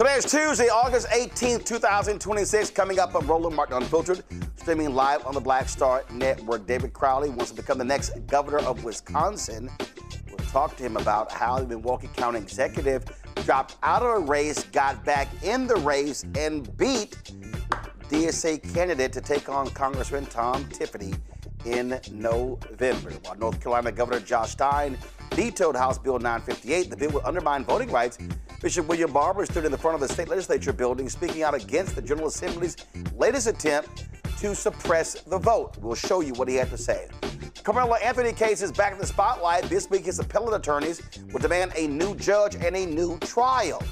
Today is Tuesday, August 18th, 2026. Coming up on Roland Martin Unfiltered, streaming live on the Black Star Network. David Crowley wants to become the next governor of Wisconsin. We'll talk to him about how the Milwaukee County executive dropped out of a race, got back in the race, and beat DSA candidate to take on Congressman Tom Tiffany in November. While North Carolina Governor Josh Stein vetoed House Bill 958, the bill would undermine voting rights. Bishop William Barber stood in the front of the state legislature building speaking out against the General Assembly's latest attempt to suppress the vote. We'll show you what he had to say. Karmelo Anthony case is back in the spotlight. This week, his appellate attorneys will demand a new judge and a new trial.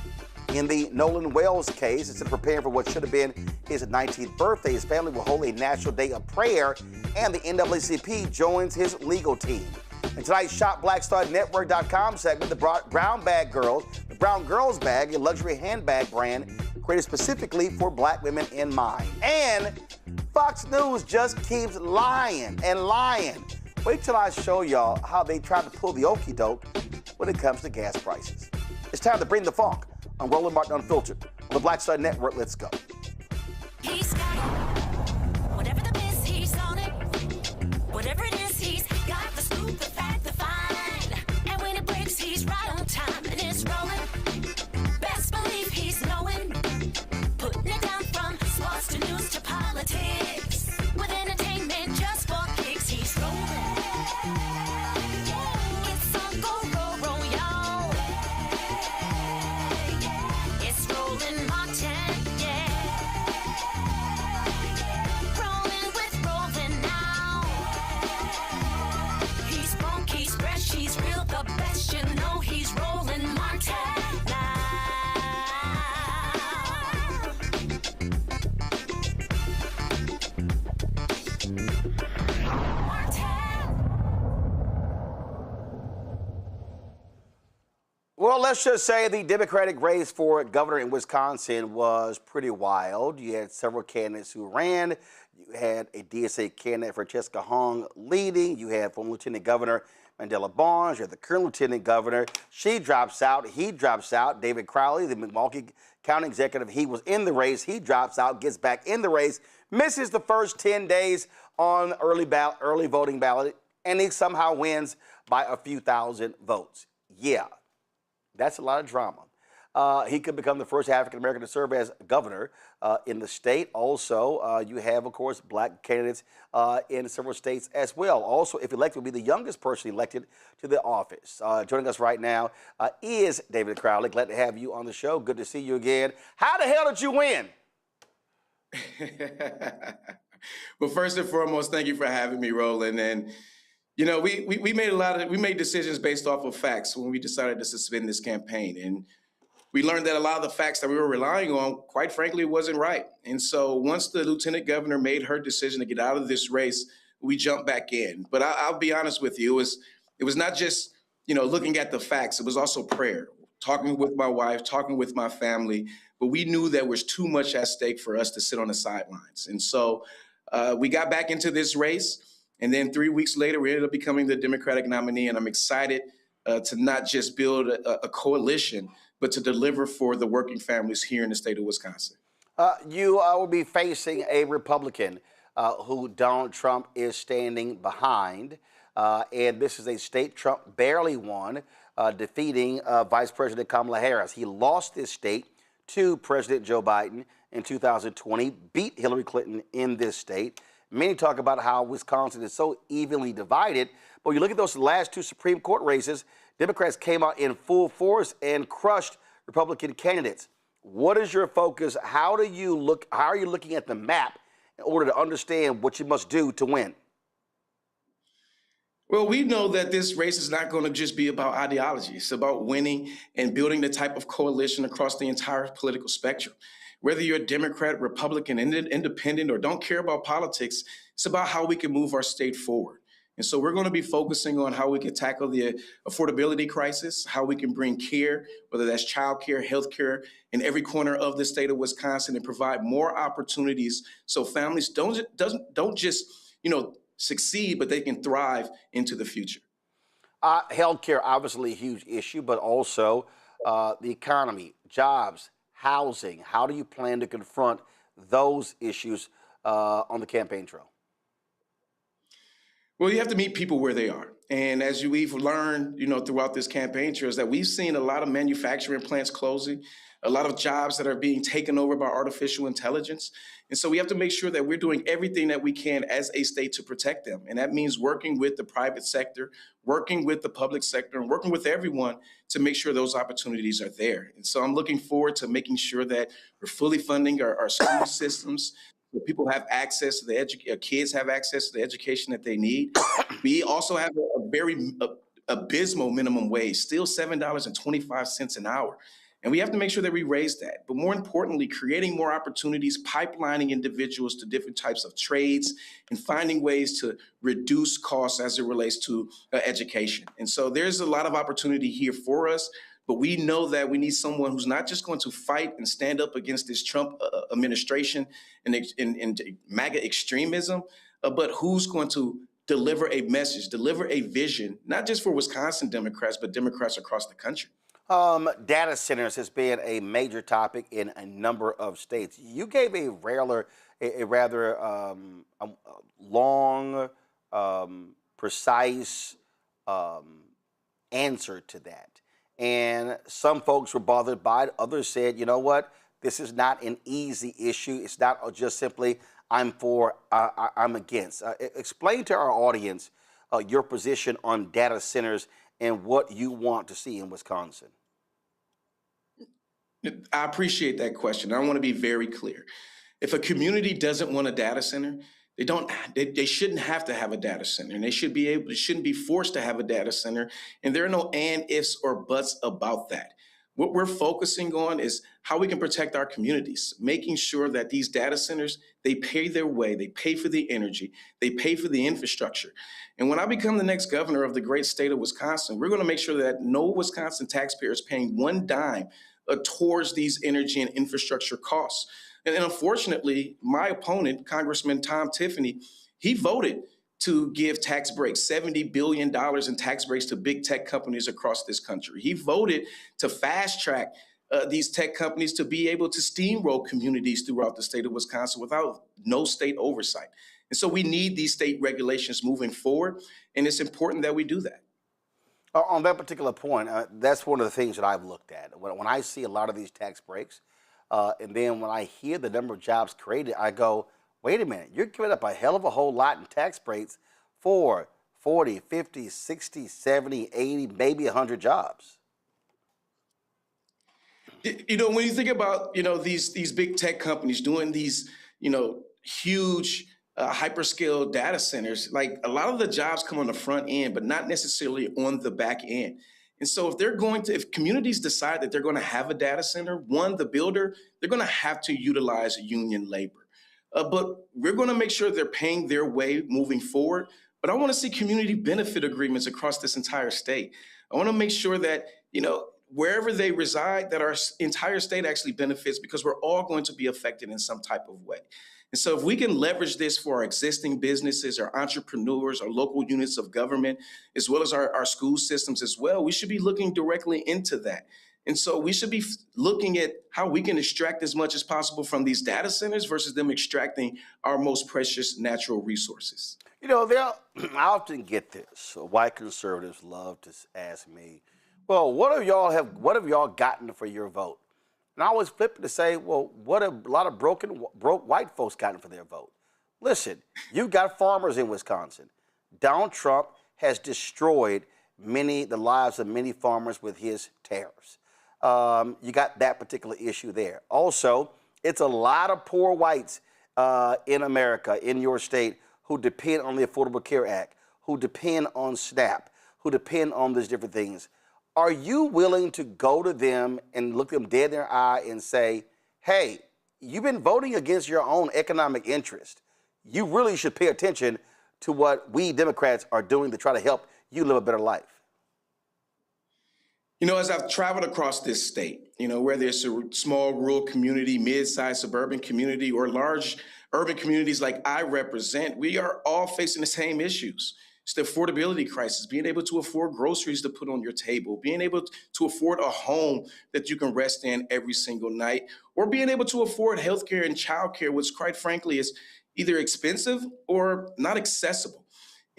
In the Nola Wells case, instead of preparing for what should have been his 19th birthday, his family will hold a national day of prayer, and the NAACP joins his legal team. In tonight's ShopBlackStarNetwork.com segment, the Brown Girls Bag, a luxury handbag brand created specifically for black women in mind. And Fox News just keeps lying and lying. Wait till I show y'all how they try to pull the okie doke when it comes to gas prices. It's time to bring the funk on Roland Martin Unfiltered on the Black Star Network. Let's go. He's got it. Whatever the miss, he's on it. Whatever it is, he's got the scoop, the fact, the fine. And when it breaks, he's right on time and it's rolling. Best believe he's knowing. Putting it down from sports to news to politics. With entertainment just for kicks, he's rolling. It's on go, roll, y'all. It's Roland Martin, yeah. Rolling with Roland now. He's funk, he's fresh, he's real, the best. You know he's Roland Martin now. Well, let's just say the Democratic race for governor in Wisconsin was pretty wild. You had several candidates who ran. You had a DSA candidate, Francesca Hong, leading. You had former Lieutenant Governor Mandela Barnes. You had the current Lieutenant Governor. She drops out. He drops out. David Crowley, the Milwaukee County executive, he was in the race. He drops out, gets back in the race, misses the first 10 days on early voting ballot, and he somehow wins by a few thousand votes. Yeah. That's a lot of drama. He could become the first African-American to serve as governor in the state. Also, you have, of course, black candidates in several states as well. Also, if elected, will be the youngest person elected to the office. Joining us right now is David Crowley. Glad to have you on the show. Good to see you again. How the hell did you win? Well, first and foremost, thank you for having me, Roland. And you know, we made decisions based off of facts when we decided to suspend this campaign. And we learned that a lot of the facts that we were relying on, quite frankly, wasn't right. And so once the lieutenant governor made her decision to get out of this race, we jumped back in. But I'll be honest with you, it was not just, looking at the facts. It was also prayer, talking with my wife, talking with my family. But we knew there was too much at stake for us to sit on the sidelines. And so we got back into this race. And then 3 weeks later, we ended up becoming the Democratic nominee. And I'm excited to not just build a coalition, but to deliver for the working families here in the state of Wisconsin. You will be facing a Republican who Donald Trump is standing behind. And this is a state Trump barely won, defeating Vice President Kamala Harris. He lost this state to President Joe Biden in 2020, beat Hillary Clinton in this state. Many talk about how Wisconsin is so evenly divided, but you look at those last two Supreme Court races, Democrats came out in full force and crushed Republican candidates. What is your focus? How are you looking at the map in order to understand what you must do to win? Well, we know that this race is not going to just be about ideology. It's about winning and building the type of coalition across the entire political spectrum. Whether you're a Democrat, Republican, independent, or don't care about politics, it's about how we can move our state forward. And so we're going to be focusing on how we can tackle the affordability crisis, how we can bring care, whether that's child care, health care, in every corner of the state of Wisconsin, and provide more opportunities so families don't just, succeed, but they can thrive into the future. Health care, obviously a huge issue, but also the economy, jobs, housing. How do you plan to confront those issues on the campaign trail? Well, you have to meet people where they are. And as we've learned, throughout this campaign trail, is that we've seen a lot of manufacturing plants closing, a lot of jobs that are being taken over by artificial intelligence. And so we have to make sure that we're doing everything that we can as a state to protect them. And that means working with the private sector, working with the public sector, and working with everyone to make sure those opportunities are there. And so I'm looking forward to making sure that we're fully funding our school systems, so people have access to kids have access to the education that they need. We also have a very abysmal minimum wage, still $7.25 an hour. And we have to make sure that we raise that. But more importantly, creating more opportunities, pipelining individuals to different types of trades, and finding ways to reduce costs as it relates to education. And so there's a lot of opportunity here for us. But we know that we need someone who's not just going to fight and stand up against this Trump administration and MAGA extremism, but who's going to deliver a message, deliver a vision, not just for Wisconsin Democrats, but Democrats across the country. Data centers has been a major topic in a number of states. You gave a rather long, precise answer to that. And some folks were bothered by it. Others said, you know what, this is not an easy issue. It's not just simply I'm for, I'm against. Explain to our audience your position on data centers and what you want to see in Wisconsin. I appreciate that question. I want to be very clear. If a community doesn't want a data center, they shouldn't have to have a data center, and they shouldn't be forced to have a data center. And there are no and, ifs, or buts about that. What we're focusing on is how we can protect our communities, making sure that these data centers, they pay their way, they pay for the energy, they pay for the infrastructure. And when I become the next governor of the great state of Wisconsin, we're going to make sure that no Wisconsin taxpayer is paying one dime towards these energy and infrastructure costs. And unfortunately, my opponent, Congressman Tom Tiffany, he voted to give tax breaks, $70 billion in tax breaks to big tech companies across this country. He voted to fast track these tech companies to be able to steamroll communities throughout the state of Wisconsin without no state oversight. And so we need these state regulations moving forward, and it's important that we do that. On that particular point, that's one of the things that I've looked at. When I see a lot of these tax breaks, and then when I hear the number of jobs created, I go, wait a minute, you're giving up a hell of a whole lot in tax breaks for 40, 50, 60, 70, 80, maybe 100 jobs. When you think about, these big tech companies doing these, huge hyperscale data centers, like a lot of the jobs come on the front end, but not necessarily on the back end. And so if communities decide that they're going to have a data center, the builder, they're going to have to utilize union labor. But we're going to make sure they're paying their way moving forward. But I want to see community benefit agreements across this entire state. I want to make sure that, wherever they reside, that our entire state actually benefits, because we're all going to be affected in some type of way. And so if we can leverage this for our existing businesses, our entrepreneurs, our local units of government, as well as our school systems as well, we should be looking directly into that. And so we should be looking at how we can extract as much as possible from these data centers versus them extracting our most precious natural resources. I often get this. White conservatives love to ask me, well, what have y'all gotten for your vote? And I always flip it to say, well, what have a lot of broke white folks gotten for their vote? Listen, you got farmers in Wisconsin. Donald Trump has destroyed the lives of many farmers with his tariffs. You got that particular issue there. Also, it's a lot of poor whites in America, in your state, who depend on the Affordable Care Act, who depend on SNAP, who depend on these different things. Are you willing to go to them and look them dead in their eye and say, hey, you've been voting against your own economic interest. You really should pay attention to what we Democrats are doing to try to help you live a better life? As I've traveled across this state, whether it's a small rural community, mid-sized suburban community, or large urban communities like I represent, we are all facing the same issues. It's the affordability crisis, being able to afford groceries to put on your table, being able to afford a home that you can rest in every single night, or being able to afford healthcare and childcare, which quite frankly is either expensive or not accessible.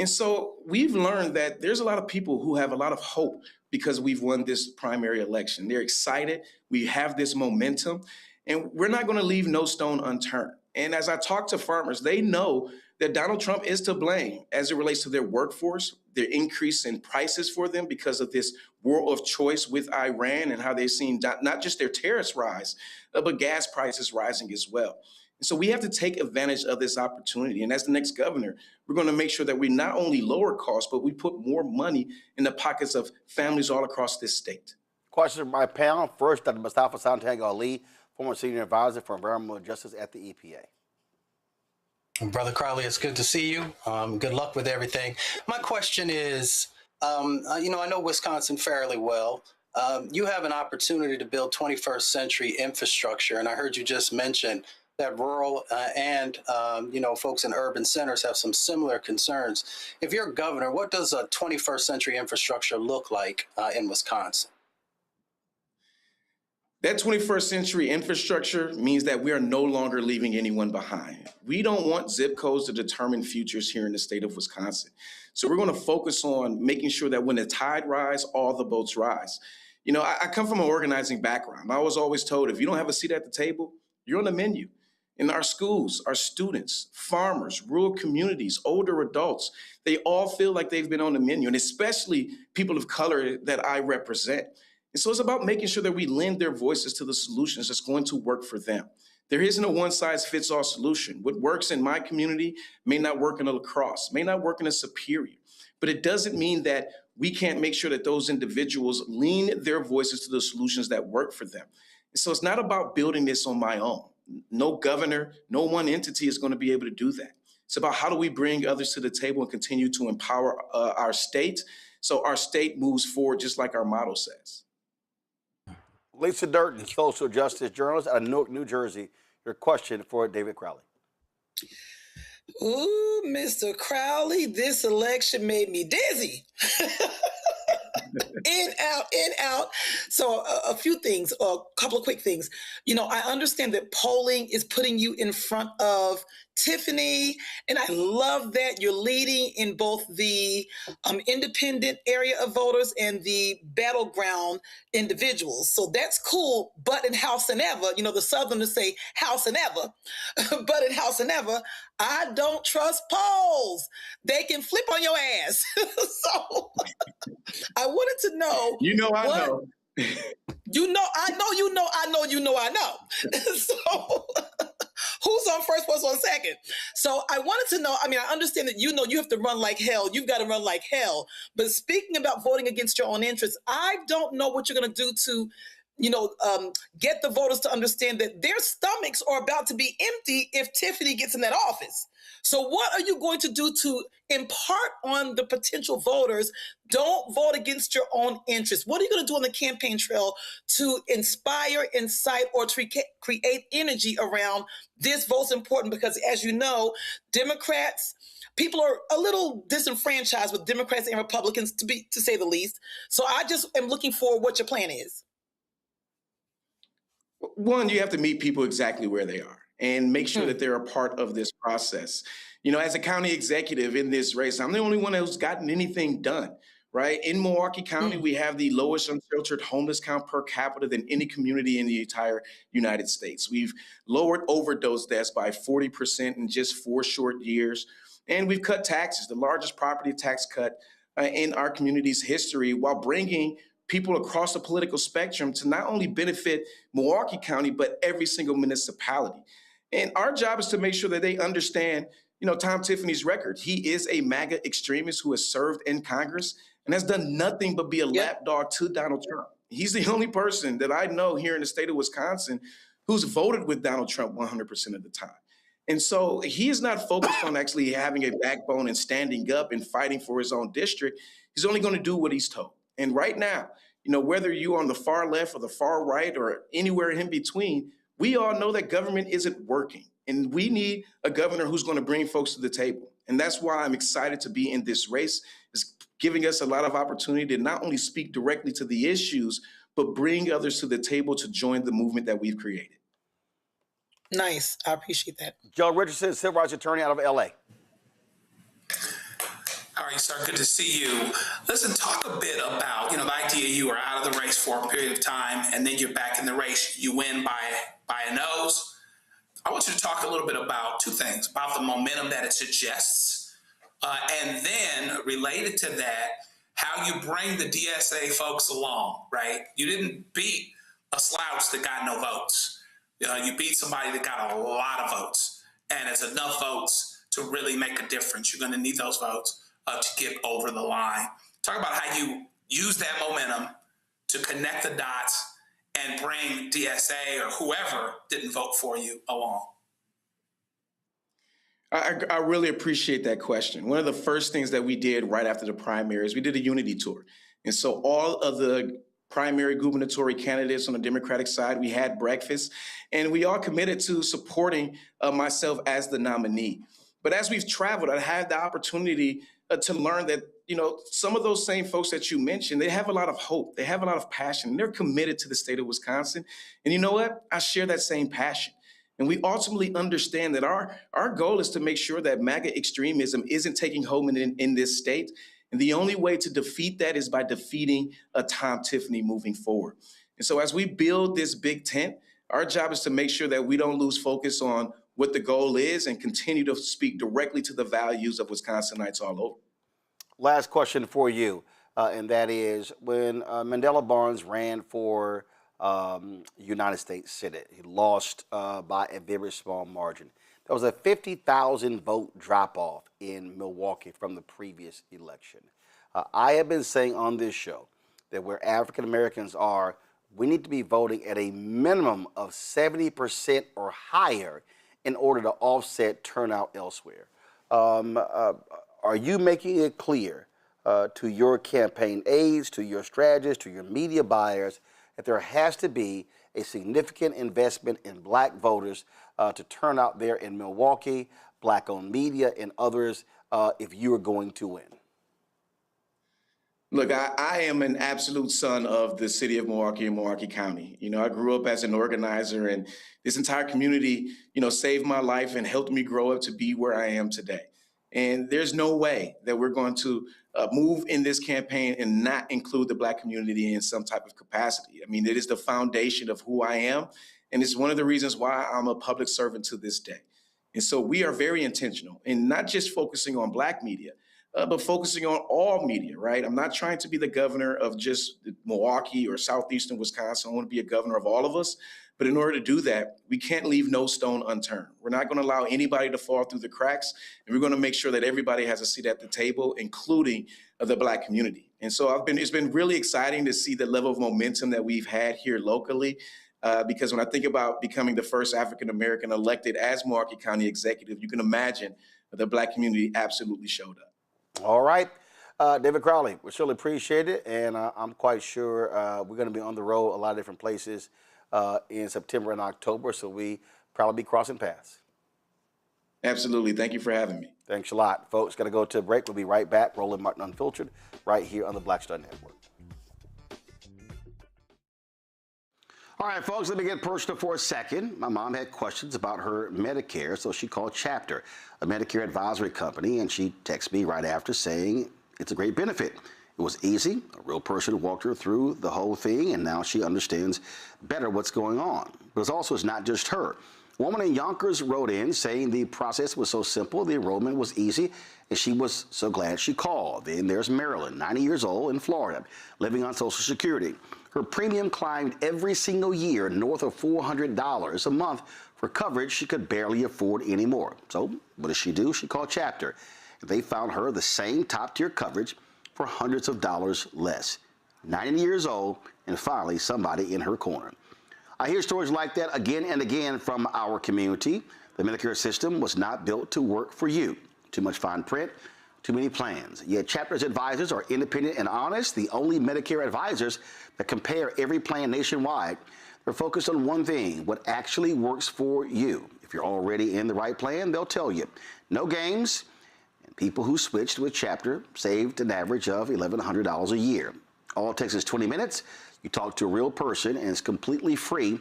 And so we've learned that there's a lot of people who have a lot of hope because we've won this primary election. They're excited. We have this momentum, and we're not going to leave no stone unturned. And as I talk to farmers, they know that Donald Trump is to blame as it relates to their workforce, their increase in prices for them because of this war of choice with Iran and how they've seen not just their tariffs rise, but gas prices rising as well. And so we have to take advantage of this opportunity. And as the next governor, we're going to make sure that we not only lower costs, but we put more money in the pockets of families all across this state. Questions from my panel. First, Dr. Mustafa Santiago Ali, former senior advisor for environmental justice at the EPA. Brother Crowley, it's good to see you. Good luck with everything. My question is, I know Wisconsin fairly well. You have an opportunity to build 21st century infrastructure, and I heard you just mention that rural and folks in urban centers have some similar concerns. If you're governor, what does a 21st century infrastructure look like in Wisconsin? That 21st century infrastructure means that we are no longer leaving anyone behind. We don't want zip codes to determine futures here in the state of Wisconsin. So we're going to focus on making sure that when the tide rises, all the boats rise. I come from an organizing background. I was always told if you don't have a seat at the table, you're on the menu. In our schools, our students, farmers, rural communities, older adults, they all feel like they've been on the menu, and especially people of color that I represent. And so it's about making sure that we lend their voices to the solutions that's going to work for them. There isn't a one-size-fits-all solution. What works in my community may not work in a La Crosse, may not work in a Superior, but it doesn't mean that we can't make sure that those individuals lean their voices to the solutions that work for them. And so it's not about building this on my own. No governor, no one entity is going to be able to do that. It's about how do we bring others to the table and continue to empower our state so our state moves forward just like our motto says. Lisa Durden, social justice journalist out of Newark, New Jersey. Your question for David Crowley. Ooh, Mr. Crowley, this election made me dizzy. In, out. So a few things, a couple of quick things. I understand that polling is putting you in front of Tiffany, and I love that you're leading in both the independent area of voters and the battleground individuals. So that's cool, but in house and ever, the Southerners say house and ever, but in house and ever, I don't trust polls. They can flip on your ass. So I wanted to know. I know. I know. So who's on first, what's on second? So I wanted to know, I understand that you have to run like hell. You've got to run like hell. But speaking about voting against your own interests, I don't know what you're going to do to get the voters to understand that their stomachs are about to be empty if Tiffany gets in that office. So what are you going to do to impart on the potential voters, don't vote against your own interests? What are you going to do on the campaign trail to inspire, incite, or to create energy around this vote's important? Because as you know, Democrats, people are a little disenfranchised with Democrats and Republicans, to say the least. So I just am looking for what your plan is. One, you have to meet people exactly where they are and make sure that they're a part of this process. As a county executive in this race, I'm the only one who's gotten anything done, right? In Milwaukee County, we have the lowest unsheltered homeless count per capita than any community in the entire United States. We've lowered overdose deaths by 40% in just 4 short years. And we've cut taxes, the largest property tax cut in our community's history, while bringing people across the political spectrum to not only benefit Milwaukee County, but every single municipality. And our job is to make sure that they understand, Tom Tiffany's record. He is a MAGA extremist who has served in Congress and has done nothing but be a lapdog to Donald Trump. He's the only person that I know here in the state of Wisconsin who's voted with Donald Trump 100% of the time. And so he is not focused on actually having a backbone and standing up and fighting for his own district. He's only going to do what he's told. And right now, whether you're on the far left or the far right or anywhere in between, we all know that government isn't working, and we need a governor who's going to bring folks to the table. And that's why I'm excited to be in this race. It's giving us a lot of opportunity to not only speak directly to the issues, but bring others to the table to join the movement that we've created. Nice. I appreciate that. Joe Richardson, civil rights attorney out of LA. How are you, sir? Good to see you. Listen, talk a bit about, the idea you were out of the race for a period of time and then you're back in the race. You win by a nose. I want you to talk a little bit about two things, about the momentum that it suggests, and then related to that, how you bring the DSA folks along, right? You didn't beat a slouch that got no votes. You beat somebody that got a lot of votes, and it's enough votes to really make a difference. You're going to need those votes to get over the line. Talk about how you use that momentum to connect the dots and bring DSA or whoever didn't vote for you along. I really appreciate that question. One of the first things that we did right after the primaries, we did a unity tour. And so all of the primary gubernatorial candidates on the Democratic side, we had breakfast, and we all committed to supporting myself as the nominee. But as we've traveled, I had the opportunity to learn that, some of those same folks that you mentioned, they have a lot of hope. They have a lot of passion. And they're committed to the state of Wisconsin. And you know what? I share that same passion. And we ultimately understand that our goal is to make sure that MAGA extremism isn't taking hold in this state. And the only way to defeat that is by defeating Tom Tiffany moving forward. And so as we build this big tent, our job is to make sure that we don't lose focus on what the goal is and continue to speak directly to the values of Wisconsinites all over. Last question for you, and that is, when Mandela Barnes ran for United States Senate, he lost by a very small margin. There was a 50,000 vote drop-off in Milwaukee from the previous election. I have been saying on this show that where African Americans are, we need to be voting at a minimum of 70% or higher in order to offset turnout elsewhere. Are you making it clear to your campaign aides, to your strategists, to your media buyers, that there has to be a significant investment in black voters to turn out there in Milwaukee, black-owned media, and others if you are going to win? Look, I am an absolute son of the city of Milwaukee and Milwaukee County. I grew up as an organizer, and this entire community, saved my life and helped me grow up to be where I am today. And there's no way that we're going to move in this campaign and not include the black community in some type of capacity. I mean, it is the foundation of who I am, and it's one of the reasons why I'm a public servant to this day. And so we are very intentional in not just focusing on black media, but focusing on all media, right? I'm not trying to be the governor of just Milwaukee or southeastern Wisconsin. I want to be a governor of all of us. But in order to do that, we can't leave no stone unturned. We're not going to allow anybody to fall through the cracks, and we're going to make sure that everybody has a seat at the table, including the black community. And so it's been really exciting to see the level of momentum that we've had here locally, because when I think about becoming the first African-American elected as Milwaukee County executive, you can imagine the black community absolutely showed up. All right. David Crowley, we surely appreciate it, and I'm quite sure we're going to be on the road a lot of different places in September and October, so we probably be crossing paths. Absolutely. Thank you for having me. Thanks a lot. Folks, got to go to a break. We'll be right back. Roland Martin Unfiltered, right here on the Black Star Network. All right, folks, let me get personal for a second. My mom had questions about her Medicare, so she called Chapter, a Medicare advisory company, and she texted me right after saying it's a great benefit. It was easy. A real person walked her through the whole thing, and now she understands better what's going on. But it's not just her. A woman in Yonkers wrote in saying the process was so simple, the enrollment was easy, and she was so glad she called. Then there's Marilyn, 90 years old, in Florida, living on Social Security. Her premium climbed every single year north of $400 a month for coverage she could barely afford anymore. So what does she do? She called Chapter. They found her the same top-tier coverage for hundreds of dollars less. 90 years old, and finally somebody in her corner. I hear stories like that again and again from our community. The Medicare system was not built to work for you. Too much fine print, too many plans. Yet Chapter's advisors are independent and honest, the only Medicare advisors that compare every plan nationwide. They're focused on one thing, what actually works for you. If you're already in the right plan, they'll tell you. No games, and people who switch to a chapter saved an average of $1,100 a year. All it takes is 20 minutes. You talk to a real person, and it's completely free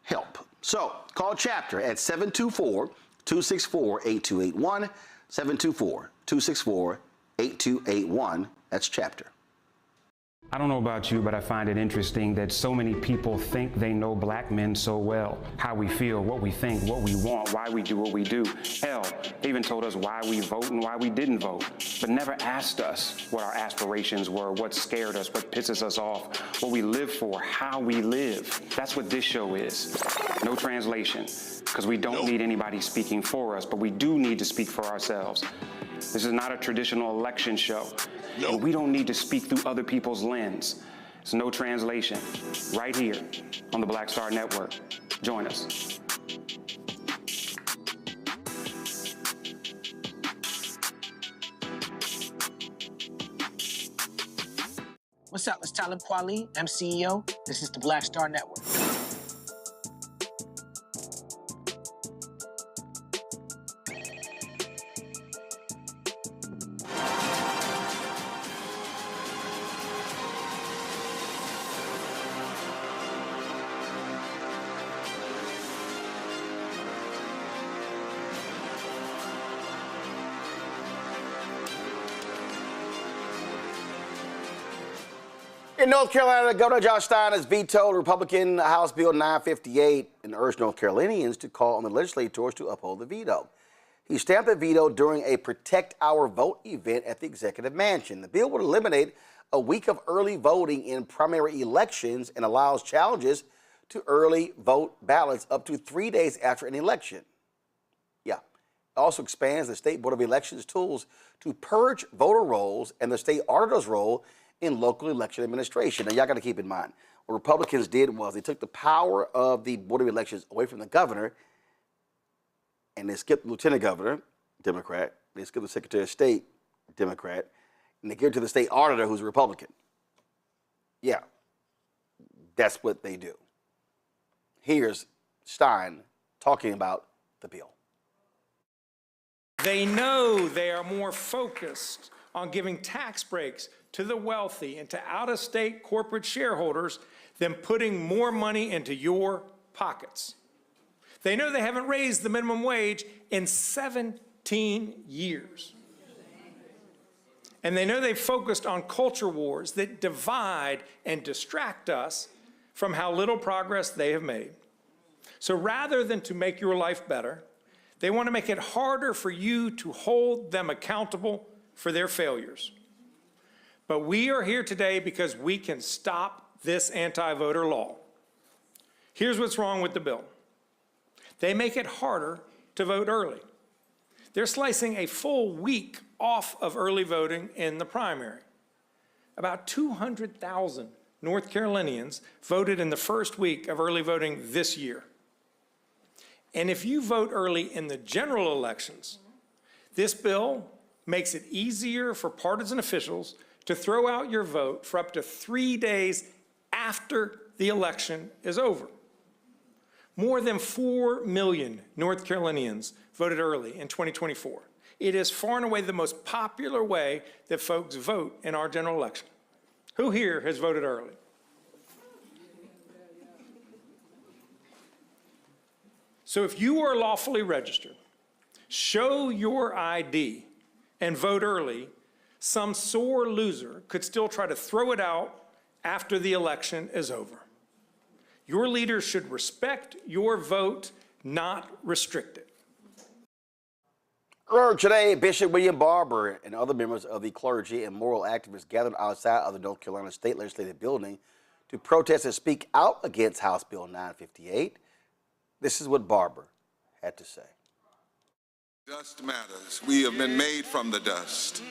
help. So call Chapter at 724-264-8281, 724-264-8281. That's Chapter. I don't know about you, but I find it interesting that so many people think they know black men so well. How we feel, what we think, what we want, why we do what we do. Hell, they even told us why we vote and why we didn't vote, but never asked us what our aspirations were, what scared us, what pisses us off, what we live for, how we live. That's what this show is. No translation, because we don't need anybody speaking for us, but we do need to speak for ourselves. This is not a traditional election show. And we don't need to speak through other people's lens. It's no translation. Right here on the Black Star Network. Join us. What's up? It's Talib Kweli. I'm CEO. This is the Black Star Network. In North Carolina, Governor Josh Stein has vetoed Republican House Bill 958 and urged North Carolinians to call on the legislators to uphold the veto. He stamped the veto during a Protect Our Vote event at the Executive Mansion. The bill would eliminate a week of early voting in primary elections and allows challenges to early vote ballots up to 3 days after an election. Yeah. It also expands the State Board of Elections tools to purge voter rolls and the state auditor's role in local election administration. Now, y'all got to keep in mind, what Republicans did was they took the power of the Board of Elections away from the governor, and they skipped the lieutenant governor, Democrat. They skipped the Secretary of State, Democrat, and they give it to the state auditor, who's a Republican. Yeah, that's what they do. Here's Stein talking about the bill. They know they are more focused on giving tax breaks to the wealthy and to out-of-state corporate shareholders than putting more money into your pockets. They know they haven't raised the minimum wage in 17 years. And they know they've focused on culture wars that divide and distract us from how little progress they have made. So rather than to make your life better, they want to make it harder for you to hold them accountable for their failures. But we are here today because we can stop this anti-voter law. Here's what's wrong with the bill. They make it harder to vote early. They're slicing a full week off of early voting in the primary. About 200,000 North Carolinians voted in the first week of early voting this year. And if you vote early in the general elections, this bill makes it easier for partisan officials to throw out your vote for up to 3 days after the election is over. More than 4 million North Carolinians voted early in 2024. It is far and away the most popular way that folks vote in our general election. Who here has voted early? So if you are lawfully registered, show your ID and vote early, some sore loser could still try to throw it out after the election is over. Your leaders should respect your vote, not restrict it. Earlier today, Bishop William Barber and other members of the clergy and moral activists gathered outside of the North Carolina State Legislative Building to protest and speak out against House Bill 958. This is what Barber had to say. Dust matters. We have been made from the dust.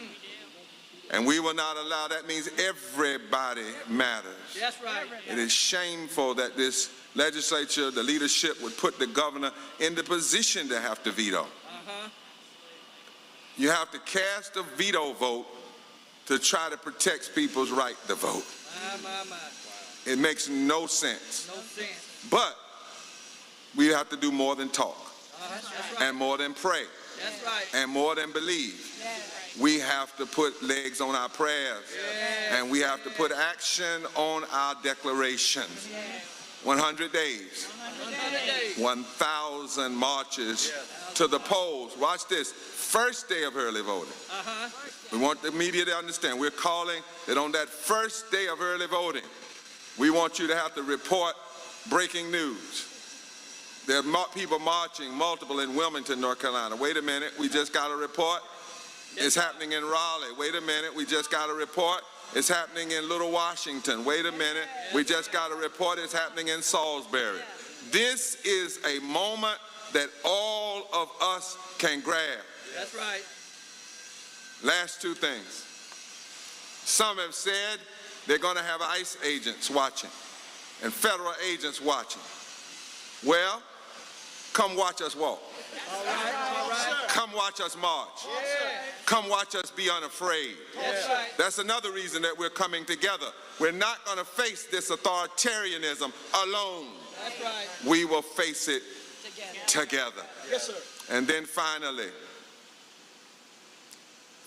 And we will not allow, that means everybody matters. That's right. It is shameful that this legislature, the leadership, would put the governor in the position to have to veto. You have to cast a veto vote to try to protect people's right to vote. It makes no sense. No sense. But we have to do more than talk, and more than pray, and more than believe. We have to put legs on our prayers, and we have to put action on our declarations. 100 days, 1,000 marches to the polls. Watch this. First day of early voting. We want the media to understand. We're calling that on that first day of early voting, we want you to have to report breaking news. There are people marching, multiple in Wilmington, North Carolina. Wait a minute, we just got a report. It's happening in Raleigh. Wait a minute, we just got a report. It's happening in Little Washington. Wait a minute, we just got a report. It's happening in Salisbury. This is a moment that all of us can grab. That's right. Last two things. Some have said they're going to have ICE agents watching and federal agents watching. Well, come watch us walk. All right. Come watch us march. Come watch us be unafraid. That's another reason that we're coming together. We're not going to face this authoritarianism alone. That's right. We will face it together. Yes, sir. And then finally,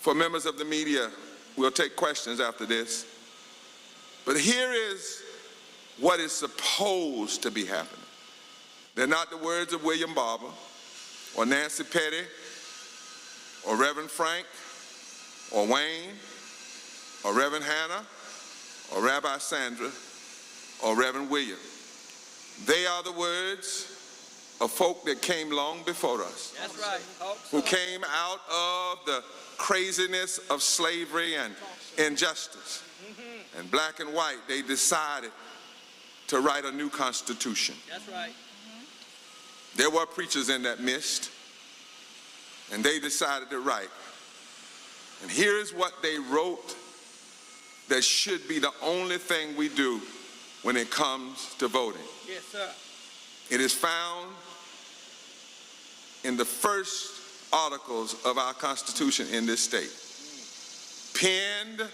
for members of the media, we'll take questions after this. But here is what is supposed to be happening. They're not the words of William Barber or Nancy Petty or Reverend Frank or Wayne or Reverend Hannah or Rabbi Sandra or Reverend William. They are the words of folk that came long before us. That's right. Who came out of the craziness of slavery and injustice. And black and white, they decided to write a new constitution. That's right. There were preachers in that midst, and they decided to write. And here's what they wrote that should be the only thing we do when it comes to voting. Yes, sir. It is found in the first articles of our Constitution in this state, penned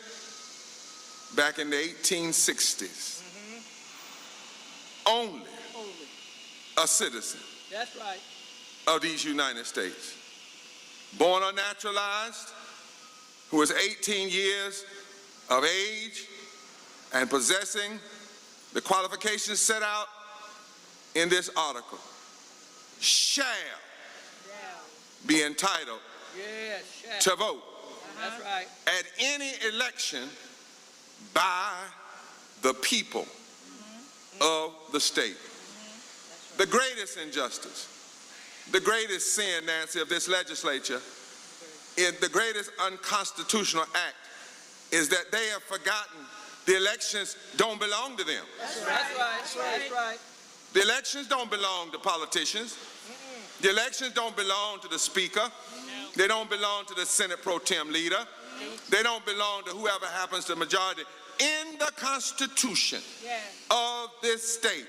back in the 1860s. Only a citizen That's right. of these United States, born or naturalized, who is 18 years of age and possessing the qualifications set out in this article, shall be entitled to vote That's right. at any election by the people of the state. The greatest injustice, the greatest sin, Nancy, of this legislature, the greatest unconstitutional act is that they have forgotten the elections don't belong to them. That's right. That's right. The elections don't belong to politicians. The elections don't belong to the speaker. They don't belong to the Senate pro tem leader. They don't belong to whoever happens to the majority. In the Constitution of this state,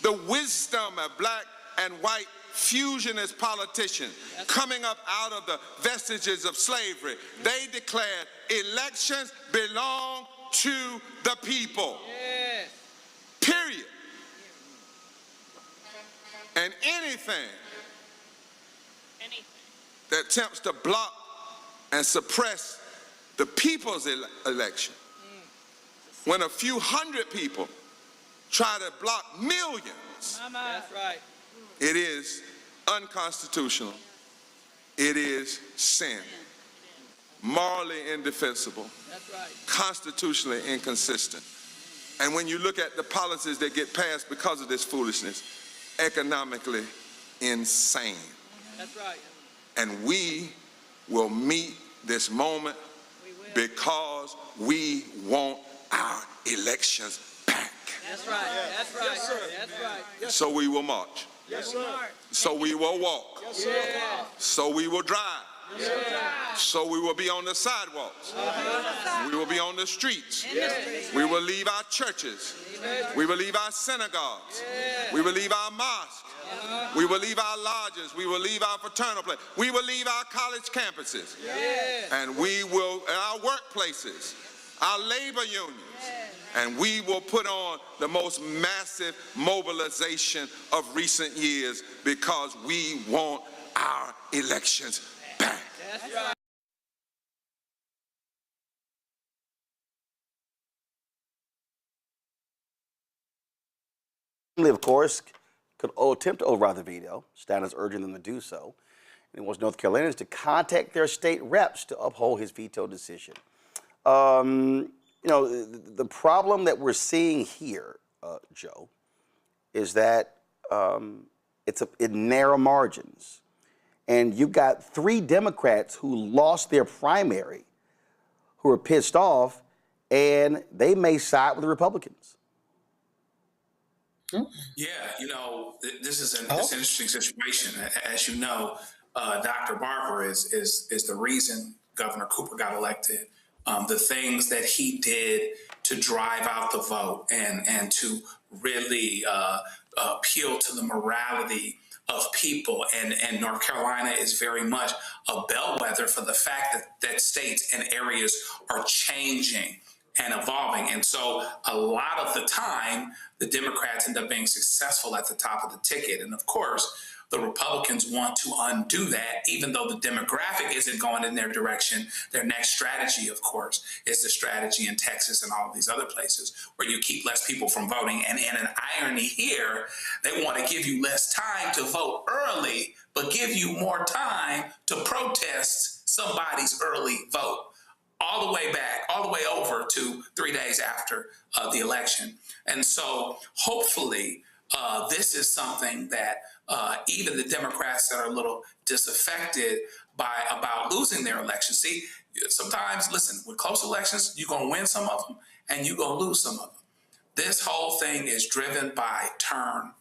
the wisdom of black and white fusionist politicians coming up out of the vestiges of slavery, they declared elections belong to the people. Period. And anything that attempts to block and suppress the people's election, when a few hundred people try to block millions, That's right. it is unconstitutional. It is sin. Morally indefensible. That's right. Constitutionally inconsistent. And when you look at the policies that get passed because of this foolishness, economically insane. That's right. And we will meet this moment because we want our elections back. That's right. That's right. Yes, sir. That's right. So we will march. Yes, sir. So we will walk. Yes, sir. So we will drive. Yes, sir. So we will be on the sidewalks. We will be on the streets. We will leave our churches. We will leave our synagogues. We will leave our mosques. We will leave our lodges. We will leave our fraternal places. We will leave our college campuses. And we will, in our workplaces, our labor unions, And we will put on the most massive mobilization of recent years because we want our elections back. That's right. Of course, could attempt to override the veto. Stein is urging them to do so. And he wants North Carolinians to contact their state reps to uphold his veto decision. The problem that we're seeing here, Joe, is that it's in narrow margins. And you've got 3 Democrats who lost their primary who are pissed off, and they may side with the Republicans. Yeah, this is an interesting situation. As you know, Dr. Barber is the reason Governor Cooper got elected. The things that he did to drive out the vote and to really appeal to the morality of people. And North Carolina is very much a bellwether for the fact that states and areas are changing and evolving. And so a lot of the time, the Democrats end up being successful at the top of the ticket. And of course, the Republicans want to undo that, even though the demographic isn't going in their direction. Their next strategy, of course, is the strategy in Texas and all of these other places where you keep less people from voting. And in an irony here, they want to give you less time to vote early, but give you more time to protest somebody's early vote. All the way back, all the way over to 3 days after the election. And so hopefully this is something that even the Democrats that are a little disaffected about losing their election. See, sometimes, listen, with close elections, you're going to win some of them and you're going to lose some of them. This whole thing is driven by turnout,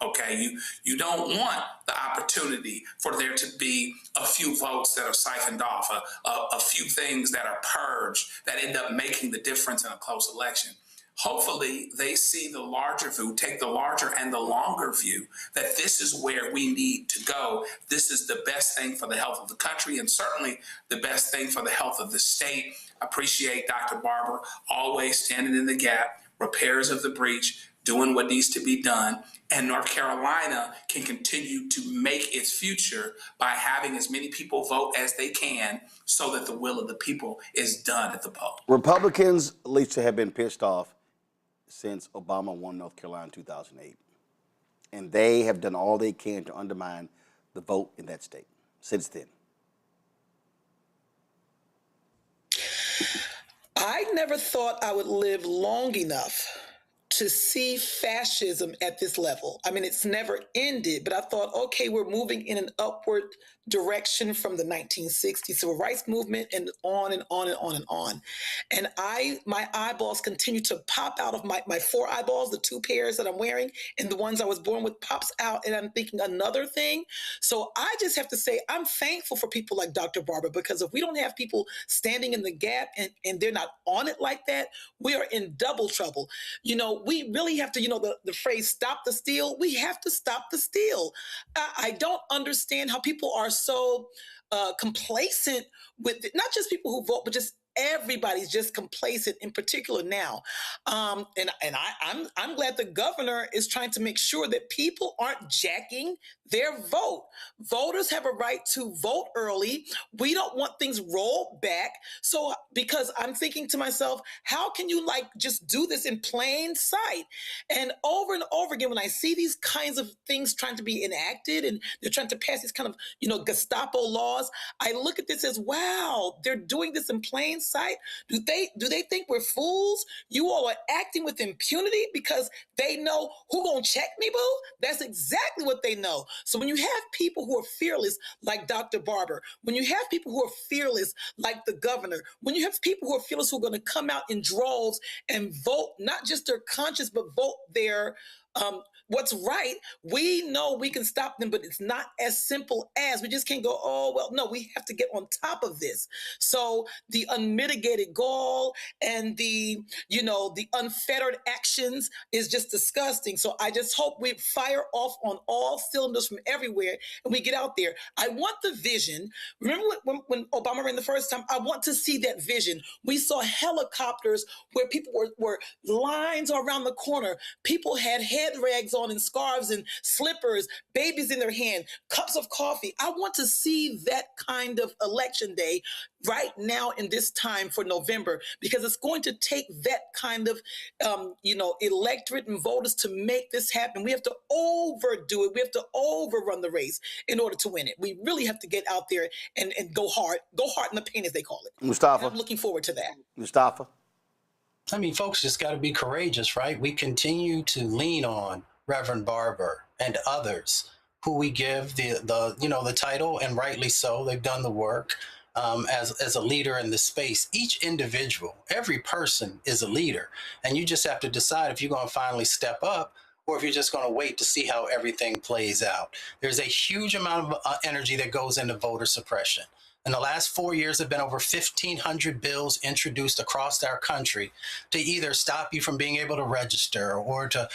okay? You don't want the opportunity for there to be a few votes that are siphoned off, a few things that are purged that end up making the difference in a close election. Hopefully, they see the larger view, take the larger and the longer view, that this is where we need to go. This is the best thing for the health of the country and certainly the best thing for the health of the state. I appreciate Dr. Barber always standing in the gap, repairs of the breach, doing what needs to be done, and North Carolina can continue to make its future by having as many people vote as they can so that the will of the people is done at the poll. Republicans, at least, have been pissed off since Obama won North Carolina in 2008. And they have done all they can to undermine the vote in that state since then. I never thought I would live long enough to see fascism at this level. I mean, it's never ended, but I thought, okay, we're moving in an upward direction from the 1960s civil rights movement and on and on and on and on. And my eyeballs continue to pop out of my 4 eyeballs, the 2 pairs that I'm wearing, and the ones I was born with pops out, and I'm thinking another thing. So I just have to say, I'm thankful for people like Dr. Barber, because if we don't have people standing in the gap and they're not on it like that, we are in double trouble. We really have to, the phrase stop the steal, we have to stop the steal. I don't understand how people are so complacent with it. Not just people who vote, but just everybody's just complacent, in particular now. I'm glad the governor is trying to make sure that people aren't jacking their vote. Voters have a right to vote early. We don't want things rolled back. So, because I'm thinking to myself, how can you just do this in plain sight? And over again, when I see these kinds of things trying to be enacted and they're trying to pass these kind of, Gestapo laws, I look at this as, wow, they're doing this in plain sight. Do they think we're fools? You all are acting with impunity because they know who gonna check me, boo? That's exactly what they know. So when you have people who are fearless like Dr. Barber, when you have people who are fearless like the governor, when you have people who are fearless who are going to come out in droves and vote not just their conscience, but vote their what's right. We know we can stop them, but it's not as simple as we just can't go, oh, well, no, we have to get on top of this. So the unmitigated gall and the unfettered actions is just disgusting. So I just hope we fire off on all cylinders from everywhere and we get out there. I want the vision. Remember when Obama ran the first time? I want to see that vision. We saw helicopters where people were lines around the corner. People had head rags on and scarves and slippers, babies in their hand, cups of coffee. I want to see that kind of election day right now in this time for November, because it's going to take that kind of, electorate and voters to make this happen. We have to overdo it. We have to overrun the race in order to win it. We really have to get out there and go hard in the paint, as they call it. Mustafa. And I'm looking forward to that. Mustafa. I mean, folks just got to be courageous, right? We continue to lean on Reverend Barber and others who we give the title, and rightly so. They've done the work as a leader in this space. Each individual, every person is a leader, and you just have to decide if you're going to finally step up or if you're just going to wait to see how everything plays out. There's a huge amount of energy that goes into voter suppression. In the last 4 years, there have been over 1,500 bills introduced across our country to either stop you from being able to register or to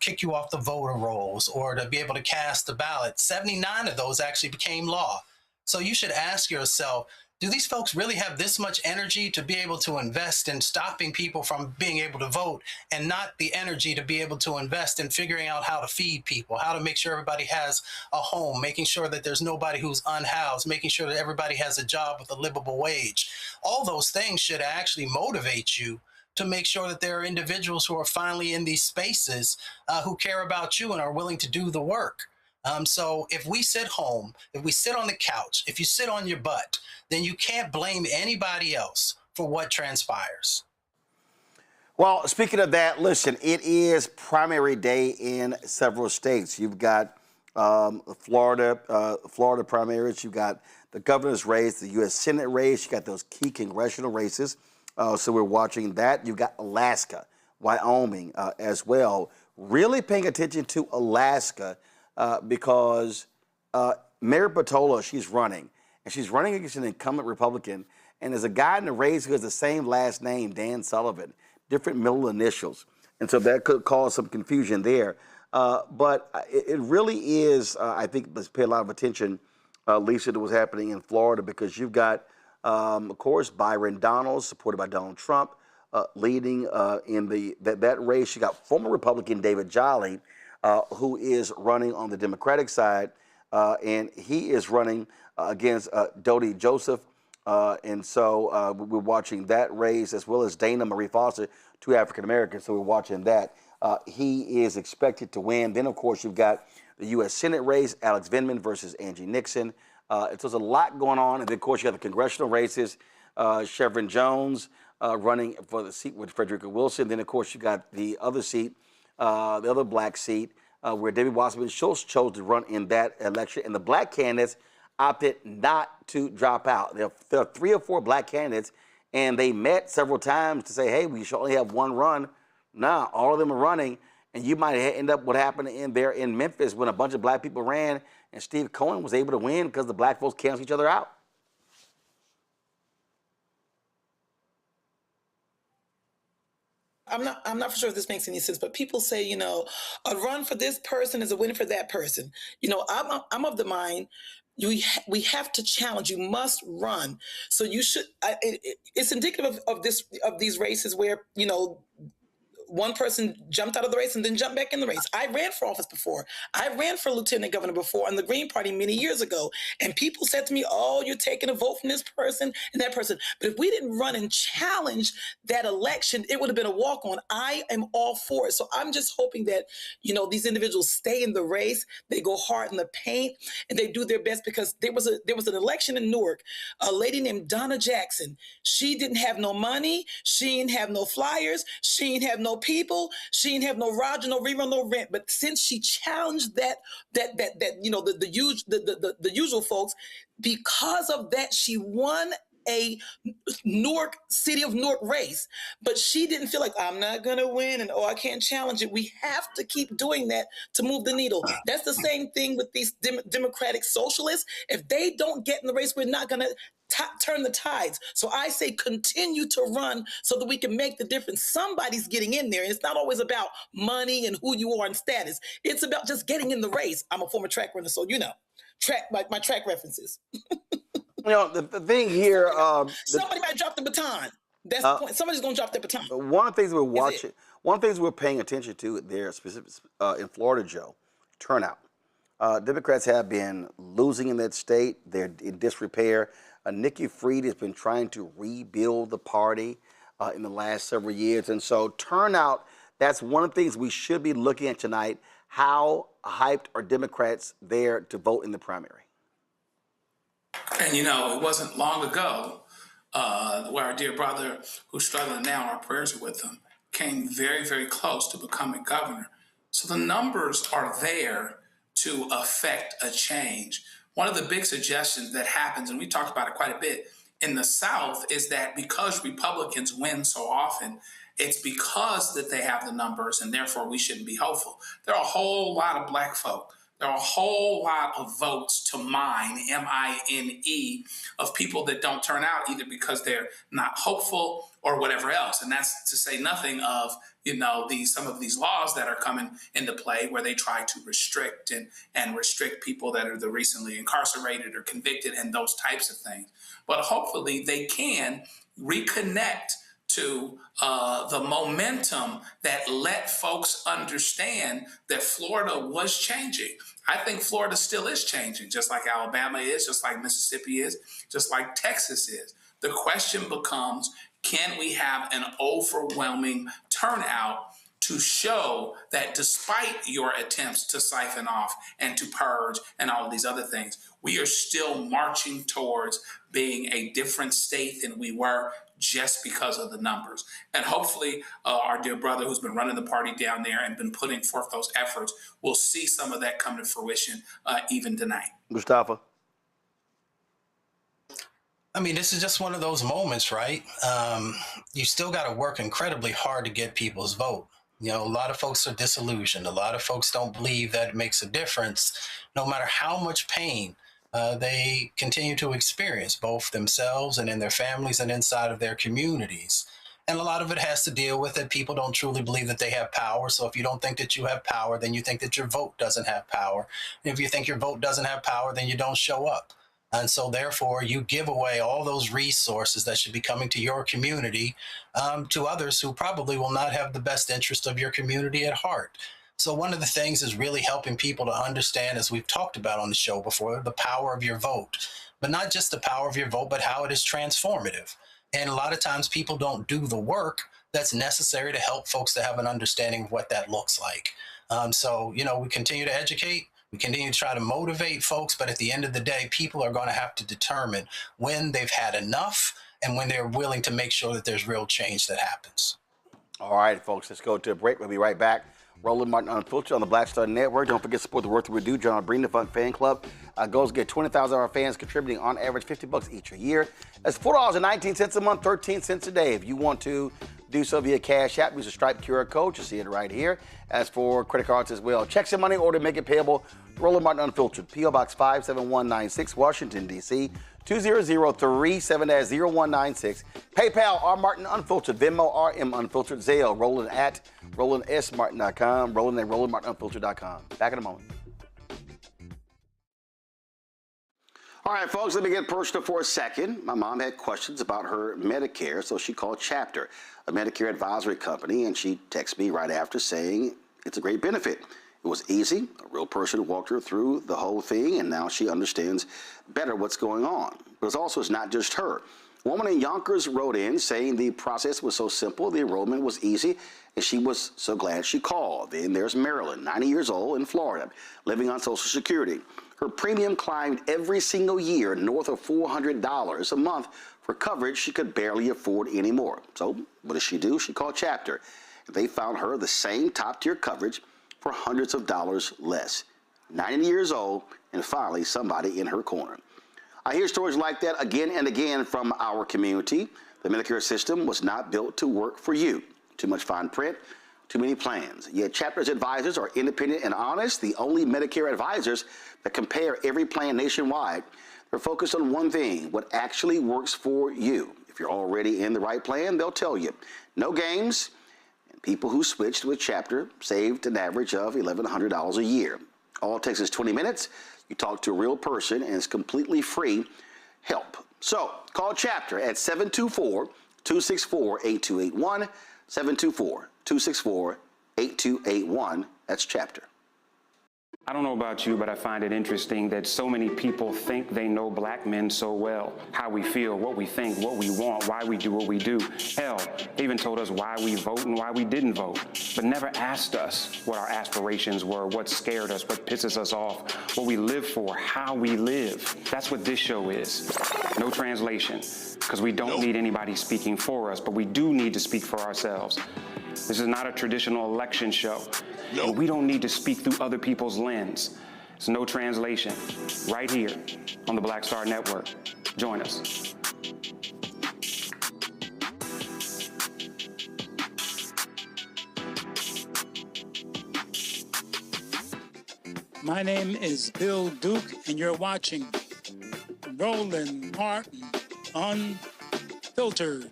kick you off the voter rolls or to be able to cast the ballot. 79 of those actually became law. So you should ask yourself, do these folks really have this much energy to be able to invest in stopping people from being able to vote, and not the energy to be able to invest in figuring out how to feed people, how to make sure everybody has a home, making sure that there's nobody who's unhoused, making sure that everybody has a job with a livable wage? All those things should actually motivate you to make sure that there are individuals who are finally in these spaces who care about you and are willing to do the work. So if we sit home, if we sit on the couch, if you sit on your butt, then you can't blame anybody else for what transpires. Well, speaking of that, listen, it is primary day in several states. You've got Florida primaries. You've got the governor's race, the U.S. Senate race. You got those key congressional races. So we're watching that. You've got Alaska, Wyoming as well. Really paying attention to Alaska because Mary Patola, she's running. And she's running against an incumbent Republican. And there's a guy in the race who has the same last name, Dan Sullivan, different middle initials. And so that could cause some confusion there. But it really is, I think, let's pay a lot of attention, Lisa, to what's happening in Florida, because you've got, of course, Byron Donalds, supported by Donald Trump, leading in that race. You got former Republican David Jolly, who is running on the Democratic side, and he is running against Dodie Joseph. And so we're watching that race, as well as Dana Marie Foster, two African Americans. So we're watching that. He is expected to win. Then, of course, you've got the U.S. Senate race, Alex Vindman versus Angie Nixon. So there's a lot going on. And then, of course, you have the congressional races, Chevron Jones running for the seat with Frederica Wilson. Then, of course, you got the other seat, the other black seat, where David Wasserman Schultz chose to run in that election. And the black candidates opted not to drop out. There are 3 or 4 black candidates, and they met several times to say, hey, we should only have one run. Nah, all of them are running, and you might end up what happened in Memphis when a bunch of black people ran, and Steve Cohen was able to win because the black folks canceled each other out. I'm not for sure if this makes any sense, but people say, a run for this person is a win for that person. I'm of the mind, we have to challenge. You must run. So you should. It's indicative of these races where one person jumped out of the race and then jumped back in the race. I ran for office before. I ran for lieutenant governor before on the Green Party many years ago. And people said to me, oh, you're taking a vote from this person and that person. But if we didn't run and challenge that election, it would have been a walk-on. I am all for it. So I'm just hoping that, these individuals stay in the race, they go hard in the paint, and they do their best, because there was an election in Newark, a lady named Donna Jackson. She didn't have no money. She didn't have no flyers. She didn't have no people. She didn't have no Roger, no rerun, no rent. But since she challenged the usual folks, because of that, she won a city of Newark race, but she didn't feel like, I'm not going to win and, I can't challenge it. We have to keep doing that to move the needle. That's the same thing with these democratic socialists. If they don't get in the race, we're not going to turn the tides. So I say continue to run so that we can make the difference. Somebody's getting in there. And it's not always about money and who you are and status. It's about just getting in the race. I'm a former track runner, so my track references. The thing here... somebody might drop the baton. That's the point. Somebody's going to drop the baton. One of the things we're watching, one of the things we're paying attention to there, specific in Florida, Joe, turnout. Democrats have been losing in that state. They're in disrepair. Nikki Fried has been trying to rebuild the party in the last several years. And so turnout, that's one of the things we should be looking at tonight. How hyped are Democrats there to vote in the primary? And, it wasn't long ago where our dear brother, who's struggling now, our prayers are with him, came very, very close to becoming governor. So the numbers are there to affect a change. One of the big suggestions that happens, and we talked about it quite a bit, in the South is that because Republicans win so often, it's because that they have the numbers and therefore we shouldn't be hopeful. There are a whole lot of black folk. There are a whole lot of votes to mine, M-I-N-E, of people that don't turn out either because they're not hopeful or whatever else. And that's to say nothing of, some of these laws that are coming into play where they try to restrict and restrict people that are the recently incarcerated or convicted and those types of things. But hopefully they can reconnect to the momentum that let folks understand that Florida was changing. I think Florida still is changing, just like Alabama is, just like Mississippi is, just like Texas is. The question becomes, can we have an overwhelming turnout to show that despite your attempts to siphon off and to purge and all of these other things, we are still marching towards being a different state than we were just because of the numbers. And hopefully our dear brother who's been running the party down there and been putting forth those efforts will see some of that come to fruition even tonight. Mustafa? I mean, this is just one of those moments, right? You still got to work incredibly hard to get people's vote. A lot of folks are disillusioned. A lot of folks don't believe that it makes a difference, no matter how much pain they continue to experience, both themselves and in their families and inside of their communities. And a lot of it has to deal with that people don't truly believe that they have power. So if you don't think that you have power, then you think that your vote doesn't have power. And if you think your vote doesn't have power, then you don't show up. And so therefore, you give away all those resources that should be coming to your community to others who probably will not have the best interest of your community at heart. So one of the things is really helping people to understand, as we've talked about on the show before, the power of your vote. But not just the power of your vote, but how it is transformative. And a lot of times people don't do the work that's necessary to help folks to have an understanding of what that looks like. So we continue to educate. We continue to try to motivate folks, but at the end of the day, people are going to have to determine when they've had enough and when they're willing to make sure that there's real change that happens. All right, folks, let's go to a break. We'll be right back. Roland Martin Unfiltered on the Black Star Network. Don't forget to support the work that we do. John Breen, the Funk Fan Club. Goals get 20,000 of our fans contributing on average $50 each a year. That's $4.19 a month, 13 cents a day. If you want to do so via Cash App, use a Stripe QR code. You see it right here. As for credit cards as well, checks and money order, make it payable. Roland Martin Unfiltered, P.O. Box 57196, Washington, D.C. 20037-0196. PayPal, R. Martin Unfiltered. Venmo, RM Unfiltered. Zelle, Roland at RolandSMartin.com. Roland at RolandMartinUnfiltered.com. Back in a moment. All right, folks, let me get personal for a second. My mom had questions about her Medicare, so she called Chapter, a Medicare advisory company, and she texted me right after saying it's a great benefit. It was easy. A real person walked her through the whole thing, and now she understands better what's going on. But it's not just her. A woman in Yonkers wrote in saying the process was so simple, the enrollment was easy, and she was so glad she called. Then there's Marilyn, 90 years old, in Florida, living on Social Security. Her premium climbed every single year north of $400 a month for coverage she could barely afford anymore. So what does she do? She called Chapter. They found her the same top-tier coverage for hundreds of dollars less. 90 years old, and finally somebody in her corner. I hear stories like that again and again from our community. The Medicare system was not built to work for you. Too much fine print, too many plans. Yet Chapter's advisors are independent and honest, the only Medicare advisors that compare every plan nationwide. They're focused on one thing, what actually works for you. If you're already in the right plan, they'll tell you. No games. And people who switched with Chapter saved an average of $1,100 a year. All it takes is 20 minutes. You talk to a real person, and it's completely free help. So call Chapter at 724-264-8281, 724-264-8281. That's Chapter. I don't know about you, but I find it interesting that so many people think they know black men so well. How we feel, what we think, what we want, why we do what we do. Hell, they even told us why we vote and why we didn't vote, but never asked us what our aspirations were, what scared us, what pisses us off, what we live for, how we live. That's what this show is. No translation, because we don't need anybody speaking for us, but we do need to speak for ourselves. This is not a traditional election show. And we don't need to speak through other people's lens. It's no translation. Right here on the Black Star Network. Join us. My name is Bill Duke, and you're watching Roland Martin Unfiltered.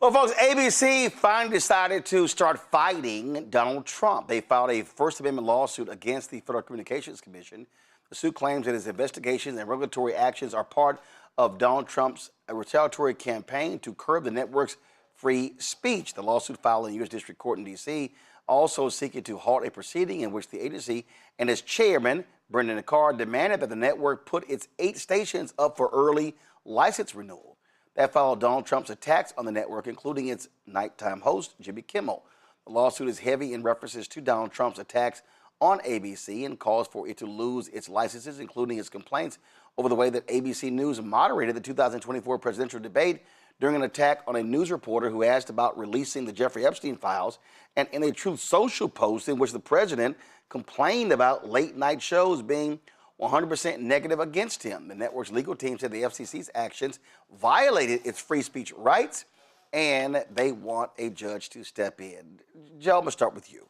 Well, folks, ABC finally decided to start fighting Donald Trump. They filed a First Amendment lawsuit against the Federal Communications Commission. The suit claims that his investigations and regulatory actions are part of Donald Trump's retaliatory campaign to curb the network's free speech. The lawsuit filed in the U.S. District Court in D.C. also seeking to halt a proceeding in which the agency and its chairman, Brendan Carr, demanded that the network put its 8 stations up for early license renewal. That followed Donald Trump's attacks on the network, including its nighttime host, Jimmy Kimmel. The lawsuit is heavy in references to Donald Trump's attacks on ABC and calls for it to lose its licenses, including its complaints over the way that ABC News moderated the 2024 presidential debate during an attack on a news reporter who asked about releasing the Jeffrey Epstein files, and in a Truth Social post in which the president complained about late-night shows being 100% negative against him. The network's legal team said the FCC's actions violated its free speech rights, and they want a judge to step in. Joe, I'm going to start with you.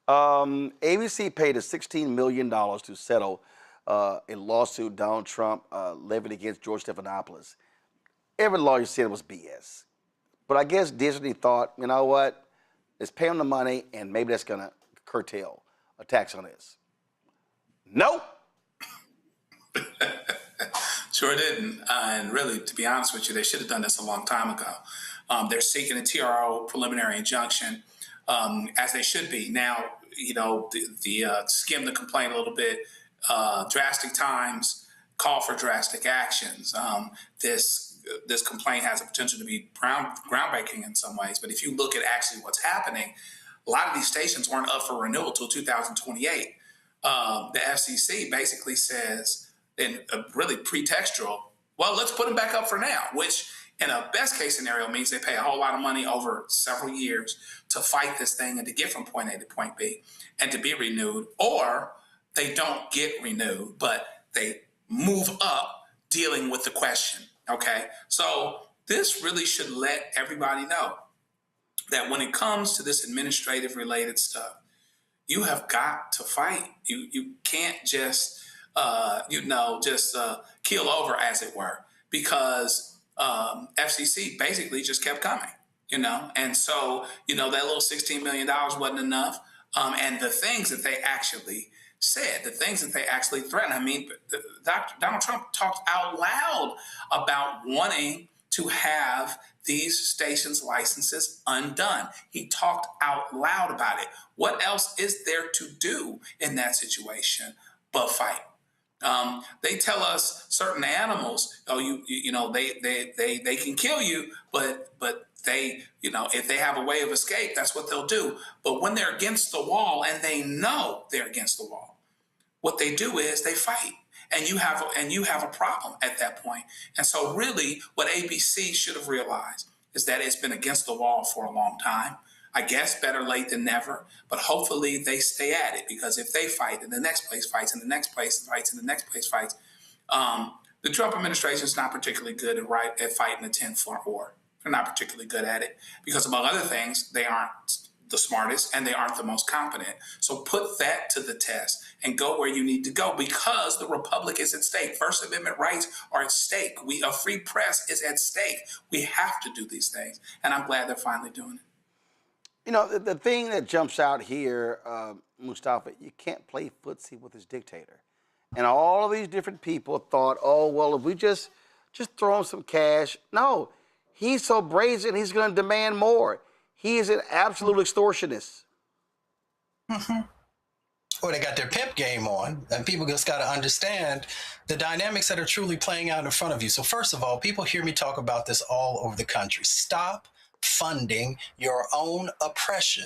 ABC paid us $16 million to settle a lawsuit Donald Trump levied against George Stephanopoulos. Every lawyer said it was BS. But I guess Disney thought, you know what, let's pay them the money, and maybe that's going to curtail a tax on this. Nope. Sure didn't. And really, to be honest with you, they should have done this a long time ago. They're seeking a TRO, preliminary injunction, as they should be. Now, you know, the skim the complaint a little bit, drastic times, call for drastic actions. This complaint has a potential to be groundbreaking in some ways. But if you look at actually what's happening, a lot of these stations weren't up for renewal till 2028. The FCC basically says, and really pretextual, well, let's put them back up for now, which in a best case scenario means they pay a whole lot of money over several years to fight this thing and to get from point A to point B and to be renewed, or they don't get renewed, but they move up dealing with the question, okay? So this really should let everybody know that when it comes to this administrative related stuff, you have got to fight. You can't just keel over, as it were, because FCC basically just kept coming, and so that little $16 million wasn't enough, and the things that they actually said, the things that they actually threatened. I mean, Donald Trump talked out loud about wanting to have these stations' licenses undone. He talked out loud about it. What else is there to do in that situation but fight? They tell us certain animals, they can kill you, but they, if they have a way of escape, that's what they'll do. But when they're against the wall and they know they're against the wall, what they do is they fight. And you have a problem at that point. And so really what ABC should have realized is that it's been against the wall for a long time. I guess better late than never, but hopefully they stay at it, because if they fight and the next place fights and the next place fights and the next place fights, the Trump administration is not particularly good at fighting a 10-front war. They're not particularly good at it because, among other things, they aren't the smartest and they aren't the most competent. So put that to the test and go where you need to go, because the republic is at stake. First Amendment rights are at stake. A free press is at stake. We have to do these things, and I'm glad they're finally doing it. You know, the thing that jumps out here, Mustafa, you can't play footsie with this dictator. And all of these different people thought, oh, well, if we just throw him some cash. No, he's so brazen, he's going to demand more. He is an absolute extortionist. Mm-hmm. Well, they got their pimp game on, and people just got to understand the dynamics that are truly playing out in front of you. So first of all, people hear me talk about this all over the country. Stop funding your own oppression.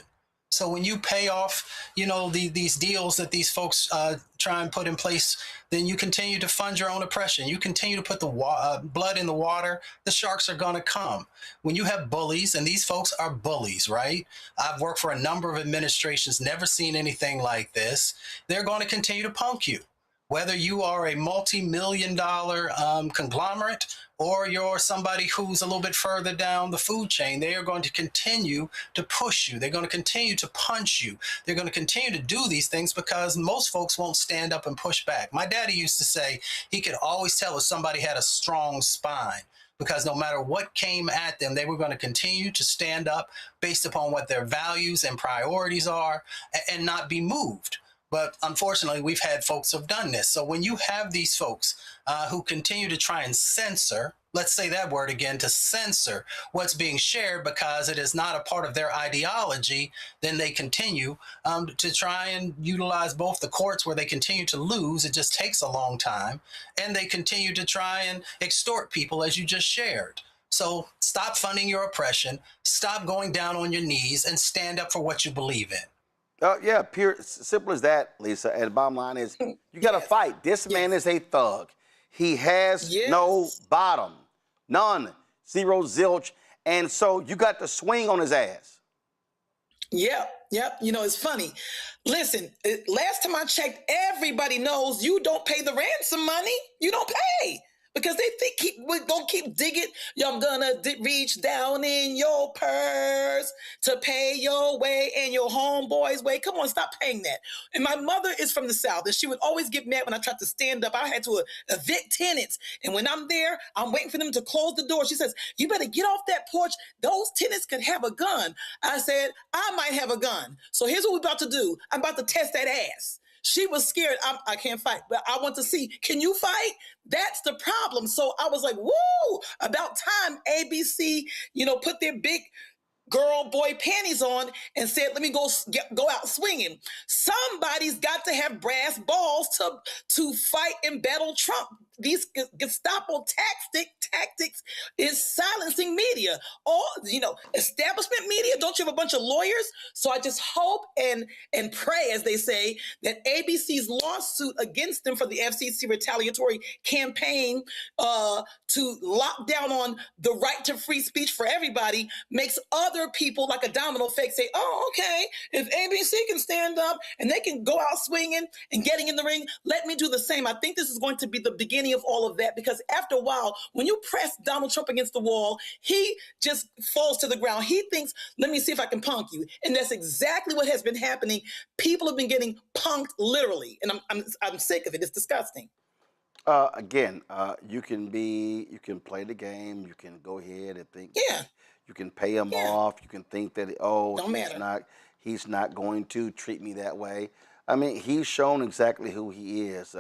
So when you pay off, these deals that these folks try and put in place, then you continue to fund your own oppression. You continue to put the blood in the water. The sharks are going to come. When you have bullies, and these folks are bullies, right? I've worked for a number of administrations, never seen anything like this. They're going to continue to punk you. Whether you are a multi-million-dollar conglomerate or you're somebody who's a little bit further down the food chain, they are going to continue to push you. They're going to continue to punch you. They're going to continue to do these things because most folks won't stand up and push back. My daddy used to say he could always tell if somebody had a strong spine, because no matter what came at them, they were going to continue to stand up based upon what their values and priorities are and not be moved. But unfortunately, we've had folks who've done this. So when you have these folks who continue to try and censor, let's say that word again, to censor what's being shared because it is not a part of their ideology, then they continue to try and utilize both the courts where they continue to lose. It just takes a long time. And they continue to try and extort people, as you just shared. So stop funding your oppression, stop going down on your knees, and stand up for what you believe in. Yeah, pure, simple as that, Lisa. And the bottom line is, you got to fight. This man is a thug. He has no bottom, none, zero, zilch. And so you got to swing on his ass. Yep. It's funny. Listen, last time I checked, everybody knows you don't pay the ransom money. You don't pay. Because they think we're going to keep digging. I'm going to reach down in your purse to pay your way and your homeboy's way. Come on, stop paying that. And my mother is from the South, and she would always get mad when I tried to stand up. I had to evict tenants. And when I'm there, I'm waiting for them to close the door. She says, you better get off that porch. Those tenants could have a gun. I said, I might have a gun. So here's what we're about to do. I'm about to test that ass. She was scared. I can't fight, but I want to see, can you fight? That's the problem. So I was like, woo, about time ABC, put their big girl boy panties on and said, let me go out swinging. Somebody's got to have brass balls to fight and battle Trump. These Gestapo tactics is silencing media. All, establishment media, don't you have a bunch of lawyers? So I just hope and pray, as they say, that ABC's lawsuit against them for the FCC retaliatory campaign to lock down on the right to free speech for everybody makes other people, like a domino effect, say, oh, okay, if ABC can stand up and they can go out swinging and getting in the ring, let me do the same. I think this is going to be the beginning of all of that, because after a while, when you press Donald Trump against the wall, he just falls to the ground. He thinks, let me see if I can punk you. And that's exactly what has been happening. People have been getting punked literally. And I'm sick of it. It's disgusting. Again, you can play the game. You can go ahead and think. Yeah. You can pay him off. You can think that, he's not going to treat me that way. I mean, he's shown exactly who he is.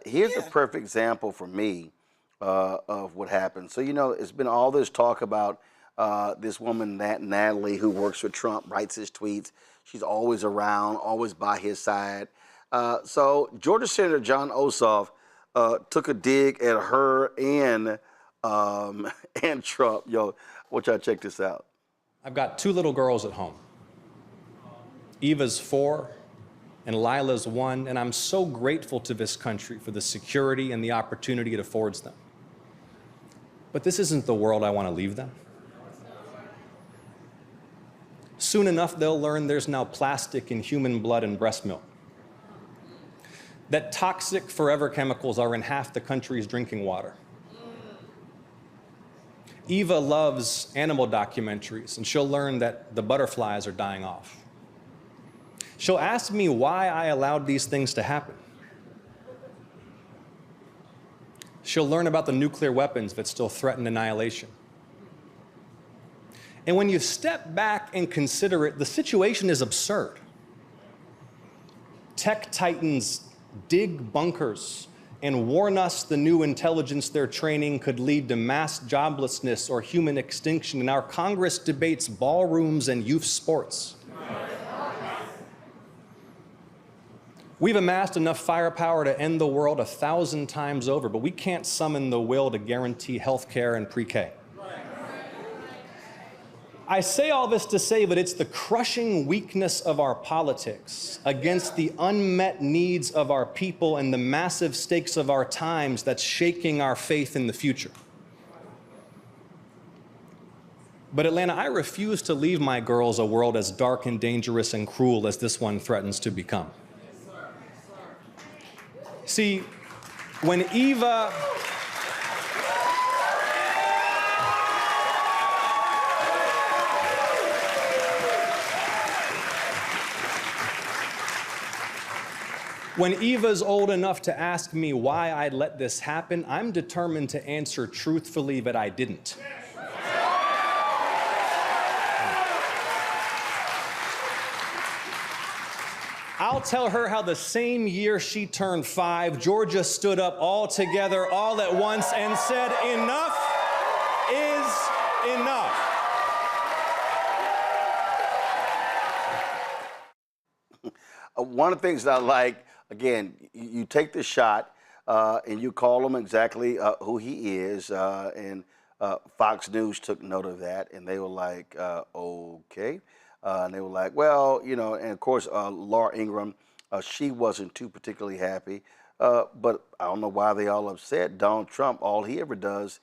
Here's a perfect example for me of what happened. So, it's been all this talk about this woman, Natalie, who works for Trump, writes his tweets. She's always around, always by his side. So Georgia Senator John Ossoff took a dig at her and Trump. Yo, watch out, check this out. I've got 2 little girls at home. Eva's 4 and Lila's 1, and I'm so grateful to this country for the security and the opportunity it affords them. But this isn't the world I want to leave them. Soon enough, they'll learn there's now plastic in human blood and breast milk. That toxic forever chemicals are in half the country's drinking water. Eva loves animal documentaries, and she'll learn that the butterflies are dying off. She'll ask me why I allowed these things to happen. She'll learn about the nuclear weapons that still threaten annihilation. And when you step back and consider it, the situation is absurd. Tech titans dig bunkers and warn us the new intelligence they're training could lead to mass joblessness or human extinction, and our Congress debates ballrooms and youth sports. We've amassed enough firepower to end the world 1,000 times over, but we can't summon the will to guarantee health care and pre-K. I say all this to say that it's the crushing weakness of our politics against the unmet needs of our people and the massive stakes of our times that's shaking our faith in the future. But Atlanta, I refuse to leave my girls a world as dark and dangerous and cruel as this one threatens to become. See, when Eva... When Eva's old enough to ask me why I let this happen, I'm determined to answer truthfully that I didn't. I'll tell her how the same year she turned 5, Georgia stood up all together, all at once, and said, "Enough is enough." One of the things that I like, again, you take the shot and you call him exactly who he is, and Fox News took note of that, and they were like, okay. And they were like, well, you know, and of course, Laura Ingraham, she wasn't too particularly happy, but I don't know why they all upset. Donald Trump, all he ever does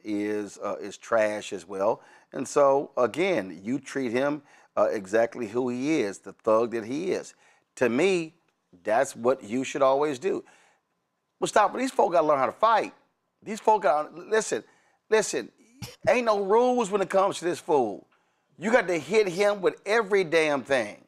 is trash as well. And so, again, you treat him exactly who he is, the thug that he is. To me, that's what you should always do. Well, stop. These folk got to learn how to fight. These folk got to, listen, ain't no rules when it comes to this fool. You got to hit him with every damn thing.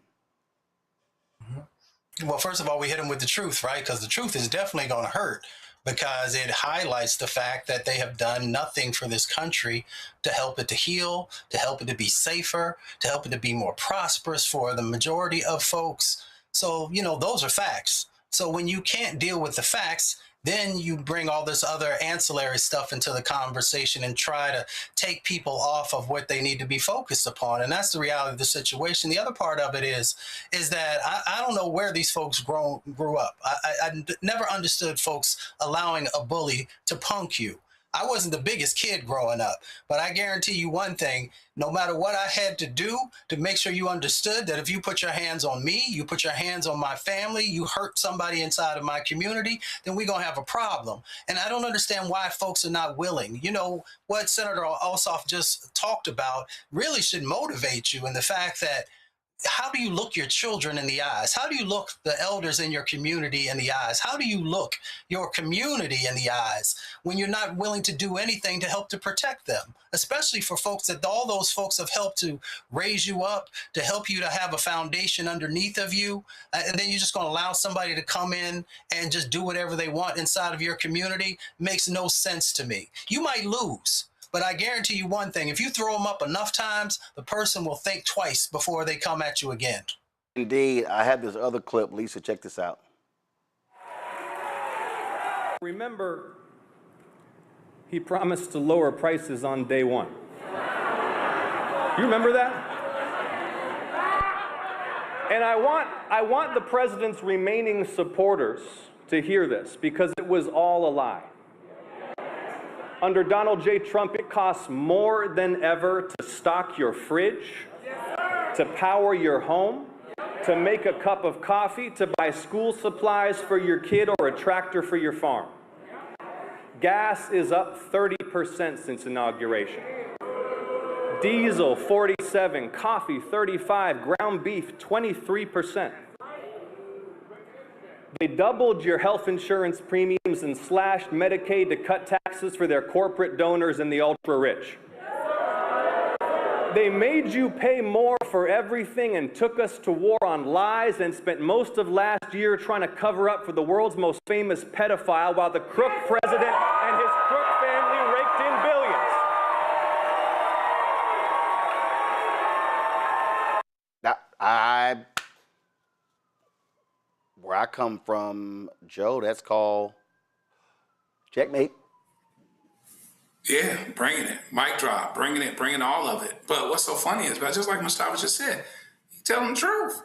Well, first of all, we hit him with the truth, right? Because the truth is definitely going to hurt, because it highlights the fact that they have done nothing for this country to help it to heal, to help it to be safer, to help it to be more prosperous for the majority of folks. So, you know, those are facts. So when you can't deal with the facts, then you bring all this other ancillary stuff into the conversation and try to take people off of what they need to be focused upon. And that's the reality of the situation. The other part of it is that I don't know where these folks grew up. I never understood folks allowing a bully to punk you. I wasn't the biggest kid growing up, but I guarantee you one thing, no matter what I had to do to make sure you understood that if you put your hands on me, you put your hands on my family, you hurt somebody inside of my community, then we're going to have a problem. And I don't understand why folks are not willing. You know, what Senator Ossoff just talked about really should motivate you, in the fact that how do you look your children in the eyes? How do you look the elders in your community in the eyes? How do you look your community in the eyes when you're not willing to do anything to help to protect them? Especially for folks that all those folks have helped to raise you up, to help you to have a foundation underneath of you. And then you're just going to allow somebody to come in and just do whatever they want inside of your community. Makes no sense to me. You might lose, but I guarantee you one thing, if you throw them up enough times, the person will think twice before they come at you again. Indeed. I had this other clip. Lisa, check this out. Remember, he promised to lower prices on day one. You remember that? And I want the president's remaining supporters to hear this, because it was all a lie. Under Donald J. Trump, it costs more than ever to stock your fridge, to power your home, to make a cup of coffee, to buy school supplies for your kid or a tractor for your farm. Gas is up 30% since inauguration. Diesel 47, coffee 35, ground beef 23%. They doubled your health insurance premiums and slashed Medicaid to cut taxes for their corporate donors and the ultra-rich. They made you pay more for everything and took us to war on lies and spent most of last year trying to cover up for the world's most famous pedophile while the crook president and his crook family raked in billions. Now, where I come from, Joe, that's called checkmate. Yeah, bringing it. Mic drop, bringing all of it. But what's so funny is, just like Mustafa just said, he's telling the truth.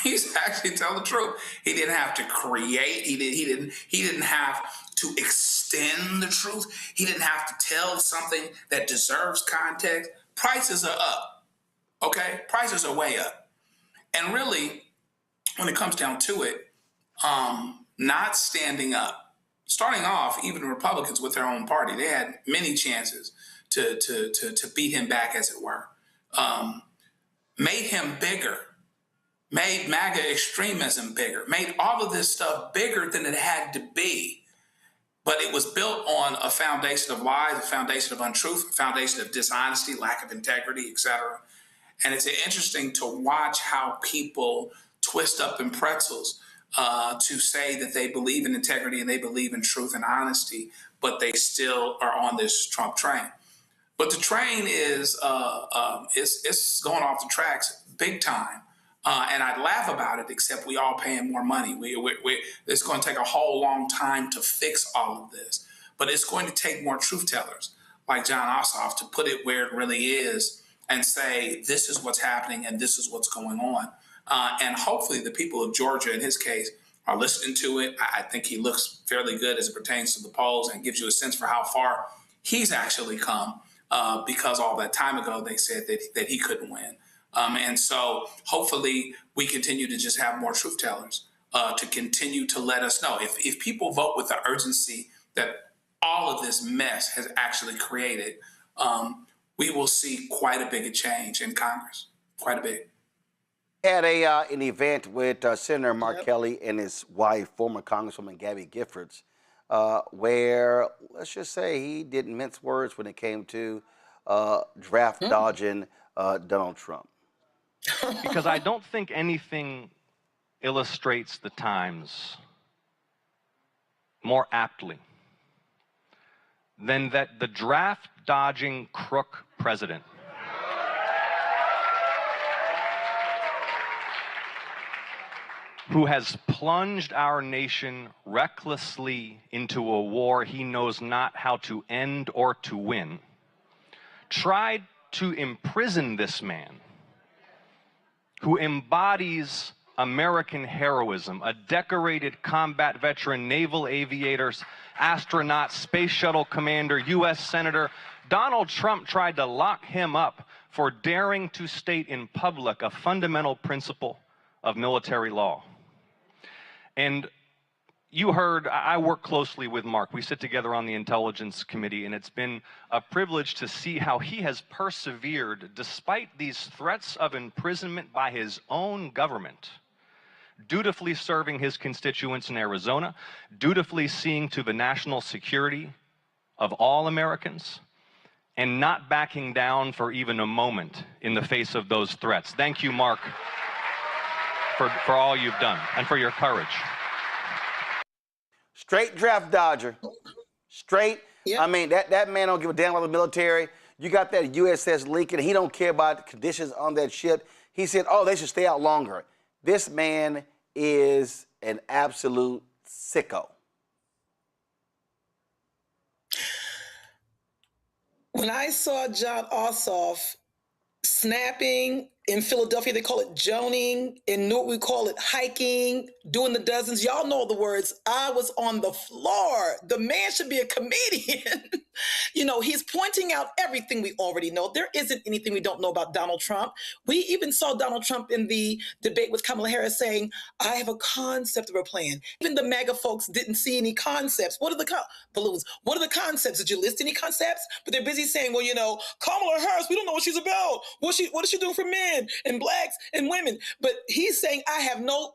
He's actually telling the truth. He didn't have to create. He didn't have to extend the truth. He didn't have to tell something that deserves context. Prices are up. Okay? Prices are way up. And really, when it comes down to it, not standing up. Starting off, even Republicans with their own party, they had many chances to beat him back, as it were. Made him bigger, made MAGA extremism bigger, made all of this stuff bigger than it had to be. But it was built on a foundation of lies, a foundation of untruth, a foundation of dishonesty, lack of integrity, etc. And it's interesting to watch how people twist up in pretzels to say that they believe in integrity and they believe in truth and honesty, but they still are on this Trump train. But the train is it's going off the tracks big time. And I'd laugh about it, except we all paying more money. It's going to take a whole long time to fix all of this. But it's going to take more truth tellers like John Ossoff to put it where it really is and say, this is what's happening and this is what's going on. And hopefully the people of Georgia, in his case, are listening to it. I think he looks fairly good as it pertains to the polls and gives you a sense for how far he's actually come because all that time ago they said that he couldn't win. And so hopefully we continue to just have more truth tellers to continue to let us know. If people vote with the urgency that all of this mess has actually created, we will see quite a big change in Congress, quite a big. Had an event with Senator Mark Kelly and his wife, former Congresswoman Gabby Giffords, where, let's just say, he didn't mince words when it came to draft dodging Donald Trump. Because I don't think anything illustrates the times more aptly than that the draft dodging crook president who has plunged our nation recklessly into a war he knows not how to end or to win, tried to imprison this man who embodies American heroism, a decorated combat veteran, naval aviators, astronaut, space shuttle commander, U.S. Senator. Donald Trump tried to lock him up for daring to state in public a fundamental principle of military law. And you heard, I work closely with Mark. We sit together on the Intelligence Committee, and it's been a privilege to see how he has persevered despite these threats of imprisonment by his own government, dutifully serving his constituents in Arizona, dutifully seeing to the national security of all Americans, and not backing down for even a moment in the face of those threats. Thank you, Mark, for all you've done and for your courage. Straight draft dodger. Straight. Yep. I mean, that man don't give a damn about the military. You got that USS Lincoln. He don't care about the conditions on that ship. He said, oh, they should stay out longer. This man is an absolute sicko. When I saw John Ossoff snapping In Philadelphia, they call it joning. In Newark, we call it hiking, doing the dozens. Y'all know the words. I was on the floor. The man should be a comedian. You know, he's pointing out everything we already know. There isn't anything we don't know about Donald Trump. We even saw Donald Trump in the debate with Kamala Harris saying, I have a concept of a plan. Even the MAGA folks didn't see any concepts. What are the balloons? What are the concepts? Did you list any concepts? But they're busy saying, well, you know, Kamala Harris, we don't know what she's about. What is she doing for men and blacks and women? But he's saying, I have no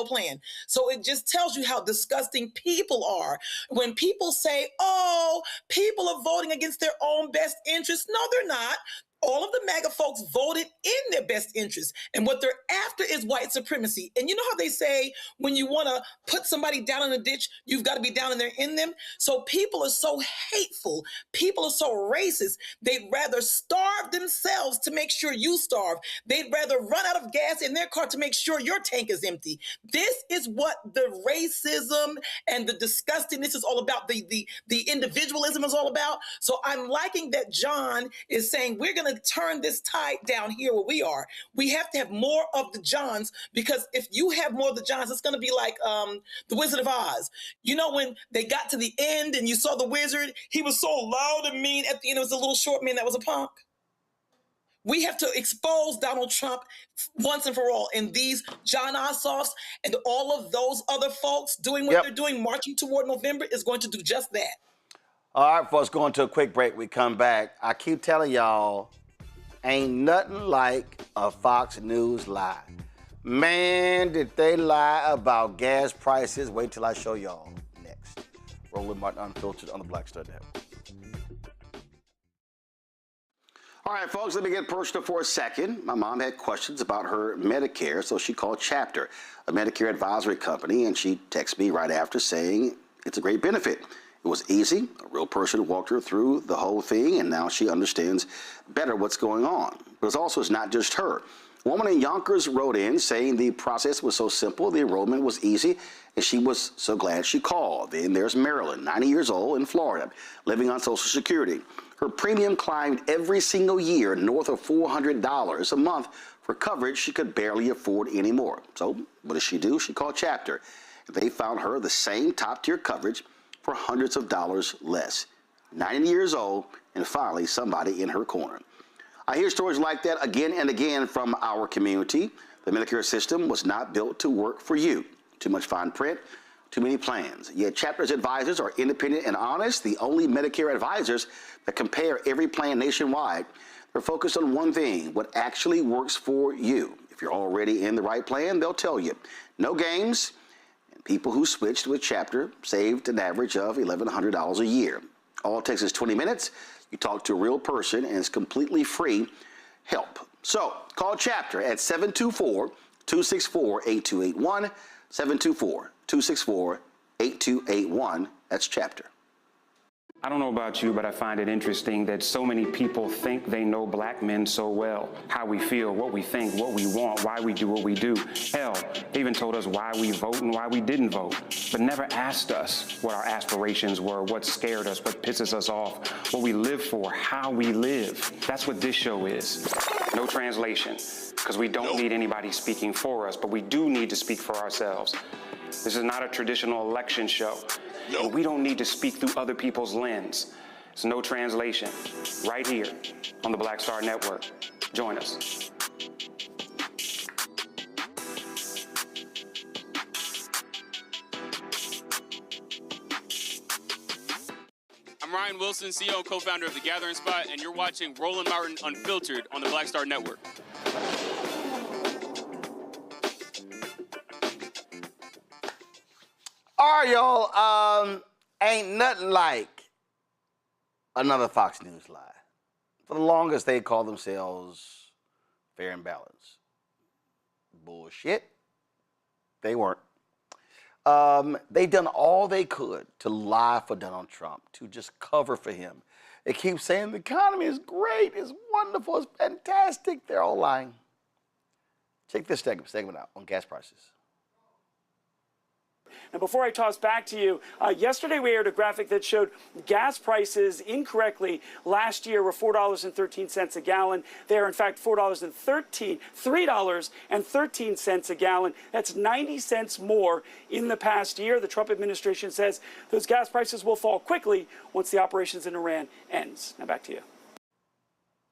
plan. So it just tells you how disgusting people are. When people say, oh, people are voting against their own best interests. No, they're not. All of the MAGA folks voted in their best interest. And what they're after is white supremacy. And you know how they say, when you want to put somebody down in a ditch, you've got to be down in there in them. So people are so hateful. People are so racist. They'd rather starve themselves to make sure you starve. They'd rather run out of gas in their car to make sure your tank is empty. This is what the racism and the disgustingness is all about. The individualism is all about. So I'm liking that John is saying, we're going to turn this tide down here where we are. We have to have more of the Johns, because if you have more of the Johns, it's going to be like the Wizard of Oz. You know, when they got to the end and you saw the wizard, he was so loud and mean. At the end, it was a little short man that was a punk. We have to expose Donald Trump once and for all. And these John Ossoffs and all of those other folks doing what they're doing, marching toward November, is going to do just that. All right, folks, going to a quick break. We come back. I keep telling y'all, ain't nothing like a Fox News lie. Man, did they lie about gas prices. Wait till I show y'all next. Roland Martin Unfiltered on the Black Star Network. All right, folks, let me get personal for a second. My mom had questions about her Medicare, so she called Chapter, a Medicare advisory company, and she texted me right after saying it's a great benefit. It was easy. A real person walked her through the whole thing, and now she understands better what's going on. But it's not just her. A woman in Yonkers wrote in saying the process was so simple, the enrollment was easy, and she was so glad she called. Then there's Marilyn, 90 years old, in Florida, living on Social Security. Her premium climbed every single year north of $400 a month for coverage she could barely afford anymore. So what does she do? She called Chapter. They found her the same top-tier coverage for hundreds of dollars less. 90 years old, and finally somebody in her corner. I hear stories like that again and again from our community. The Medicare system was not built to work for you. Too much fine print, too many plans. Yet Chapter's advisors are independent and honest, the only Medicare advisors that compare every plan nationwide. They're focused on one thing, what actually works for you. If you're already in the right plan, they'll tell you. No games. People who switched with Chapter saved an average of $1,100 a year. All it takes is 20 minutes. You talk to a real person, and it's completely free help. So call Chapter at 724-264-8281, 724-264-8281. That's Chapter. I don't know about you, but I find it interesting that so many people think they know black men so well. How we feel, what we think, what we want, why we do what we do. Hell, they even told us why we vote and why we didn't vote, but never asked us what our aspirations were, what scared us, what pisses us off, what we live for, how we live. That's what this show is. No translation, because we don't need anybody speaking for us, but we do need to speak for ourselves. This is not a traditional election show. And we don't need to speak through other people's lens. It's no translation. Right here on the Black Star Network. Join us. I'm Ryan Wilson, CEO and co-founder of The Gathering Spot, and you're watching Roland Martin Unfiltered on the Black Star Network. All right, y'all, ain't nothing like another Fox News lie. For the longest, they called themselves fair and balanced. Bullshit. They weren't. They done all they could to lie for Donald Trump, to just cover for him. They keep saying the economy is great, it's wonderful, it's fantastic. They're all lying. Check this segment out on gas prices. And before I toss back to you, yesterday we aired a graphic that showed gas prices incorrectly last year were $4.13 a gallon. They are in fact $3.13 a gallon. That's 90 cents more in the past year. The Trump administration says those gas prices will fall quickly once the operations in Iran ends. Now back to you.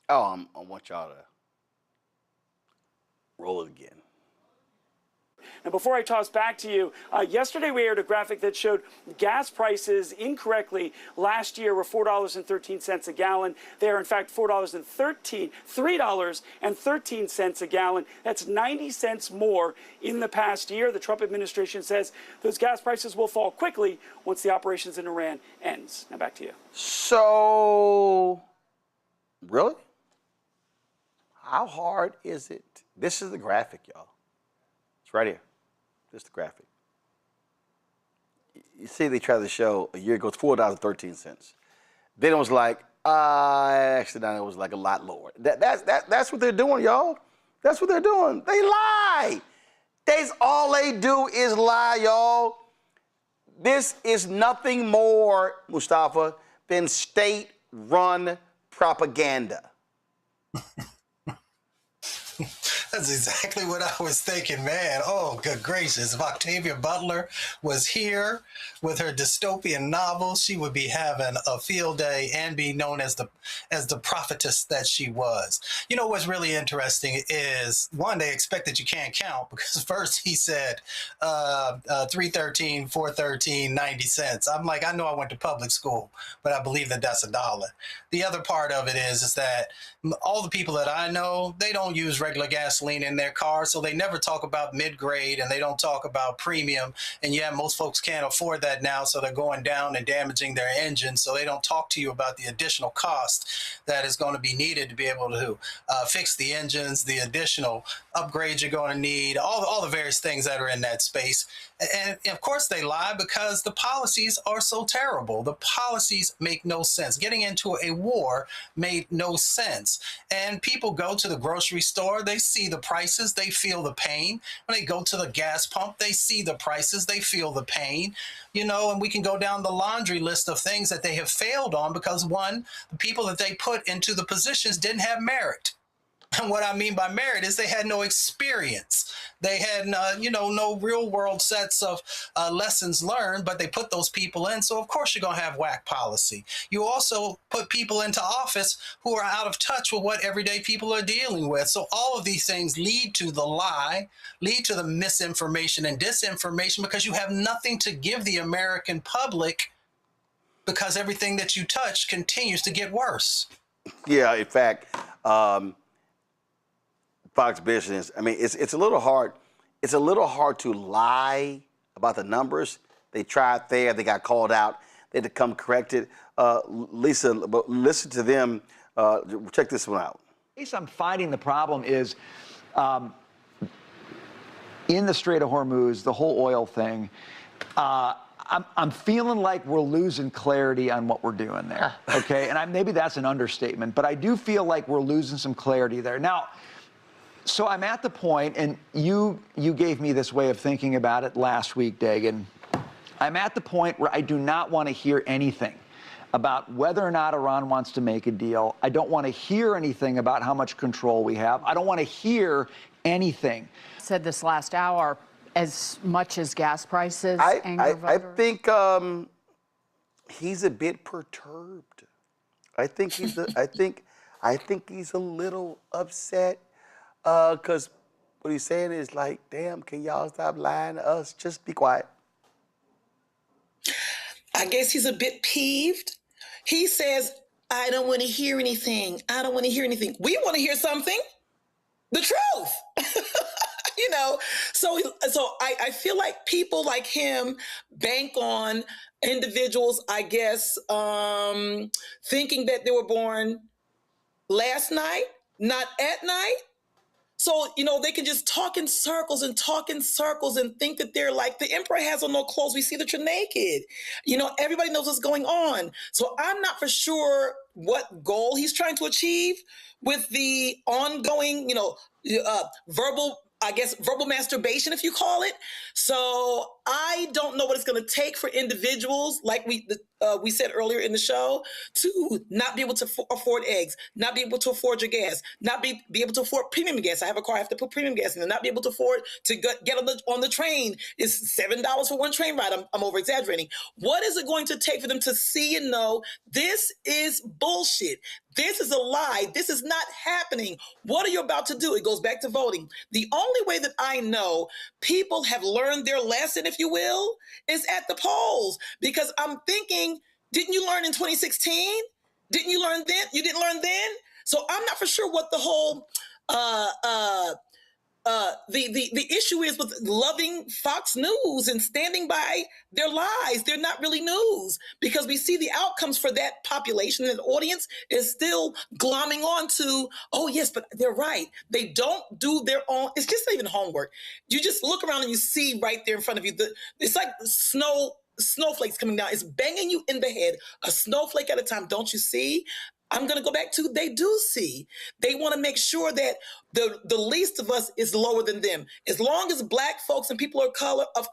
Oh, I want y'all to roll it again. Now, before I toss back to you, yesterday we aired a graphic that showed gas prices incorrectly last year were $4.13 a gallon. They are in fact $3.13 a gallon. That's 90 cents more in the past year. The Trump administration says those gas prices will fall quickly once the operations in Iran ends. Now back to you. So, really? How hard is it? This is the graphic, y'all. It's right here. This is the graphic. You see, they tried to show a year ago, it's $4.13. Then it was like, actually, it was like a lot lower. That's what they're doing, y'all. That's what they're doing. They lie. That's all they do is lie, y'all. This is nothing more, Mustafa, than state-run propaganda. That's exactly what I was thinking, man. Oh, good gracious. If Octavia Butler was here with her dystopian novel, she would be having a field day and be known as the prophetess that she was. You know what's really interesting is, one, they expect that you can't count, because first he said $3.13, $4.13, 90 cents. I'm like, I know I went to public school, but I believe that that's $1. The other part of it is that all the people that I know, they don't use regular gasoline in their cars, so they never talk about mid-grade and they don't talk about premium. And yeah, most folks can't afford that now, so they're going down and damaging their engines, so they don't talk to you about the additional cost that is going to be needed to be able to fix the engines, the additional upgrades you're going to need, all the various things that are in that space. And of course they lie because the policies are so terrible. The policies make no sense. Getting into a war made no sense. And people go to the grocery store, they see the prices, they feel the pain. When they go to the gas pump, they see the prices, they feel the pain. You know, and we can go down the laundry list of things that they have failed on because, one, the people that they put into the positions didn't have merit. And what I mean by merit is they had no experience. They had, no real world sets of lessons learned, but they put those people in. So, of course, you're going to have whack policy. You also put people into office who are out of touch with what everyday people are dealing with. So all of these things lead to the lie, lead to the misinformation and disinformation, because you have nothing to give the American public, because everything that you touch continues to get worse. Yeah, in fact, Fox Business, I mean, it's a little hard. It's a little hard to lie about the numbers. They tried there. They got called out. They had to come corrected. Lisa, but listen to them. Check this one out. The case I'm finding the problem is in the Strait of Hormuz, the whole oil thing. I'm feeling like we're losing clarity on what we're doing there. Okay, and maybe that's an understatement, but I do feel like we're losing some clarity there now. So I'm at the point, and you gave me this way of thinking about it last week, Dagan. I'm at the point where I do not want to hear anything about whether or not Iran wants to make a deal. I don't want to hear anything about how much control we have. I don't want to hear anything. Said this last hour, as much as gas prices, anger voters. I think he's a bit perturbed. I think he's a little upset. Because what he's saying is like, damn, can y'all stop lying to us? Just be quiet. I guess he's a bit peeved. He says, I don't want to hear anything. I don't want to hear anything. We want to hear something. The truth. So I feel like people like him bank on individuals, I guess, thinking that they were born last night, not at night. So, they can just talk in circles and think that they're like, the emperor has on no clothes. We see that you're naked. Everybody knows what's going on. So I'm not for sure what goal he's trying to achieve with the ongoing, verbal masturbation, if you call it. So I don't know what it's going to take for individuals, like we said earlier in the show, to not be able to afford eggs, not be able to afford your gas, not be able to afford premium gas. I have a car, I have to put premium gas in, and not be able to afford to get on the train is $7 for one train ride. I'm over exaggerating. What is it going to take for them to see and know this is bullshit? This is a lie. This is not happening. What are you about to do? It goes back to voting. The only way that I know people have learned their lesson, if you will, is at the polls. Because I'm thinking, didn't you learn in 2016? Didn't you learn then? You didn't learn then? So I'm not for sure what the whole the issue is with loving Fox News and standing by their lies. They're not really news, because we see the outcomes for that population, and the audience is still glomming on to, oh yes, but they're right. They don't do their own. It's just not even homework. You just look around and you see right there in front of you. It's like snowflakes coming down. It's banging you in the head, a snowflake at a time. Don't you see? I'm going to go back to, they do see. They want to make sure that the least of us is lower than them. As long as black folks and people of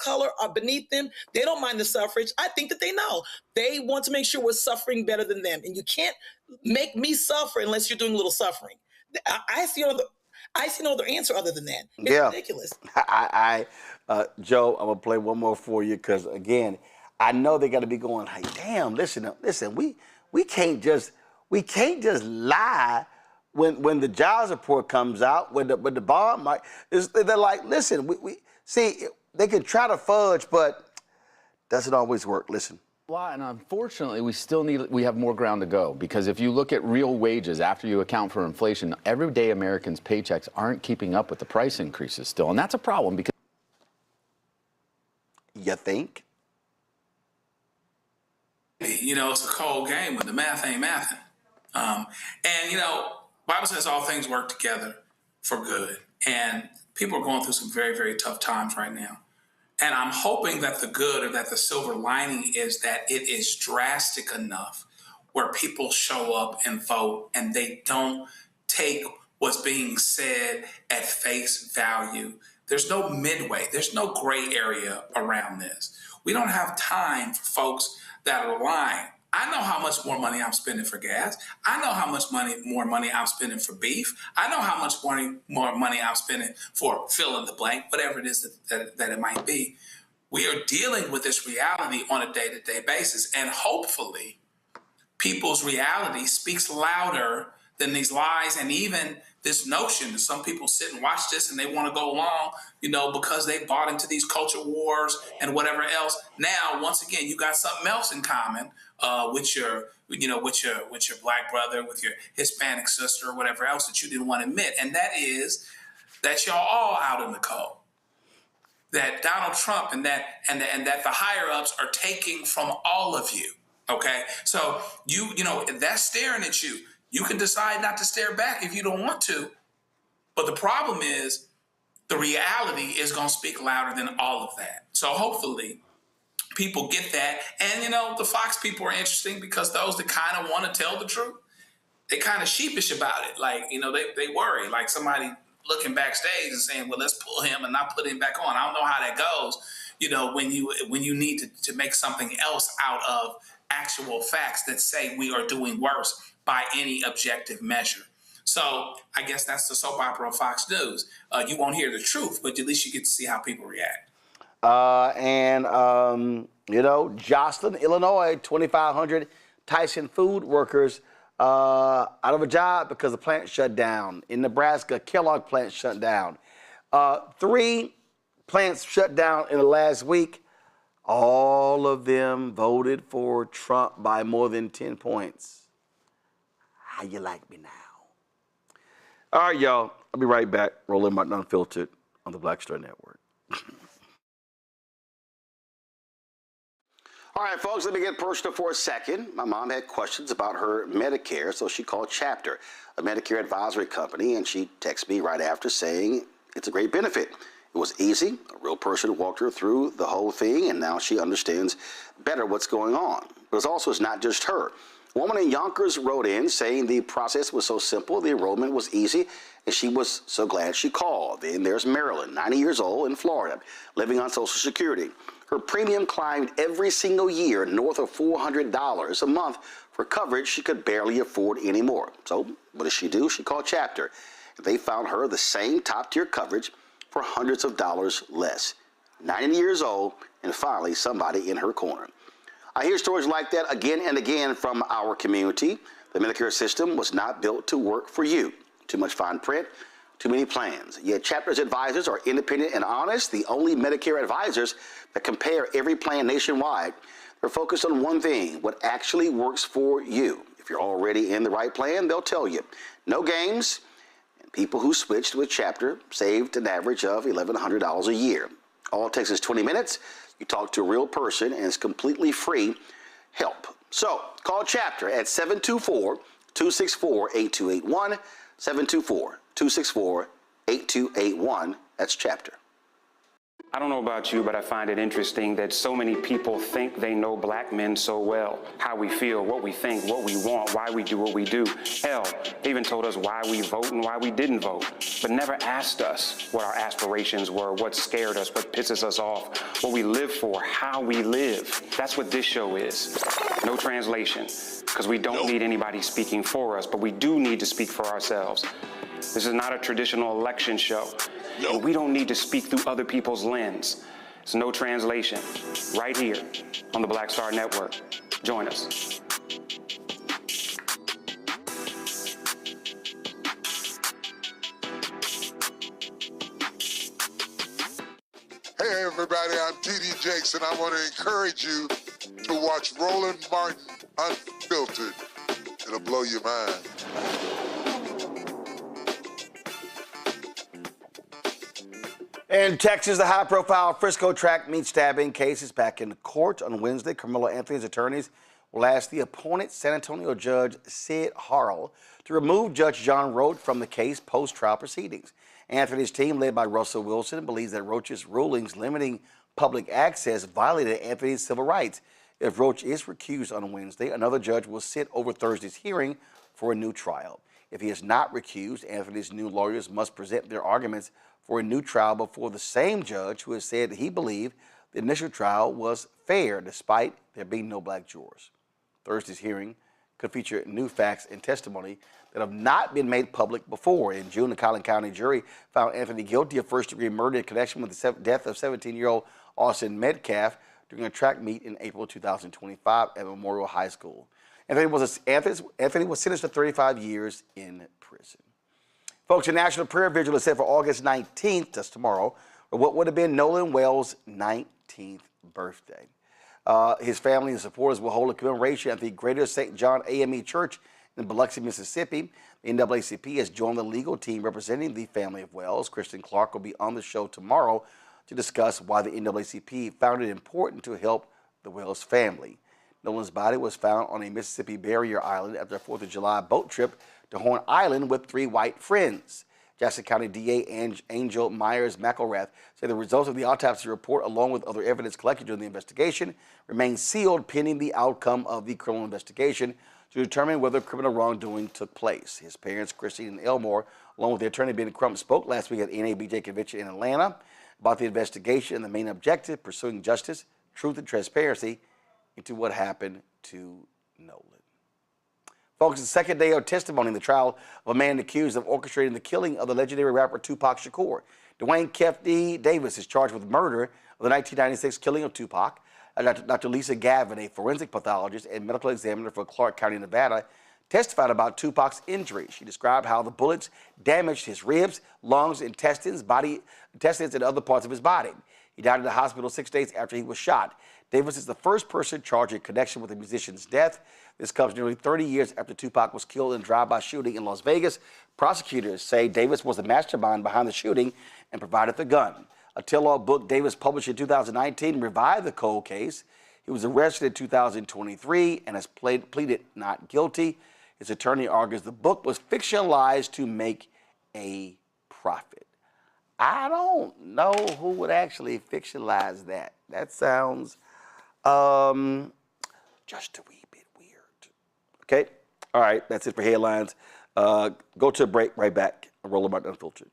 color are beneath them, they don't mind the suffrage. I think that they know. They want to make sure we're suffering better than them. And you can't make me suffer unless you're doing a little suffering. I see no other answer other than that. It's ridiculous. Joe, I'm going to play one more for you, because, again, I know they got to be going, like, damn, listen, we can't just lie when the jobs report comes out, when the bond market, they're like, listen, we see, they can try to fudge, but doesn't always work. Listen. Well, and unfortunately, we have more ground to go, because if you look at real wages after you account for inflation, everyday Americans' paychecks aren't keeping up with the price increases still, and that's a problem. Because you think? You know, it's a cold game when the math ain't mathing. And, you know, Bible says all things work together for good. And people are going through some very, very tough times right now. And I'm hoping that the good, or that the silver lining, is that it is drastic enough where people show up and vote, and they don't take what's being said at face value. There's no midway. There's no gray area around this. We don't have time for folks that are lying. I know how much more money I'm spending for gas. I know how much more money I'm spending for beef. I know how much more money I'm spending for fill in the blank, whatever it is that it might be. We are dealing with this reality on a day-to-day basis, and hopefully people's reality speaks louder than these lies, and even this notion that some people sit and watch this and they want to go along, you know, because they bought into these culture wars and whatever else. Now, once again, you got something else in common with your black brother, with your Hispanic sister, or whatever else that you didn't want to admit, and that is that y'all all out in the cold. That Donald Trump and that the higher ups are taking from all of you. Okay, so you know that's staring at you. You can decide not to stare back if you don't want to, but the problem is the reality is going to speak louder than all of that. So hopefully people get that. And, you know, the Fox people are interesting, because those that kind of want to tell the truth, they kind of sheepish about it. Like, you know, they worry, like somebody looking backstage and saying, well, let's pull him and not put him back on. I don't know how that goes, you know, when you need to make something else out of actual facts that say we are doing worse by any objective measure. So I guess that's the soap opera of Fox News. You won't hear the truth, but at least you get to see how people react. You know, Jocelyn, Illinois, 2,500 Tyson food workers out of a job because the plant shut down. In Nebraska, Kellogg plant shut down. 3 plants shut down in the last week. All of them voted for Trump by more than 10 points. How you like me now? All right, y'all. I'll be right back. Roland Martin Unfiltered on the Black Star Network. All right, folks, let me get personal for a second. My mom had questions about her Medicare, so she called Chapter, a Medicare advisory company, and she texted me right after saying it's a great benefit. It was easy. A real person walked her through the whole thing, and now she understands better what's going on. But it's not just her. A woman in Yonkers wrote in saying the process was so simple, the enrollment was easy, and she was so glad she called. Then there's Marilyn, 90 years old, in Florida, living on Social Security. Her premium climbed every single year north of $400 a month for coverage she could barely afford anymore. So what does she do? She called Chapter. They found her the same top-tier coverage for hundreds of dollars less. 90 years old, and finally somebody in her corner. I hear stories like that again and again from our community. The Medicare system was not built to work for you. Too much fine print, too many plans. Yet Chapter's advisors are independent and honest, the only Medicare advisors that compare every plan nationwide. They're focused on one thing, what actually works for you. If you're already in the right plan, they'll tell you. No games. And people who switched with Chapter saved an average of $1,100 a year. All it takes is 20 minutes. You talk to a real person, and it's completely free help. So call Chapter at 724-264-8281, 724-264-8281. That's Chapter. I don't know about you, but I find it interesting that so many people think they know black men so well. How we feel, what we think, what we want, why we do what we do. Hell, they even told us why we vote and why we didn't vote, but never asked us what our aspirations were, what scared us, what pisses us off, what we live for, how we live. That's what this show is. No translation, because we don't need anybody speaking for us, but we do need to speak for ourselves. This is not a traditional election show. And we don't need to speak through other people's lens. It's no translation. Right here on the Black Star Network. Join us. Hey everybody, I'm T.D. Jakes, and I want to encourage you to watch Roland Martin Unfiltered. It'll blow your mind. In Texas, the high-profile Frisco track meet stabbing case is back in court on Wednesday. Karmelo Anthony's attorneys will ask the appointed San Antonio judge Sid Harrell to remove Judge John Roach from the case post-trial proceedings. Anthony's team, led by Russell Wilson, believes that Roach's rulings limiting public access violated Anthony's civil rights. If Roach is recused on Wednesday, another judge will sit over Thursday's hearing for a new trial. If he is not recused, Anthony's new lawyers must present their arguments for a new trial before the same judge who has said he believed the initial trial was fair despite there being no black jurors. Thursday's hearing could feature new facts and testimony that have not been made public before. In June, the Collin County jury found Anthony guilty of first-degree murder in connection with the death of 17-year-old Austin Metcalf during a track meet in April 2025 at Memorial High School. Anthony was sentenced to 35 years in prison. Folks, a national prayer vigil is set for August 19th, that's tomorrow, for what would have been Nola Wells' 19th birthday. His family and supporters will hold a commemoration at the Greater St. John AME Church in Biloxi, Mississippi. The NAACP has joined the legal team representing the family of Wells. Kristen Clark will be on the show tomorrow to discuss why the NAACP found it important to help the Wells family. Nolan's body was found on a Mississippi barrier island after a 4th of July boat trip to Horn Island with 3 white friends. Jackson County DA Angel Myers McElrath said the results of the autopsy report, along with other evidence collected during the investigation, remain sealed pending the outcome of the criminal investigation to determine whether criminal wrongdoing took place. His parents, Christine and Elmore, along with their attorney Ben Crump, spoke last week at NABJ convention in Atlanta about the investigation and the main objective, pursuing justice, truth, and transparency into what happened to Nolan. Folks, the second day of testimony in the trial of a man accused of orchestrating the killing of the legendary rapper Tupac Shakur. Dwayne Kefty Davis is charged with murder of the 1996 killing of Tupac. Dr. Lisa Gavin, a forensic pathologist and medical examiner for Clark County, Nevada, testified about Tupac's injuries. She described how the bullets damaged his ribs, lungs, intestines, and other parts of his body. He died in the hospital 6 days after he was shot. Davis is the first person charged in connection with the musician's death. This comes nearly 30 years after Tupac was killed in a drive-by shooting in Las Vegas. Prosecutors say Davis was the mastermind behind the shooting and provided the gun. A tell-all book Davis published in 2019 revived the cold case. He was arrested in 2023 and has pleaded not guilty. His attorney argues the book was fictionalized to make a profit. I don't know who would actually fictionalize that. That sounds just a wee bit weird. Okay? All right, that's it for headlines. Go to a break, right back. Roland Martin Unfiltered.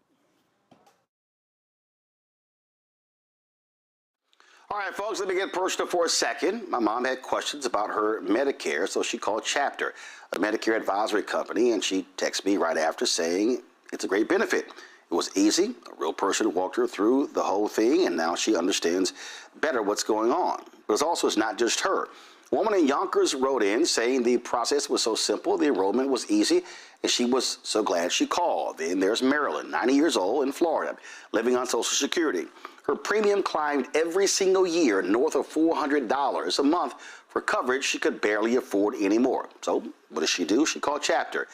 All right, folks, let me get personal for a second. My mom had questions about her Medicare, so she called Chapter, a Medicare advisory company, and she texted me right after saying it's a great benefit. It was easy. A real person walked her through the whole thing, and now she understands better what's going on. But it's not just her. A woman in Yonkers wrote in saying the process was so simple, the enrollment was easy, and she was so glad she called. Then there's Marilyn, 90 years old, in Florida, living on Social Security. Her premium climbed every single year north of $400 a month for coverage she could barely afford anymore. So what does she do? She called Chapter.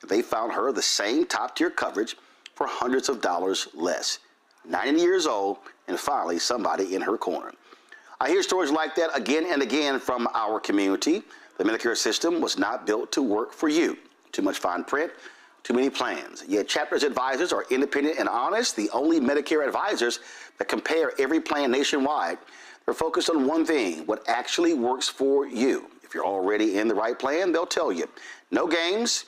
They found her the same top-tier coverage for hundreds of dollars less. 90 years old, and finally somebody in her corner. I hear stories like that again and again from our community. The Medicare system was not built to work for you. Too much fine print, too many plans. Yet Chapter's advisors are independent and honest, the only Medicare advisors that compare every plan nationwide. They're focused on one thing, what actually works for you. If you're already in the right plan, they'll tell you. No games.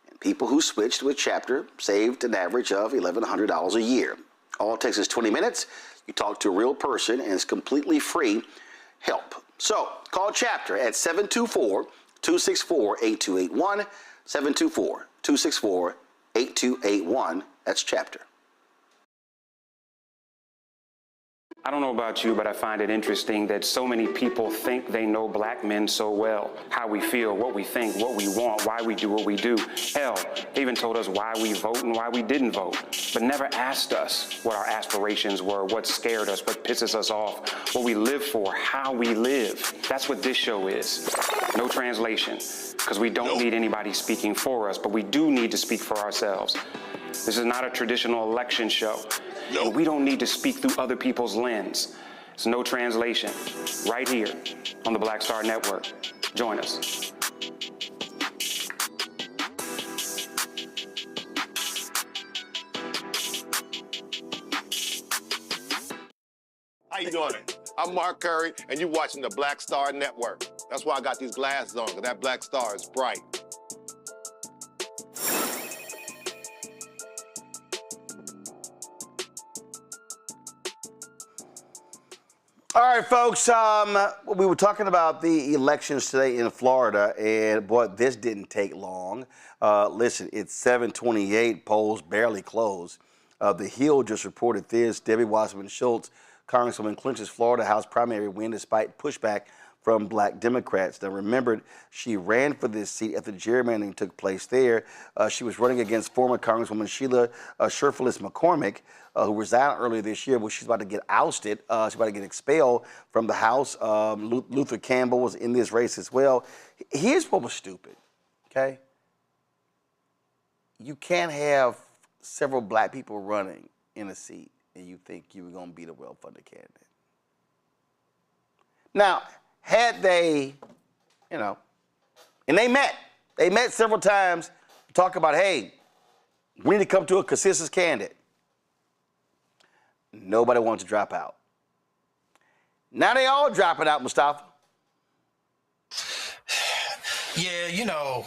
And people who switched with Chapter saved an average of $1,100 a year. All it takes is 20 minutes. You talk to a real person, and it's completely free help. So call Chapter at 724-264-8281, 724-264-8281. That's Chapter. I don't know about you, but I find it interesting that so many people think they know black men so well. How we feel, what we think, what we want, why we do what we do. Hell, they even told us why we vote and why we didn't vote, but never asked us what our aspirations were, what scared us, what pisses us off, what we live for, how we live. That's what this show is. No translation, because we don't need anybody speaking for us, but we do need to speak for ourselves. This is not a traditional election show. No. We don't need to speak through other people's lens. It's no translation. Right here on the Black Star Network. Join us. How you doing? I'm Mark Curry, and you're watching the Black Star Network. That's why I got these glasses on, because that black star is bright. All right, folks, we were talking about the elections today in Florida, and boy, this didn't take long. Listen, it's 7:28, polls barely closed. The Hill just reported this. Debbie Wasserman Schultz, Congresswoman, clinches Florida House primary win despite pushback from black Democrats. Now, remembered, she ran for this seat after gerrymandering took place there. She was running against former Congresswoman Sheila Sherfilis McCormick, who resigned earlier this year. Well, she's about to get ousted. She's about to get expelled from the House. Luther Campbell was in this race as well. Here's what was stupid, okay? You can't have several black people running in a seat and you think you were going to be the well-funded candidate. Now, had they, and they met several times to talk about, hey, we need to come to a consensus candidate. Nobody wants to drop out. Now they all dropping out, Mustafa. Yeah,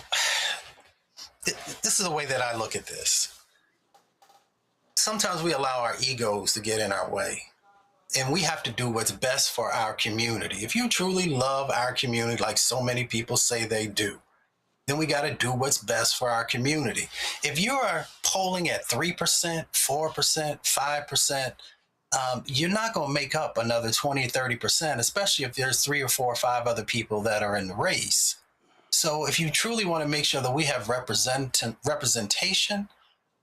this is the way that I look at this. Sometimes we allow our egos to get in our way, and we have to do what's best for our community. If you truly love our community, like so many people say they do, then we got to do what's best for our community. If you are polling at 3%, 4%, 5%, you're not going to make up another 20 or 30%, especially if there's 3 or 4 or 5 other people that are in the race. So if you truly want to make sure that we have representation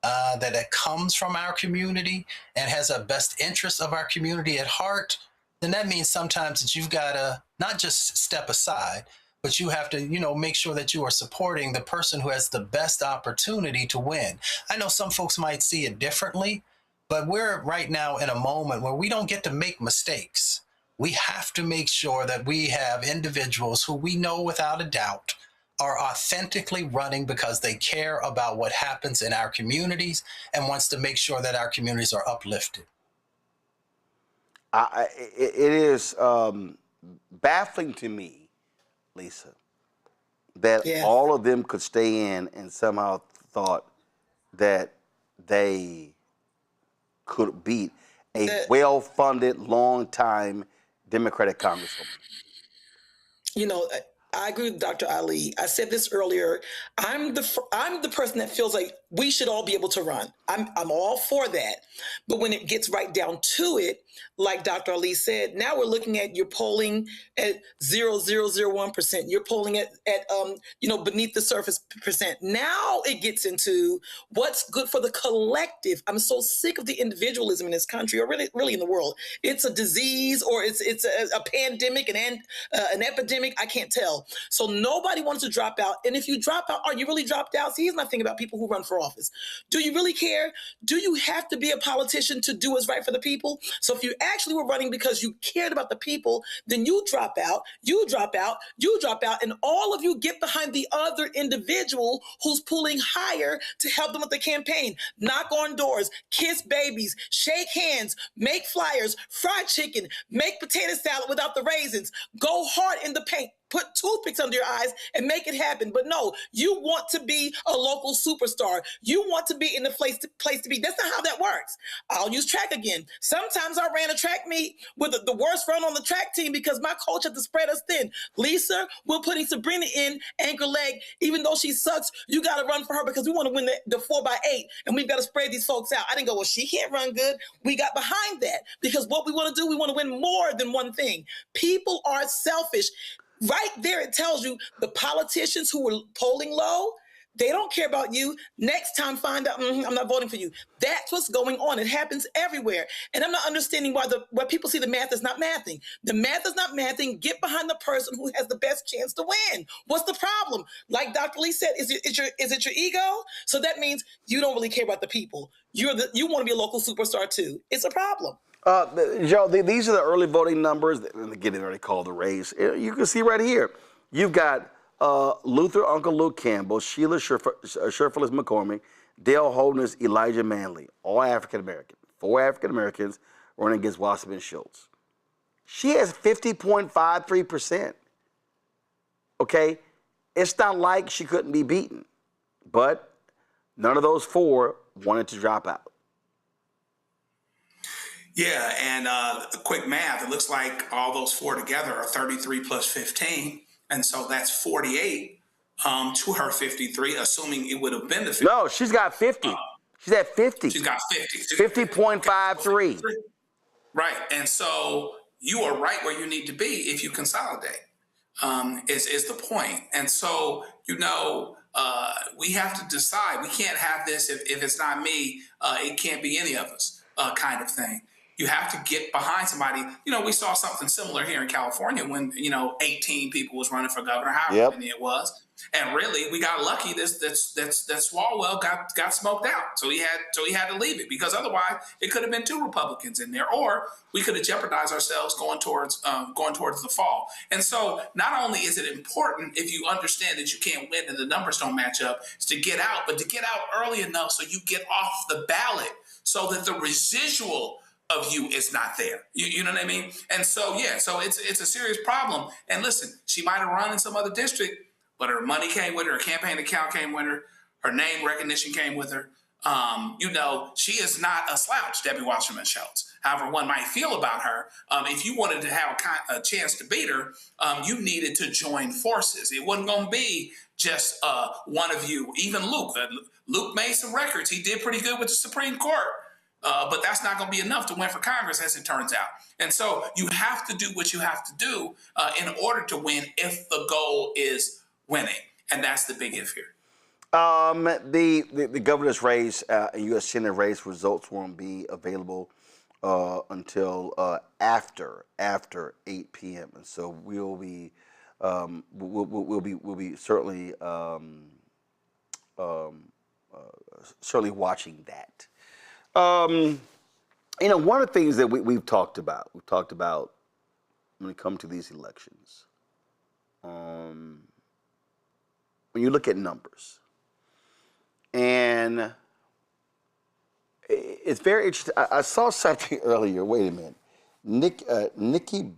that comes from our community and has a best interest of our community at heart, then that means sometimes that you've got to not just step aside, but you have to, make sure that you are supporting the person who has the best opportunity to win. I know some folks might see it differently, but we're right now in a moment where we don't get to make mistakes. We have to make sure that we have individuals who we know without a doubt are authentically running because they care about what happens in our communities and wants to make sure that our communities are uplifted. It is baffling to me, Lisa, that all of them could stay in and somehow thought that they could beat a well-funded, long-time Democratic congresswoman? You know, I agree with Dr. Ali. I said this earlier. I'm the person that feels like we should all be able to run. I'm all for that. But when it gets right down to it, like Dr. Ali said, now we're looking at you're polling at 0.0001%. You're polling at beneath the surface percent. Now it gets into what's good for the collective. I'm so sick of the individualism in this country, or really in the world. It's a disease, or it's a pandemic, an epidemic. I can't tell. So nobody wants to drop out. And if you drop out, are you really dropped out? See, here's my thing about people who run for office. Do you really care? Do you have to be a politician to do what's right for the people? So if you actually were running because you cared about the people, then you drop out, and all of you get behind the other individual who's pulling higher to help them with the campaign. Knock on doors, kiss babies, shake hands, make flyers, fried chicken, make potato salad without the raisins, go hard in the paint. Put toothpicks under your eyes and make it happen. But no, you want to be a local superstar. You want to be in the place to be. That's not how that works. I'll use track again. Sometimes I ran a track meet with the worst run on the track team because my coach had to spread us thin. Lisa, we're putting Sabrina in anchor leg. Even though she sucks, you got to run for her because we want to win the 4x8 and we've got to spread these folks out. I didn't go, well, she can't run good. We got behind that because what we want to do, we want to win more than one thing. People are selfish. Right there, it tells you the politicians who were polling low, they don't care about you. Next time, find out, I'm not voting for you. That's what's going on. It happens everywhere. And I'm not understanding why people see the math is not mathing. The math is not mathing. Get behind the person who has the best chance to win. What's the problem? Like Dr. Lee said, is it your ego? So that means you don't really care about the people. You want to be a local superstar too. It's a problem. Joe, these are the early voting numbers. Again, they already called the race. You can see right here. You've got Luther, Uncle Luke Campbell, Sheila Sherfullis McCormick, Dale Holderness, Elijah Manley, all African-American. 4 African-Americans running against Wasserman Schultz. She has 50.53%. Okay? It's not like she couldn't be beaten. But none of those 4 wanted to drop out. Yeah, and quick math, it looks like all those 4 together are 33 plus 15, and so that's 48 to her 53, assuming it would have been the 50. No, she's got 50. She's at 50. She's got 50. 50.53. Right, and so you are right where you need to be if you consolidate, is the point. And so, we have to decide. We can't have this if it's not me, it can't be any of us kind of thing. You have to get behind somebody. We saw something similar here in California when, 18 people was running for governor, however many it was. And really, we got lucky that Swalwell got smoked out. So he had to leave it because otherwise it could have been 2 Republicans in there, or we could have jeopardized ourselves going towards the fall. And so not only is it important if you understand that you can't win and the numbers don't match up, is to get out, but to get out early enough so you get off the ballot so that the residual of you is not there. You know what I mean? And so, so it's a serious problem. And listen, she might have run in some other district, but her money came with her, her campaign account came with her, her name recognition came with her. She is not a slouch, Debbie Wasserman Schultz. However one might feel about her, if you wanted to have a chance to beat her, you needed to join forces. It wasn't going to be just one of you. Even Luke. Luke made some records. He did pretty good with the Supreme Court. But that's not going to be enough to win for Congress, as it turns out. And so you have to do what you have to do in order to win if the goal is winning. And that's the big if here. The governor's race and U.S. Senate race results won't be available until after 8 p.m. And so we'll be certainly certainly watching that. One of the things that we've talked about when it comes to these elections, when you look at numbers, and it's very interesting. I saw something earlier. Wait a minute, Nikki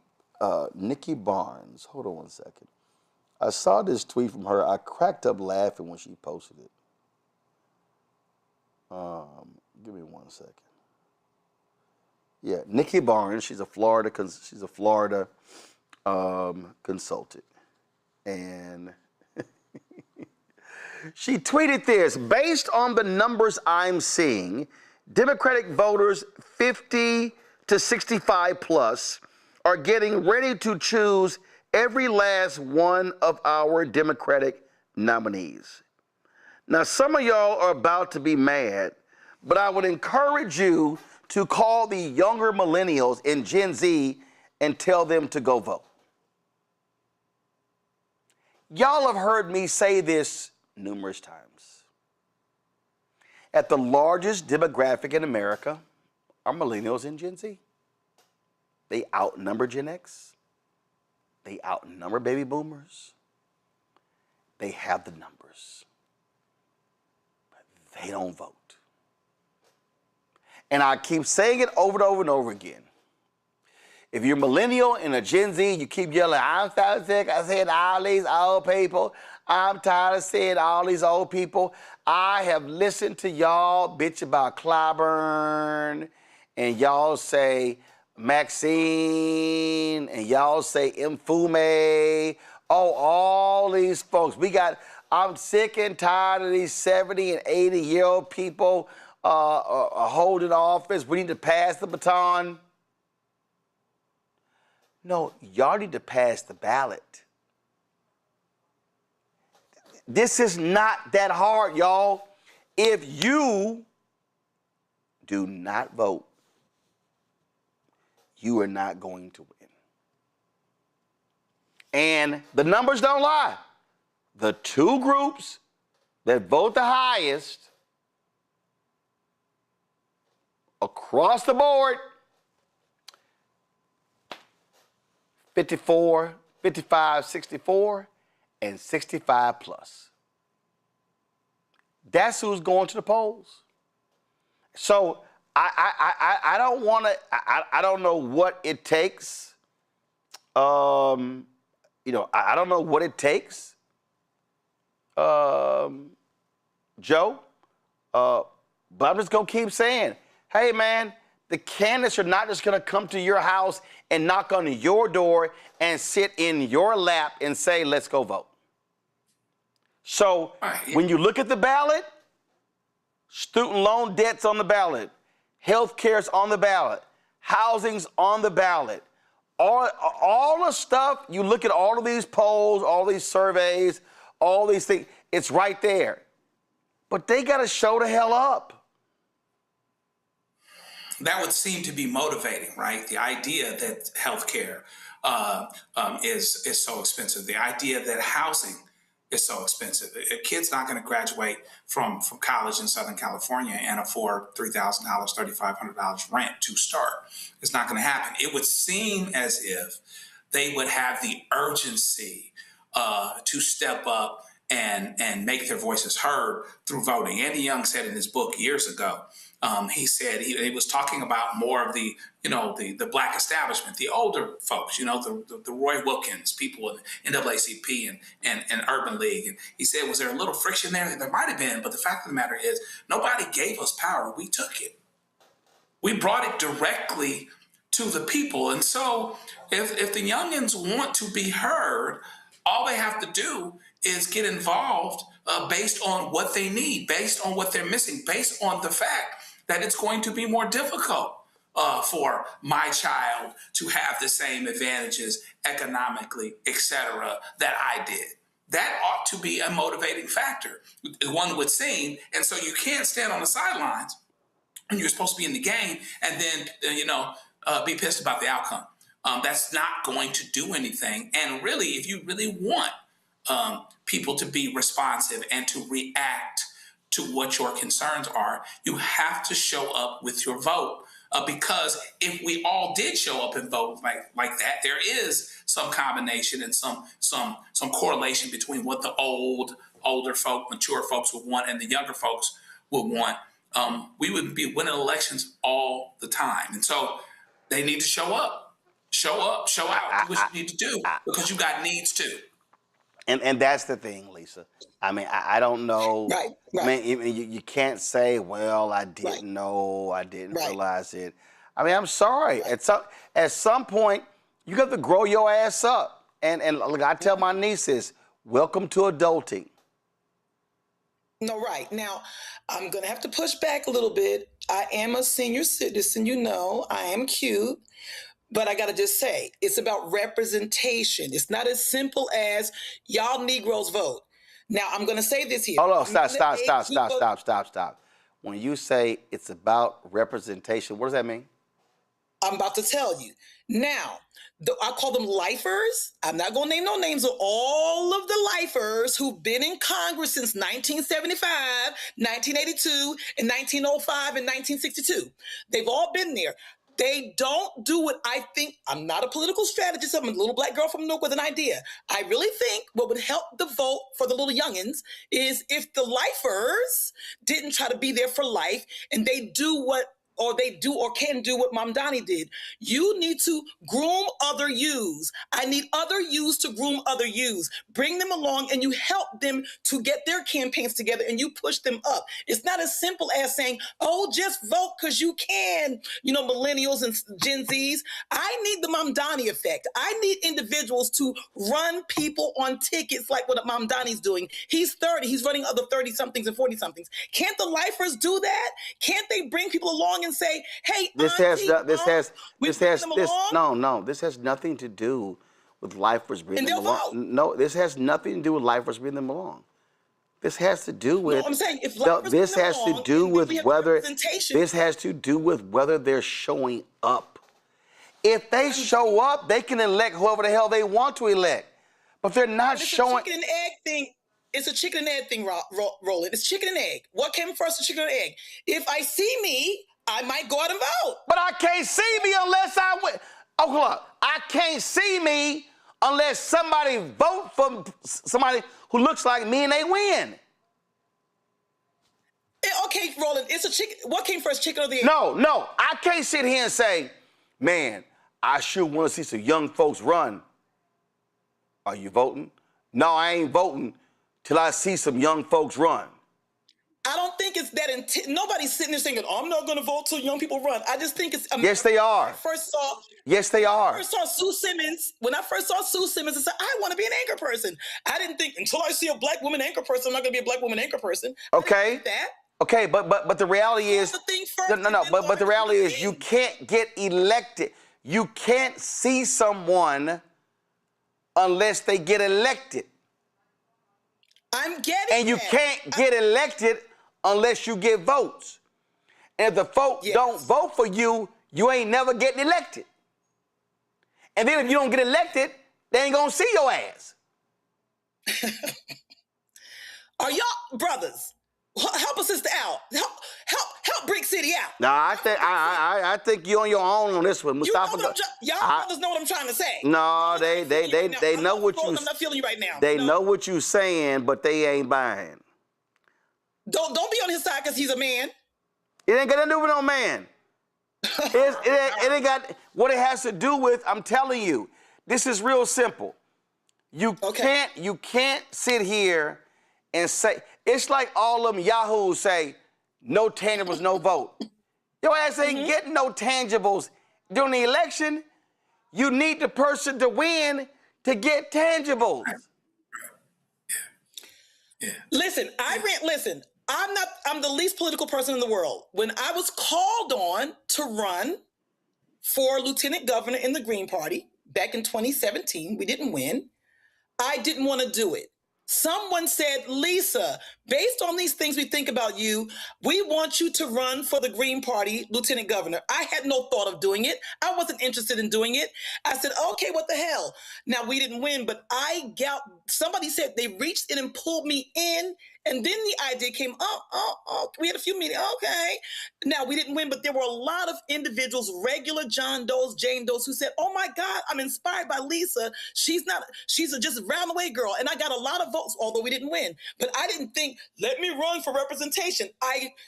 Barnes. Hold on one second. I saw this tweet from her. I cracked up laughing when she posted it. Give me 1 second. Yeah, Nikki Barnes. She's a Florida consultant, and she tweeted this: based on the numbers I'm seeing, Democratic voters 50 to 65 plus are getting ready to choose every last one of our Democratic nominees. Now, some of y'all are about to be mad, but I would encourage you to call the younger millennials and Gen Z and tell them to go vote. Y'all have heard me say this numerous times. At the largest demographic in America are millennials and Gen Z. They outnumber Gen X. They outnumber baby boomers. They have the numbers. But they don't vote. And I keep saying it over and over and over again. If you're a millennial and a Gen Z, you keep yelling, I'm so sick of seeing all these old people. I'm tired of seeing all these old people. I have listened to y'all bitch about Clyburn, and y'all say Maxine, and y'all say Mfume. Oh, all these folks. I'm sick and tired of these 70 and 80-year-old people holding office. We need to pass the baton. No, y'all need to pass the ballot. This is not that hard, y'all. If you do not vote, you are not going to win. And the numbers don't lie. The two groups that vote the highest across the board, 54, 55, 64, and 65 plus. That's who's going to the polls. So I don't want to. I don't know what it takes. I don't know what it takes, Joe. But I'm just gonna keep saying, hey man, the candidates are not just gonna come to your house and knock on your door and sit in your lap and say, let's go vote. So when you look at the ballot, student loan debt's on the ballot, health care's on the ballot, housing's on the ballot. All the stuff, you look at all of these polls, all these surveys, all these things, it's right there. But they got to show the hell up. That would seem to be motivating, right? The idea that healthcare is so expensive, the idea that housing is so expensive. A kid's not going to graduate from college in Southern California and afford $3,000, $3,500 rent to start. It's not going to happen. It would seem as if they would have the urgency to step up and make their voices heard through voting. Andy Young said in his book years ago, he said he was talking about more of the black establishment, the older folks, the Roy Wilkins, people in NAACP and Urban League. And he said, was there a little friction there? There might have been, but the fact of the matter is nobody gave us power. We took it. We brought it directly to the people. And so if the youngins want to be heard, all they have to do is get involved based on what they need, based on what they're missing, based on the fact that it's going to be more difficult for my child to have the same advantages economically, et cetera, that I did. That ought to be a motivating factor, one would seem. And so you can't stand on the sidelines when you're supposed to be in the game and then, be pissed about the outcome. That's not going to do anything. And really, if you really want people to be responsive and to react to what your concerns are, you have to show up with your vote. Because if we all did show up and vote like that, there is some combination and some correlation between what the older folk, mature folks would want and the younger folks would want. We would be winning elections all the time. And so they need to show up, show out, do what you need to do because you got needs too. And that's the thing, Lisa. I mean, I don't know. Right. I mean, you can't say, well, I didn't know, I didn't realize it. I mean, I'm sorry. At some point, you got to grow your ass up. And look, I tell my nieces, welcome to adulting. No, right. Now, I'm going to have to push back a little bit. I am a senior citizen, you know. I am cute. But I got to just say, it's about representation. It's not as simple as y'all Negroes vote. Now, I'm going to say this here. Hold on, stop. When you say it's about representation, what does that mean? I'm about to tell you. Now, I call them lifers. I'm not going to name no names of all of the lifers who've been in Congress since 1975, 1982, and 1905, and 1962. They've all been there. They don't do what I think. I'm not a political strategist. I'm a little black girl from Newark with an idea. I really think what would help the vote for the little youngins is if the lifers didn't try to be there for life and they do or can do what Mom Donnie did. You need to groom other yous. I need other yous to groom other yous. Bring them along and you help them to get their campaigns together and you push them up. It's not as simple as saying, oh, just vote because you can, millennials and Gen Zs. I need the Mom Donnie effect. I need individuals to run people on tickets like what Mom Donnie's doing. He's 30. He's running other 30-somethings and 40-somethings. Can't the lifers do that? Can't they bring people along and say, hey, this has nothing to do with lifers bringing them along. No, this has nothing to do with lifers bringing them along. This has to do with. No, I'm saying if lifers this bring them has along, to do with whether representation. this has to do with whether they're showing up. If they show up, they can elect whoever the hell they want to elect. But they're not showing. It's a chicken and egg thing. It's a chicken and egg thing, Roland. It's chicken and egg. What came first, the chicken and egg? If I see me, I might go out and vote. But I can't see me unless I win. Oh, look, I can't see me unless somebody vote for somebody who looks like me and they win. Okay, Roland, it's a chicken. What came first, chicken or the egg? No, I can't sit here and say, man, I sure want to see some young folks run. Are you voting? No, I ain't voting till I see some young folks run. I don't think it's that. Nobody's sitting there saying, I'm not going to vote till young people run. I just think it's. Yes, they are. Yes, they are. When I first saw Sue Simmons, I said, I want to be an anchor person. I didn't think until I see a black woman anchor person, I'm not going to be a black woman anchor person. Okay. Okay, but the reality is. But the reality is you can't get elected. You can't see someone unless they get elected. I'm getting And you can't get elected unless you get votes. And if the folks don't vote for you, you ain't never getting elected. And then if you don't get elected, they ain't gonna see your ass. Are y'all brothers? Help a sister out. Help Brick City out. No, I think you're on your own on this one, Mustafa. Y'all brothers know what I'm trying to say. No, they know what you. I'm not feeling you right now. They know what you saying, but they ain't buying. Don't be on his side because he's a man. It ain't got nothing to do with no man. It ain't got what it has to do with. I'm telling you, this is real simple. You can't sit here and say it's like all them yahoos say no tangibles, no vote. Your ass ain't getting no tangibles during the election. You need the person to win to get tangibles. Listen, I'm the least political person in the world. When I was called on to run for lieutenant governor in the Green Party back in 2017, we didn't win. I didn't want to do it. Someone said, Lisa, based on these things we think about you, we want you to run for the Green Party lieutenant governor. I had no thought of doing it. I wasn't interested in doing it. I said, okay, what the hell? Now, we didn't win, but somebody said they reached in and pulled me in, and then the idea came, we had a few meetings, okay. Now, we didn't win, but there were a lot of individuals, regular John Does, Jane Does, who said, oh my God, I'm inspired by Lisa. She's a just round the way girl. And I got a lot of votes, although we didn't win. But I didn't think, let me run for representation.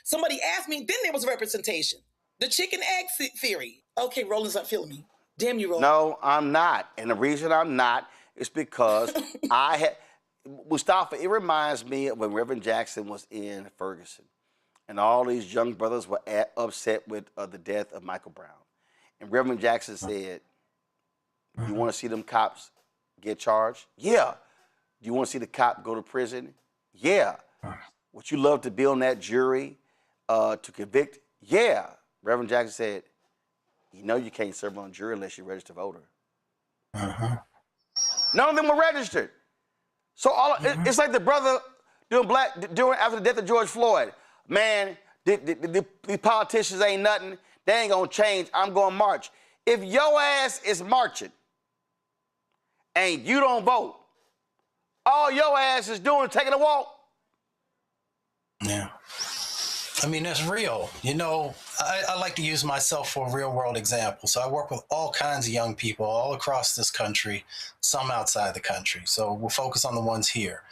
Somebody asked me, then there was representation. The chicken egg theory. Okay, Roland's not feeling me. Damn you, Roland. No, I'm not. And the reason I'm not is because Mustafa, it reminds me of when Reverend Jackson was in Ferguson, and all these young brothers were upset with the death of Michael Brown. And Reverend Jackson said, you want to see them cops get charged? Yeah. Do you want to see the cop go to prison? Yeah. Would you love to be on that jury to convict? Yeah. Reverend Jackson said, you know you can't serve on a jury unless you're a registered voter. None of them were registered. So it's like the brother doing after the death of George Floyd. Man, these politicians ain't nothing. They ain't gonna change. I'm gonna march. If your ass is marching and you don't vote, all your ass is doing is taking a walk. Yeah. I mean, that's real. You know, I like to use myself for a real world example. So I work with all kinds of young people all across this country, some outside the country. So we'll focus on the ones here.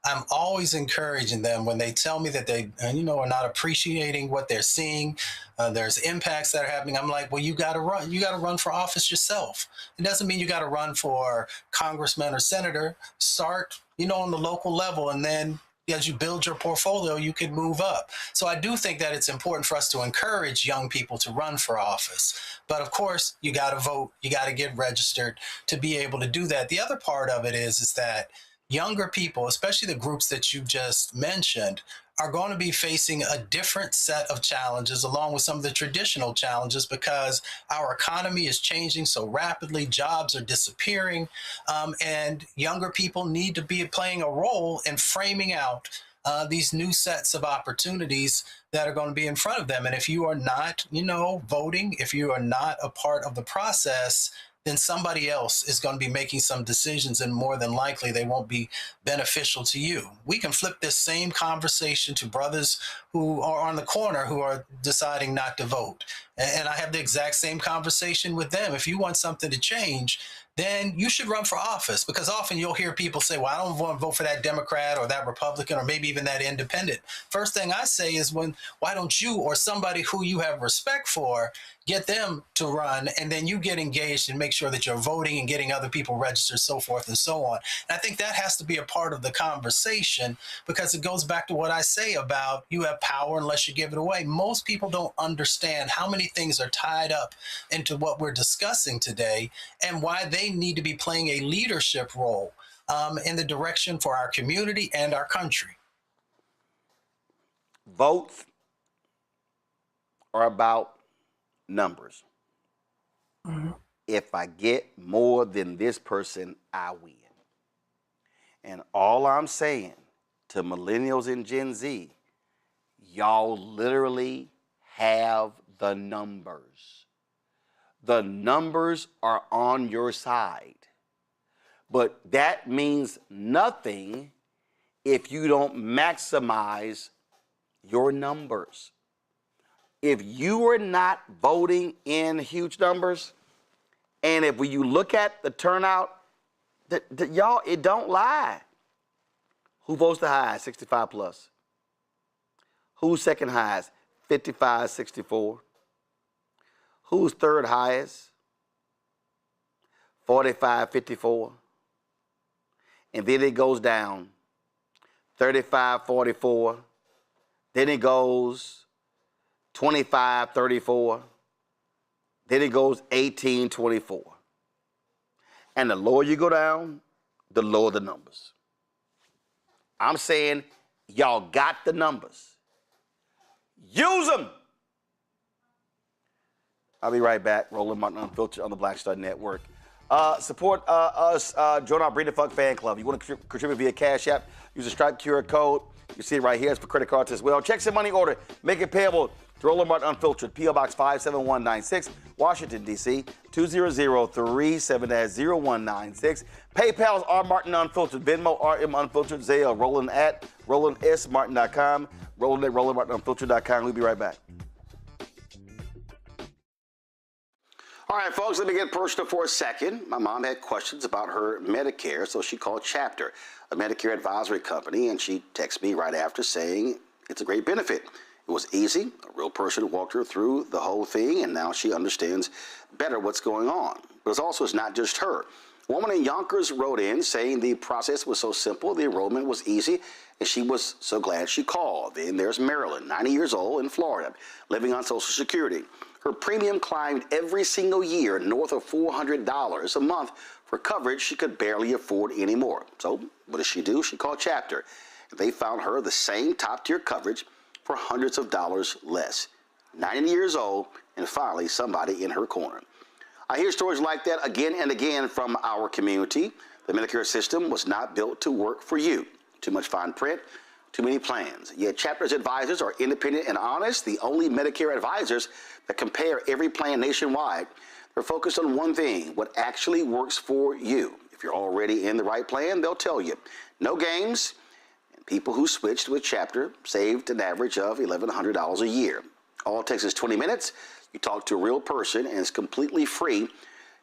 I'm always encouraging them when they tell me that they, are not appreciating what they're seeing. There's impacts that are happening. I'm like, well, you got to run. You got to run for office yourself. It doesn't mean you got to run for congressman or senator. Start, on the local level, and then as you build your portfolio, you can move up. So I do think that it's important for us to encourage young people to run for office. But of course, you got to vote. You got to get registered to be able to do that. The other part of it is that younger people, especially the groups that you just mentioned, are going to be facing a different set of challenges along with some of the traditional challenges because our economy is changing so rapidly, jobs are disappearing, and younger people need to be playing a role in framing out these new sets of opportunities that are going to be in front of them. And if you are not, voting, if you are not a part of the process, then somebody else is going to be making some decisions, and more than likely they won't be beneficial to you. We can flip this same conversation to brothers who are on the corner who are deciding not to vote. And I have the exact same conversation with them. If you want something to change, then you should run for office, because often you'll hear people say, well, I don't want to vote for that Democrat or that Republican or maybe even that independent. First thing I say is, why don't you or somebody who you have respect for get them to run, and then you get engaged and make sure that you're voting and getting other people registered, so forth and so on. And I think that has to be a part of the conversation, because it goes back to what I say about you have power unless you give it away. Most people don't understand how many things are tied up into what we're discussing today and why they need to be playing a leadership role in the direction for our community and our country. Votes are about numbers. If I get more than this person, I win. And all I'm saying to millennials and Gen Z, y'all literally have the numbers. The numbers are on your side. But that means nothing if you don't maximize your numbers. If you are not voting in huge numbers, and if when you look at the turnout, y'all, it don't lie. Who votes the highest? 65 plus. Who's second highest? 55, 64. Who's third highest? 45, 54. And then it goes down. 35, 44. Then it goes 25, 34. Then it goes 18, 24. And the lower you go down, the lower the numbers. I'm saying y'all got the numbers. Use them. I'll be right back. Roland Martin Unfiltered on the Black Star Network. Support us. Join our Bring the Funk fan club. You want to contribute via Cash App, use the Stripe QR code. You see it right here. It's for credit cards as well. Checks and money order. Make it payable to Roland Martin Unfiltered, P.O. Box 57196, Washington, D.C., 20037 0196. PayPal is R Martin Unfiltered. Venmo, RM Unfiltered. Zelle, Roland at RolandSMartin.com. Roland at RolandMartinUnfiltered.com. We'll be right back. All right, folks, let me get personal for a second. My mom had questions about her Medicare, so she called Chapter, a Medicare advisory company, and she texted me right after saying it's a great benefit. It was easy. A real person walked her through the whole thing, and now she understands better what's going on. But it's not just her. A woman in Yonkers wrote in saying the process was so simple, the enrollment was easy, and she was so glad she called. Then there's Marilyn, 90 years old, in Florida, living on Social Security. Her premium climbed every single year north of $400 a month for coverage she could barely afford anymore. So what does she do? She called Chapter. They found her the same top-tier coverage for hundreds of dollars less. 90 years old, and finally somebody in her corner. I hear stories like that again and again from our community. The Medicare system was not built to work for you. Too much fine print, too many plans. Yet Chapter's advisors are independent and honest, the only Medicare advisors that compare every plan nationwide. They're focused on one thing, what actually works for you. If you're already in the right plan, they'll tell you. No games, and people who switched with Chapter saved an average of $1,100 a year. All it takes is 20 minutes. You talk to a real person, and it's completely free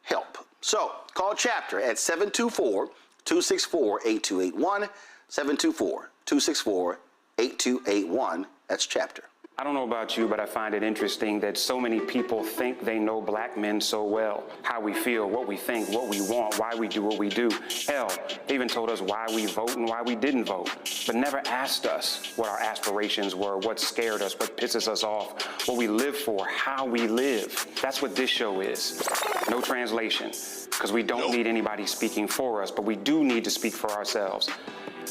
help. So call Chapter at 724-264-8281, 724-264-8281. That's Chapter. I don't know about you, but I find it interesting that so many people think they know black men so well. How we feel, what we think, what we want, why we do what we do. Hell, they even told us why we vote and why we didn't vote, but never asked us what our aspirations were, what scared us, what pisses us off, what we live for, how we live. That's what this show is. No translation, because we don't need anybody speaking for us, but we do need to speak for ourselves.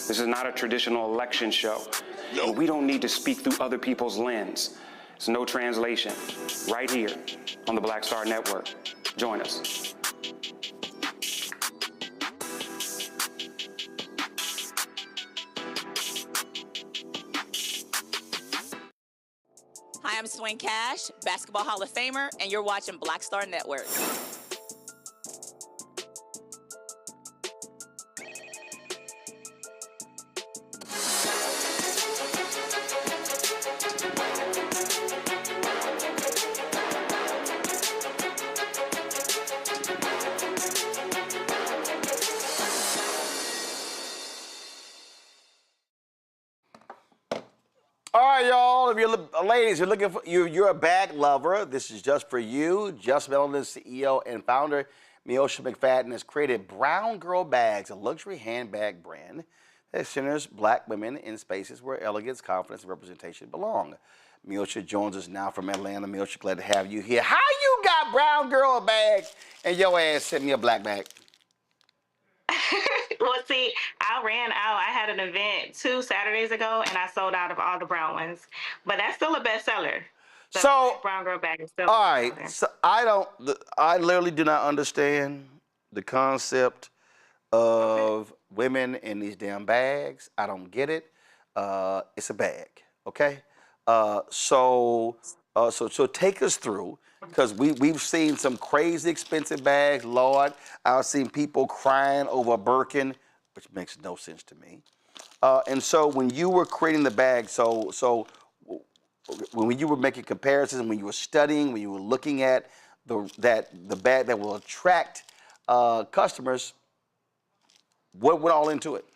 This is not a traditional election show. And we don't need to speak through other people's lens. It's no translation. Right here on the Black Star Network. Join us. Hi, I'm Swing Cash, Basketball Hall of Famer, and you're watching Black Star Network. All right, y'all. If you're ladies, you're looking for you're a bag lover. This is just for you. Just Melanin CEO and founder Miosha McFadden has created Brown Girl Bags, a luxury handbag brand that centers black women in spaces where elegance, confidence, and representation belong. Miosha joins us now from Atlanta. Miosha, glad to have you here. How you got Brown Girl bags and your ass sent me a black bag? Well, see, I ran out. I had an event 2 Saturdays ago, and I sold out of all the brown ones. But that's still a bestseller. So, Brown Girl bag is still all right. So I literally do not understand the concept of women in these damn bags. I don't get it. It's a bag, okay? So take us through, because we've seen some crazy expensive bags. Lord, I've seen people crying over a Birkin, which makes no sense to me. And so when you were creating the bag, so when you were making comparisons, when you were studying, when you were looking at the bag that will attract customers, what went all into it?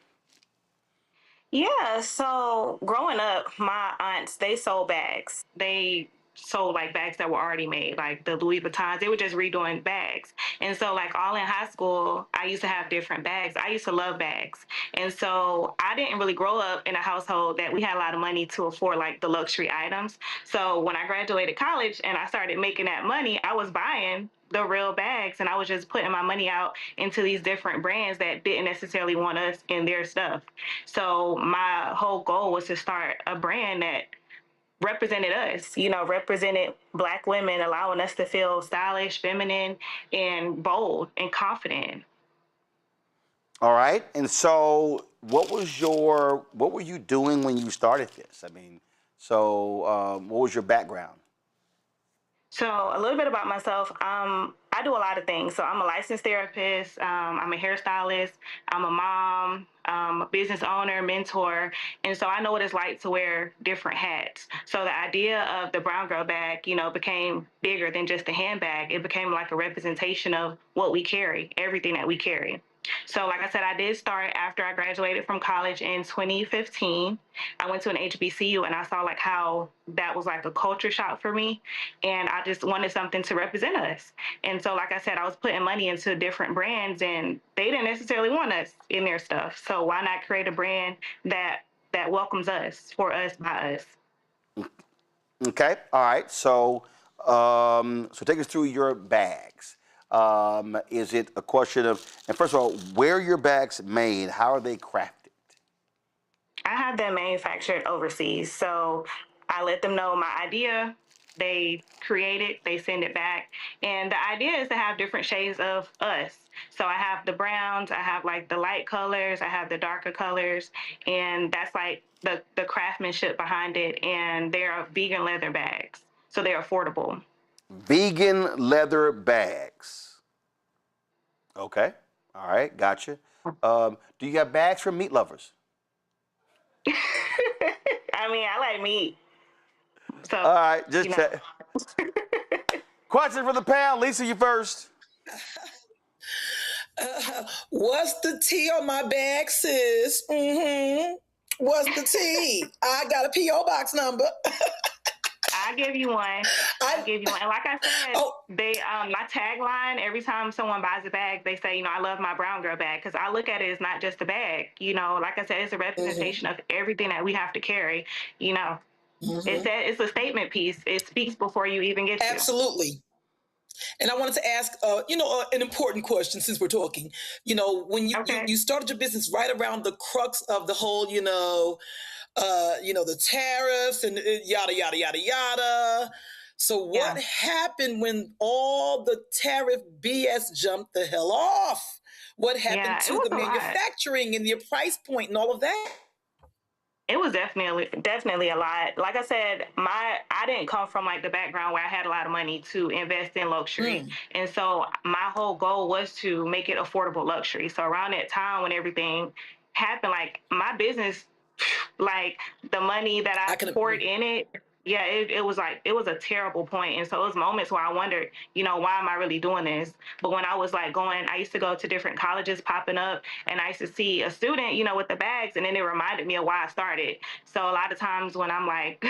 Yeah, so growing up, my aunts, they sold bags. They sold like bags that were already made, like the Louis Vuittons. They were just redoing bags. And so like all in high school, I used to have different bags. I used to love bags. And so I didn't really grow up in a household that we had a lot of money to afford like the luxury items. So when I graduated college and I started making that money, I was buying the real bags, and I was just putting my money out into these different brands that didn't necessarily want us in their stuff. So my whole goal was to start a brand that represented us, represented Black women, allowing us to feel stylish, feminine, and bold and confident. All right. And so what were you doing when you started this? I mean, what was your background? So a little bit about myself. I do a lot of things. So I'm a licensed therapist. I'm a hairstylist. I'm a mom, a business owner, mentor. And so I know what it's like to wear different hats. So the idea of the Brown Girl bag, became bigger than just a handbag. It became like a representation of what we carry, everything that we carry. So, like I said, I did start after I graduated from college in 2015. I went to an HBCU and I saw like how that was like a culture shock for me. And I just wanted something to represent us. And so, like I said, I was putting money into different brands and they didn't necessarily want us in their stuff. So why not create a brand that welcomes us, for us, by us? Okay. All right. So, so take us through your bags. Is it a question of, and first of all, where are your bags made? How are they crafted? I have them manufactured overseas. So I let them know my idea. They create it, they send it back. And the idea is to have different shades of us. So I have the browns, I have like the light colors, I have the darker colors, and that's like the craftsmanship behind it. And they're vegan leather bags, so they're affordable. Vegan leather bags. Okay. All right. Gotcha. Do you have bags for meat lovers? I mean, I like meat. So, all right. Just check. Question for the panel. Lisa, you first. What's the T on my bag, sis? What's the T? I got a P.O. box number. I'll give you one. I'll give you one. And like I said, they my tagline, every time someone buys a bag, they say, I love my brown girl bag, because I look at it as not just a bag. Like I said, it's a representation of everything that we have to carry. It's a statement piece. It speaks before you even get to. Absolutely. And I wanted to ask, an important question since we're talking. When you started your business right around the crux of the whole, the tariffs and yada, yada, yada, yada. So what happened when all the tariff BS jumped the hell off? What happened to the manufacturing and your price point and all of that? It was definitely a lot. Like I said, I didn't come from like the background where I had a lot of money to invest in luxury. And so my whole goal was to make it affordable luxury. So around that time when everything happened, like my business, like the money that I poured in it, it was a terrible point. And so it was moments where I wondered, why am I really doing this? But when I was like I used to go to different colleges popping up, and I used to see a student, with the bags, and then it reminded me of why I started. So a lot of times when I'm like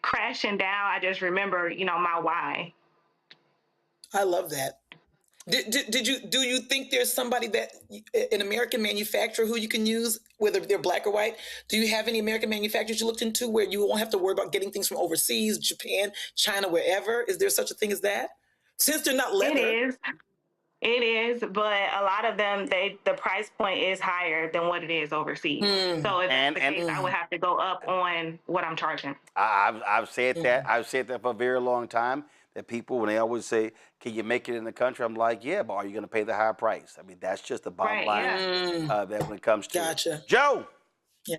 crashing down, I just remember, my why. I love that. Do you think there's somebody an American manufacturer who you can use, whether they're black or white? Do you have any American manufacturers you looked into where you won't have to worry about getting things from overseas, Japan, China, wherever? Is there such a thing as that? Since they're not leather. It is, but a lot of them, the price point is higher than what it is overseas. So if that's the case, I would have to go up on what I'm charging. I've said that. I've said that for a very long time. That people, when they always say, "Can you make it in the country?" I'm like, "Yeah, but are you going to pay the higher price?" I mean, that's just the bottom line. That when it comes to Gotcha. Joe. Yeah.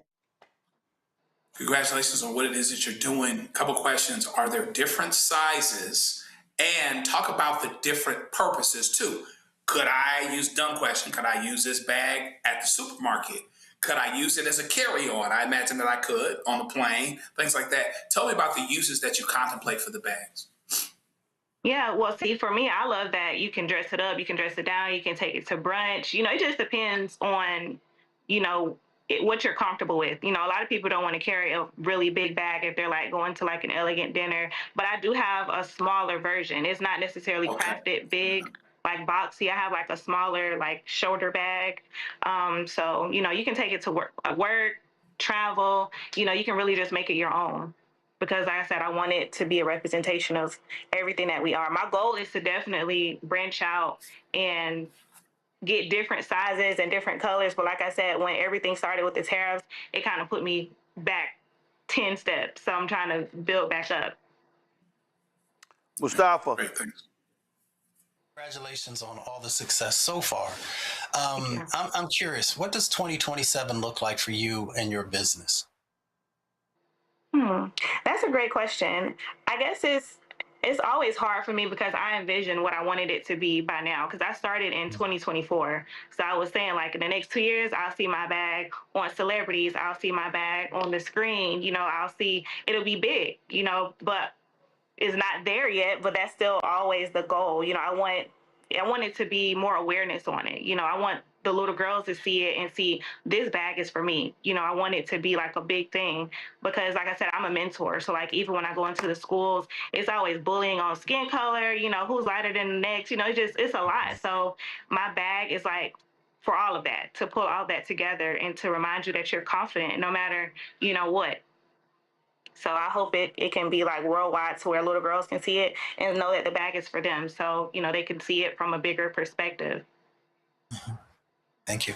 Congratulations on what it is that you're doing. A couple questions: are there different sizes? And talk about the different purposes too. Could I use, dumb question, could I use this bag at the supermarket? Could I use it as a carry-on? I imagine that I could on the plane, things like that. Tell me about the uses that you contemplate for the bags. Yeah, well, see, for me, I love that you can dress it up, you can dress it down, you can take it to brunch. It just depends on, what you're comfortable with. A lot of people don't want to carry a really big bag if they're like going to like an elegant dinner, but I do have a smaller version. It's not necessarily crafted big, like boxy. I have like a smaller, like shoulder bag. So, you can take it to work, travel, you can really just make it your own. Because like I said, I want it to be a representation of everything that we are. My goal is to definitely branch out and get different sizes and different colors. But like I said, when everything started with the tariffs, it kind of put me back 10 steps. So I'm trying to build back up. Mustafa. Great, thanks. Congratulations on all the success so far. I'm curious, what does 2027 look like for you and your business? That's a great question. I guess it's always hard for me because I envision what I wanted it to be by now, because I started in 2024. So I was saying like in the next 2 years, I'll see my bag on celebrities. I'll see my bag on the screen. It'll be big, but it's not there yet, but that's still always the goal. I want it to be more awareness on it. I want the little girls to see it and see this bag is for me. You know, I want it to be like a big thing because, like I said, I'm a mentor. So like even when I go into the schools, it's always bullying on skin color, you know, who's lighter than the next, you know, it's a lot. So my bag is like for all of that, to pull all that together and to remind you that you're confident no matter, you know, what. So I hope it can be like worldwide to where little girls can see it and know that the bag is for them. So, you know, they can see it from a bigger perspective. Thank you.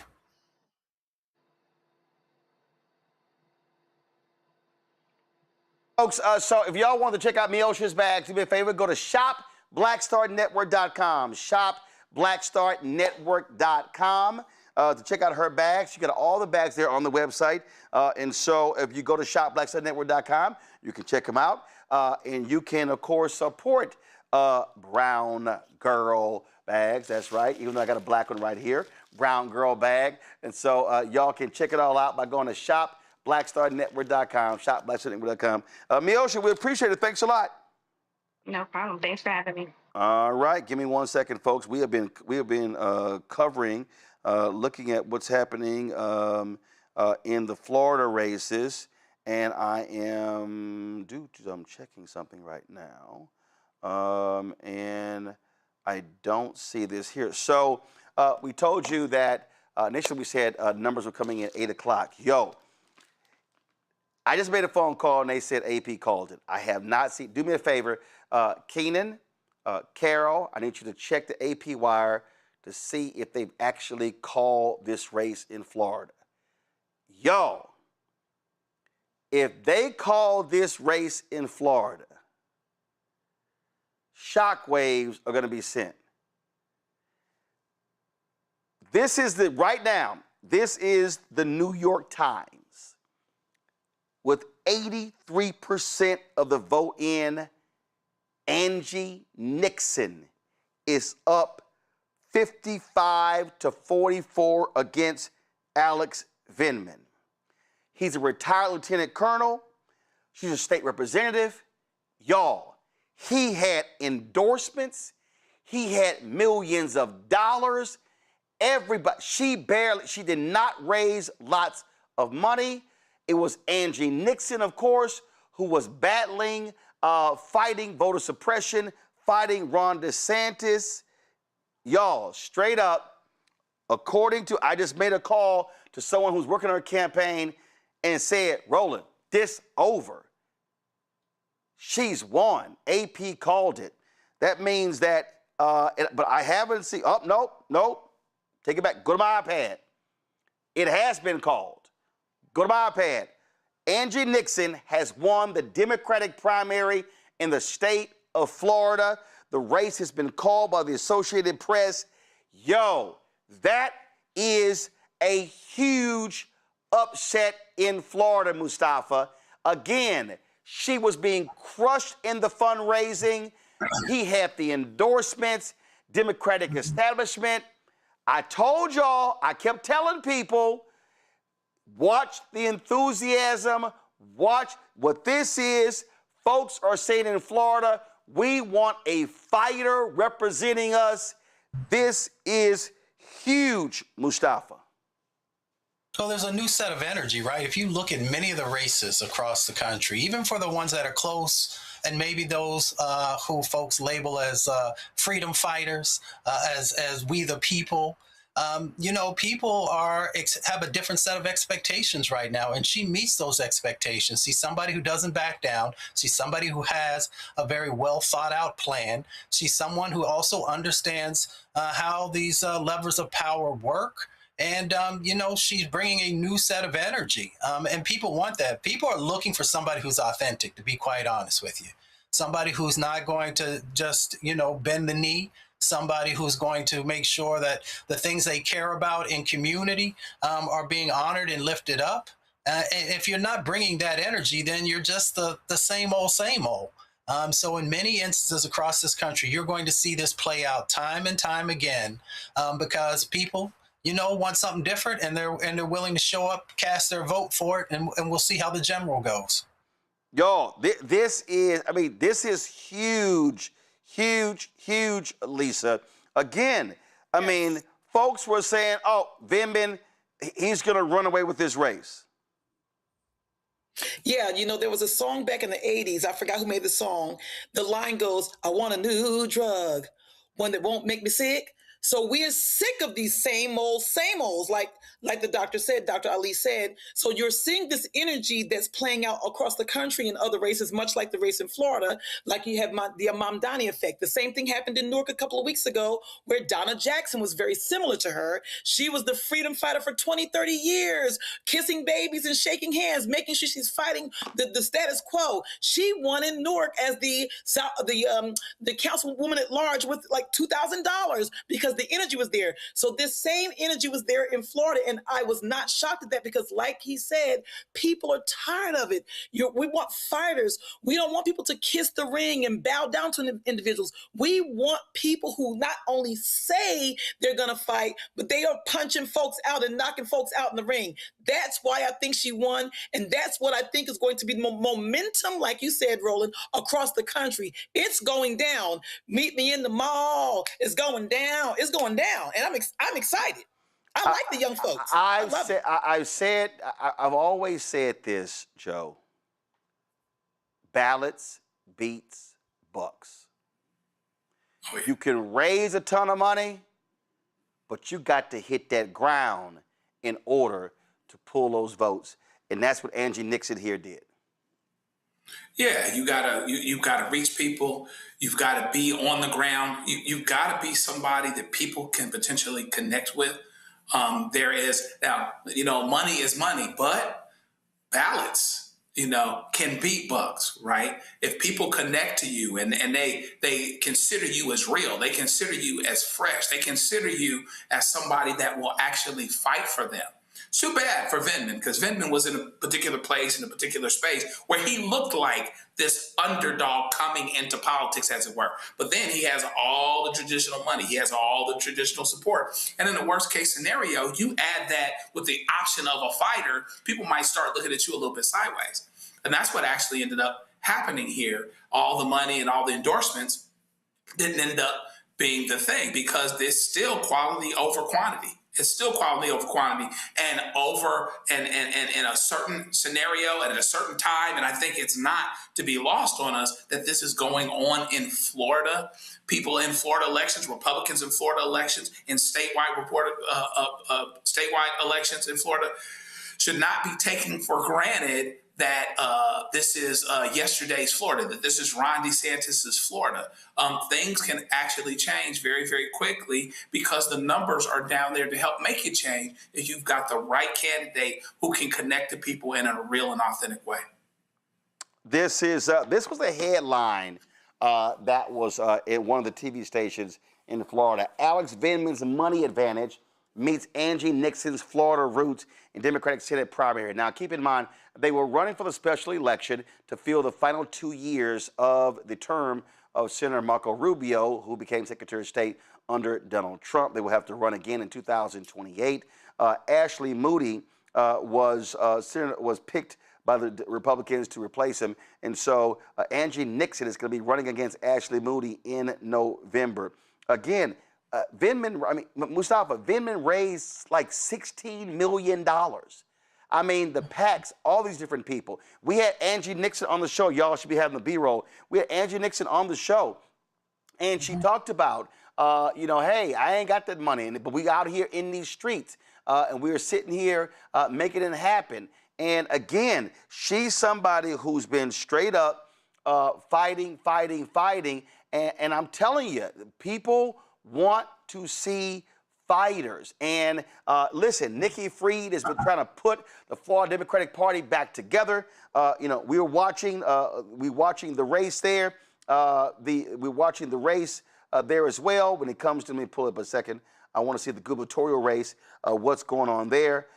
Folks, so if y'all want to check out Miosha's bags, do me a favor, go to shopblackstarnetwork.com. Shopblackstarnetwork.com to check out her bags. You got all the bags there on the website. And so if you go to shopblackstarnetwork.com, you can check them out. And you can, of course, support Brown Girl bags. That's right. Even though I got a black one right here. Brown Girl bag. And so y'all can check it all out by going to shopblackstarnetwork.com. Shopblackstarnetwork.com. Miosha, we appreciate it. Thanks a lot. No problem. Thanks for having me. All right. Give me 1 second, folks. We have been covering, looking at what's happening in the Florida races. And I'm checking something right now. And I don't see this here. So we told you that initially we said numbers were coming in at 8 o'clock. Yo, I just made a phone call and they said AP called it. I have not seen. Do me a favor, Keenan, Carol, I need you to check the AP wire to see if they've actually called this race in Florida. Yo, if they call this race in Florida, shockwaves are going to be sent. This is right now, this is the New York Times. With 83% of the vote in, Angie Nixon is up 55-44 against Alex Vindman. He's a retired lieutenant colonel. She's a state representative. Y'all, he had endorsements. He had millions of dollars. Everybody, she did not raise lots of money. It was Angie Nixon, of course, who was battling, fighting voter suppression, fighting Ron DeSantis. Y'all, straight up, according to, I just made a call to someone who's working on her campaign and said, Roland, this over. She's won. AP called it. That means that, but I haven't seen, nope. Take it back. Go to my iPad. It has been called. Go to my iPad. Angie Nixon has won the Democratic primary in the state of Florida. The race has been called by the Associated Press. Yo, that is a huge upset in Florida, Mustafa. Again, she was being crushed in the fundraising. He had the endorsements, Democratic establishment. I told y'all, I kept telling people, watch the enthusiasm, watch what this is. Folks are saying in Florida, we want a fighter representing us. This is huge, Mustafa. So there's a new set of energy, right? If you look at many of the races across the country, even for the ones that are close, and maybe those who folks label as freedom fighters, as we the people, people have a different set of expectations right now, and she meets those expectations. See somebody who doesn't back down. See somebody who has a very well thought out plan. She's someone who also understands how these levers of power work. And, she's bringing a new set of energy. And people want that. People are looking for somebody who's authentic, to be quite honest with you. Somebody who's not going to just, bend the knee. Somebody who's going to make sure that the things they care about in community are being honored and lifted up. And if you're not bringing that energy, then you're just the same old, same old. So in many instances across this country, you're going to see this play out time and time again because people, want something different and they're willing to show up, cast their vote for it, and we'll see how the general goes. Y'all, this is huge, Lisa. Again, folks were saying, oh, Vindman, he's going to run away with this race. Yeah, you know, there was a song back in the 80s. I forgot who made the song. The line goes, I want a new drug, one that won't make me sick. So we're sick of these same olds, like the doctor said, Dr. Ali said. So you're seeing this energy that's playing out across the country in other races, much like the race in Florida, like you have the Mamdani effect. The same thing happened in Newark a couple of weeks ago, where Donna Jackson was very similar to her. She was the freedom fighter for 20, 30 years, kissing babies and shaking hands, making sure she's fighting the status quo. She won in Newark as the councilwoman at large with like $2,000 because the energy was there. So this same energy was there in Florida, and I was not shocked at that because, like he said, people are tired of it. We want fighters. We don't want people to kiss the ring and bow down to individuals. We want people who not only say they're going to fight, but they are punching folks out and knocking folks out in the ring. That's why I think she won, and that's what I think is going to be momentum, like you said, Roland, across the country. It's going down. Meet me in the mall. It's going down. It's going down, and I'm excited. I like the young folks. I've always said this, Joe. Ballots beats bucks. Oh, yeah. You can raise a ton of money, but you got to hit that ground in order to pull those votes, and that's what Angie Nixon here did. Yeah, you gotta reach people. You've got to be on the ground. You've got to be somebody that people can potentially connect with. There is now, money is money, but ballots, can beat bucks, right? If people connect to you and they consider you as real, they consider you as fresh, they consider you as somebody that will actually fight for them. It's too bad for Vindman, because Vindman was in a particular place, in a particular space, where he looked like this underdog coming into politics, as it were. But then he has all the traditional money. He has all the traditional support. And in the worst case scenario, you add that with the option of a fighter, people might start looking at you a little bit sideways. And that's what actually ended up happening here. All the money and all the endorsements didn't end up being the thing, because there's still quality over quantity. It's still quality over quantity, and in a certain scenario and at a certain time. And I think it's not to be lost on us that this is going on in Florida. People in Florida elections, Republicans in Florida elections, in statewide elections in Florida should not be taken for granted that this is yesterday's Florida, that this is Ron DeSantis's Florida. Things can actually change very, very quickly, because the numbers are down there to help make it change if you've got the right candidate who can connect to people in a real and authentic way. This was a headline that was in one of the TV stations in Florida. Alex Vindman's money advantage meets Angie Nixon's Florida roots in Democratic Senate primary. Now, keep in mind, they were running for the special election to fill the final 2 years of the term of Senator Marco Rubio, who became Secretary of State under Donald Trump. They will have to run again in 2028. Ashley Moody was picked by the Republicans to replace him. And so Angie Nixon is going to be running against Ashley Moody in November. Again, Mustafa, Vindman raised like $16 million. I mean, the PACs, all these different people. We had Angie Nixon on the show. Y'all should be having the B-roll. We had Angie Nixon on the show, and she talked about, hey, I ain't got that money, but we out here in these streets, and we're sitting here making it happen. And again, she's somebody who's been straight up fighting, and I'm telling you, people want to see fighters. And listen, Nikki Fried has been trying to put the Florida Democratic Party back together. We're watching the race there. We're watching the race there as well. When it comes to, let me pull up a second. I want to see the gubernatorial race. What's going on there?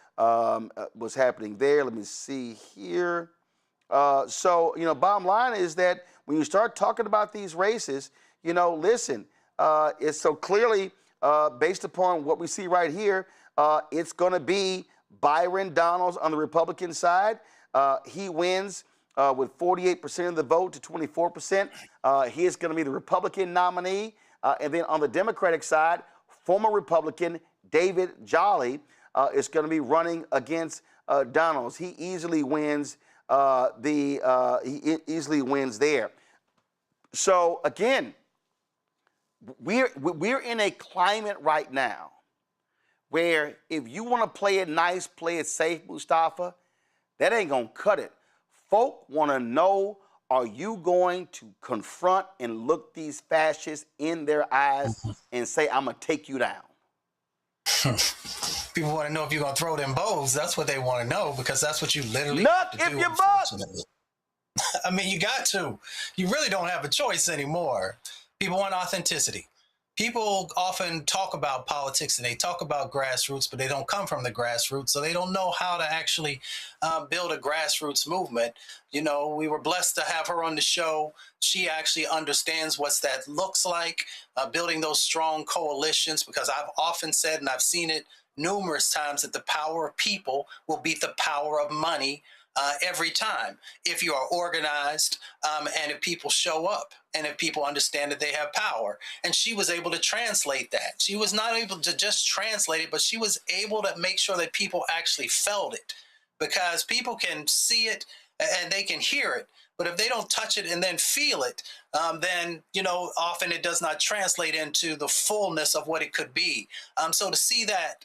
What's happening there? Let me see here. Bottom line is that when you start talking about these races, listen. It's so clearly, based upon what we see right here, it's going to be Byron Donalds on the Republican side. He wins with 48% of the vote to 24%. He is going to be the Republican nominee. And then on the Democratic side, former Republican David Jolly is going to be running against Donalds. He easily wins he easily wins there. So again, we're in a climate right now where if you want to play it nice, play it safe, Mustafa, that ain't gonna cut it. Folk want to know, are you going to confront and look these fascists in their eyes and say, I'm gonna take you down? People want to know if you're going to throw them bows. That's what they want to know, because that's what you literally Nut have to if do, you buck. I mean, you got to. You really don't have a choice anymore. People want authenticity. People often talk about politics and they talk about grassroots, but they don't come from the grassroots, so they don't know how to actually build a grassroots movement. You know, we were blessed to have her on the show. She actually understands what that looks like, building those strong coalitions, because I've often said, and I've seen it numerous times, that the power of people will beat the power of money every time, if you are organized and if people show up and if people understand that they have power. And she was able to translate that. She was not able to just translate it, but she was able to make sure that people actually felt it, because people can see it and they can hear it. But if they don't touch it and then feel it, then, you know, often it does not translate into the fullness of what it could be. So to see that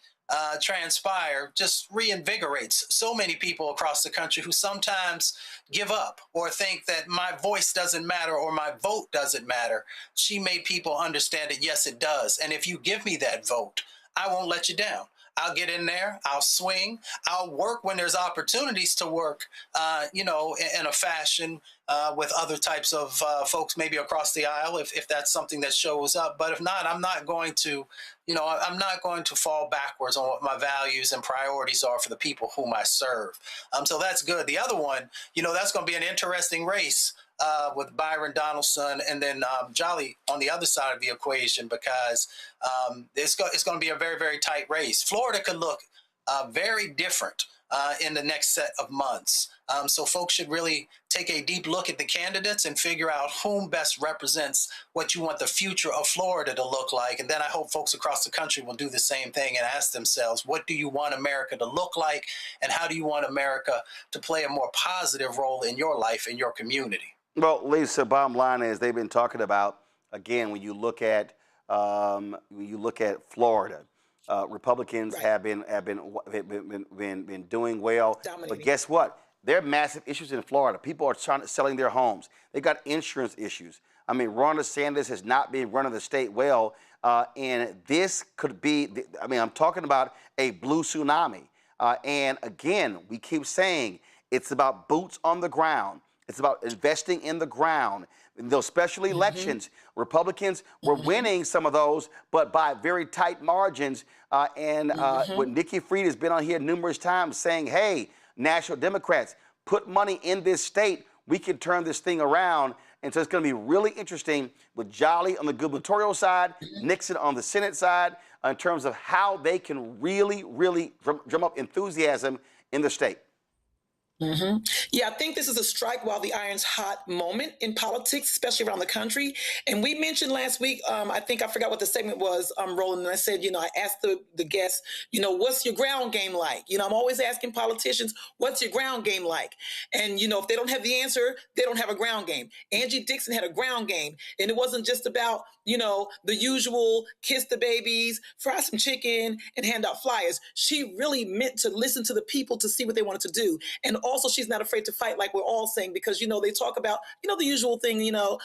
transpire just reinvigorates so many people across the country who sometimes give up or think that my voice doesn't matter or my vote doesn't matter. She made people understand that, yes, it does. And if you give me that vote, I won't let you down. I'll get in there, I'll swing, I'll work when there's opportunities to work, you know, in a fashion with other types of folks, maybe across the aisle, if that's something that shows up. But if not, I'm not going to, you know, I'm not going to fall backwards on what my values and priorities are for the people whom I serve. So that's good. The other one, you know, that's going to be an interesting race with Byron Donaldson and then Jolly on the other side of the equation, because it's going to be a very, very tight race. Florida could look very different in the next set of months. So folks should really take a deep look at the candidates and figure out whom best represents what you want the future of Florida to look like. And then I hope folks across the country will do the same thing and ask themselves, what do you want America to look like? And how do you want America to play a more positive role in your life, in your community? Well, Lisa, bottom line is they've been talking about, again, when you look at Florida, Republicans have been doing well. Dominating. But guess what? There are massive issues in Florida. People are selling their homes. They got insurance issues. I mean, Ron DeSantis has not been running the state well, and this could be. I mean, I'm talking about a blue tsunami. And again, we keep saying it's about boots on the ground. It's about investing in the ground. In those special elections, Republicans were winning some of those, but by very tight margins. When Nikki Fried has been on here numerous times saying, hey, National Democrats, put money in this state. We can turn this thing around. And so it's going to be really interesting with Jolly on the gubernatorial side, Nixon on the Senate side, in terms of how they can really, really drum up enthusiasm in the state. Yeah, I think this is a strike while the iron's hot moment in politics, especially around the country. And we mentioned last week, I think I forgot what the segment was, Roland, and I said, you know, I asked the guests, you know, what's your ground game like? You know, I'm always asking politicians, what's your ground game like? And, you know, if they don't have the answer, they don't have a ground game. Angie Dixon had a ground game, and it wasn't just about, you know, the usual kiss the babies, fry some chicken, and hand out flyers. She really meant to listen to the people to see what they wanted to do. And also, she's not afraid to fight, like we're all saying, because, you know, they talk about, you know, the usual thing, you know,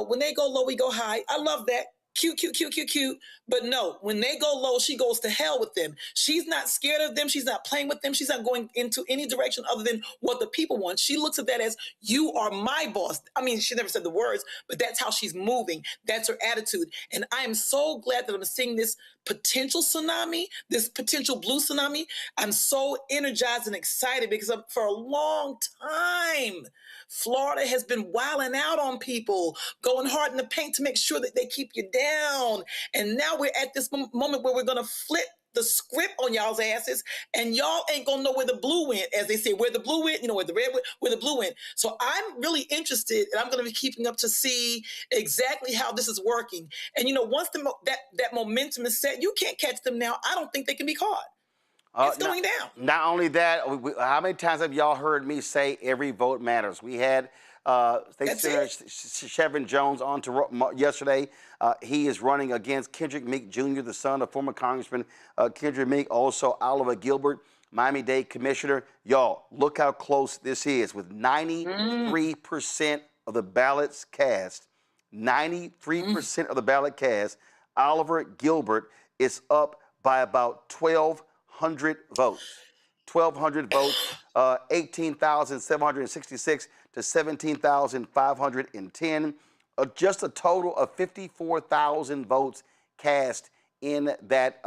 when they go low, we go high. I love that. Cute, cute, cute, cute, cute. But no, when they go low, she goes to hell with them. She's not scared of them. She's not playing with them. She's not going into any direction other than what the people want. She looks at that as, you are my boss. I mean, she never said the words, but that's how she's moving. That's her attitude. And I am so glad that I'm seeing this potential tsunami, this potential blue tsunami. I'm so energized and excited because for a long time, Florida has been wilding out on people, going hard in the paint to make sure that they keep you down. And now we're at this moment where we're going to flip the script on y'all's asses, and y'all ain't gonna know where the blue went, as they say, where the blue went, where the red went, where the blue went. So I'm really interested, and I'm gonna be keeping up to see exactly how this is working. And once that momentum is set, you can't catch them now. I don't think they can be caught. It's going down. Not only that, how many times have y'all heard me say every vote matters? We had State Senator Chevron Jones on yesterday. He is running against Kendrick Meek Jr., the son of former Congressman Kendrick Meek, also Oliver Gilbert, Miami-Dade Commissioner. Y'all, look how close this is. With 93% of the ballots cast, 93% of the ballot cast, Oliver Gilbert is up by about 1,200 votes. 1,200 votes, 18,766 to 17,510. Just a total of 54,000 votes cast in that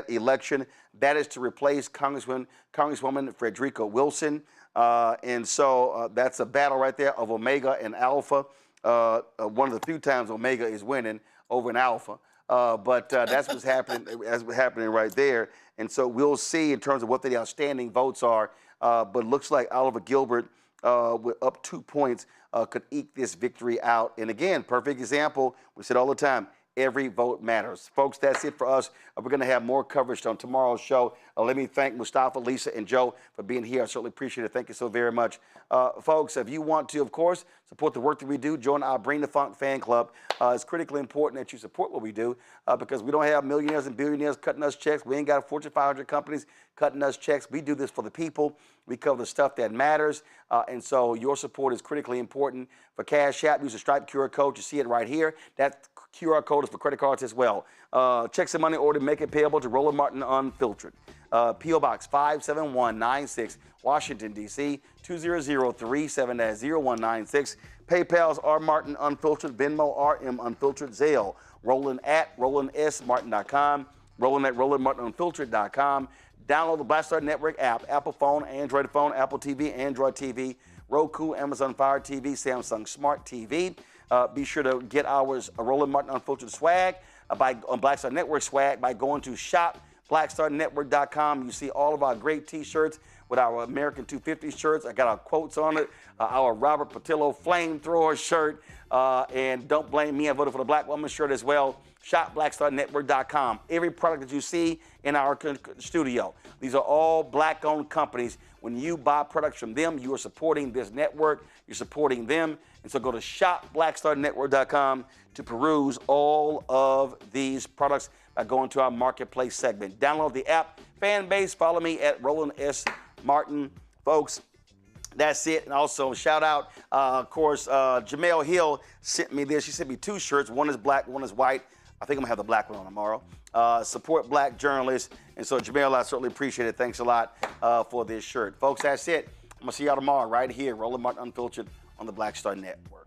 election. That is to replace Congresswoman Frederica Wilson. And so that's a battle right there of Omega and Alpha. One of the few times Omega is winning over an Alpha. But that's what's happening right there. And so we'll see in terms of what the outstanding votes are. But it looks like Oliver Gilbert, with up 2 points, could eke this victory out. And again, perfect example. We said all the time, every vote matters. Folks, that's it for us. We're going to have more coverage on tomorrow's show. Let me thank Mustafa, Lisa, and Joe for being here. I certainly appreciate it. Thank you so very much. Folks, if you want to, of course, support the work that we do, join our Bring the Funk fan club. It's critically important that you support what we do because we don't have millionaires and billionaires cutting us checks. We ain't got Fortune 500 companies cutting us checks. We do this for the people. We cover the stuff that matters. And so your support is critically important. For Cash App, use the Stripe QR code. You see it right here. That QR code is for credit cards as well. Checks and money order, make it payable to Roland Martin Unfiltered. P.O. Box 57196, Washington, D.C. 20037-0196. PayPal's R. Martin Unfiltered, Venmo RM Unfiltered, Zelle, Roland at RolandSMartin.com, Roland at RolandMartinUnfiltered.com. Download the Black Star Network app, Apple phone, Android phone, Apple TV, Android TV, Roku, Amazon Fire TV, Samsung Smart TV. Be sure to get ours Roland Martin Unfiltered swag on Black Star Network swag by going to shop.blackstarnetwork.com. You see all of our great T-shirts with our American 250 shirts. I got our quotes on it, our Robert Patillo flamethrower shirt, and Don't Blame Me, I voted for the Black Woman shirt as well. ShopBlackStarNetwork.com. Every product that you see in our studio, these are all Black-owned companies. When you buy products from them, you are supporting this network. You're supporting them. And so go to ShopBlackStarNetwork.com to peruse all of these products by going to our marketplace segment. Download the app, fan base. Follow me at Roland S. Martin. Folks, that's it. And also, shout out, of course, Jamel Hill sent me this. She sent me 2 shirts. One is black, one is white. I think I'm going to have the black one on tomorrow. Support black journalists. And so, Jamel, I certainly appreciate it. Thanks a lot for this shirt. Folks, that's it. I'm going to see y'all tomorrow right here, Roland Martin Unfiltered on the Black Star Network.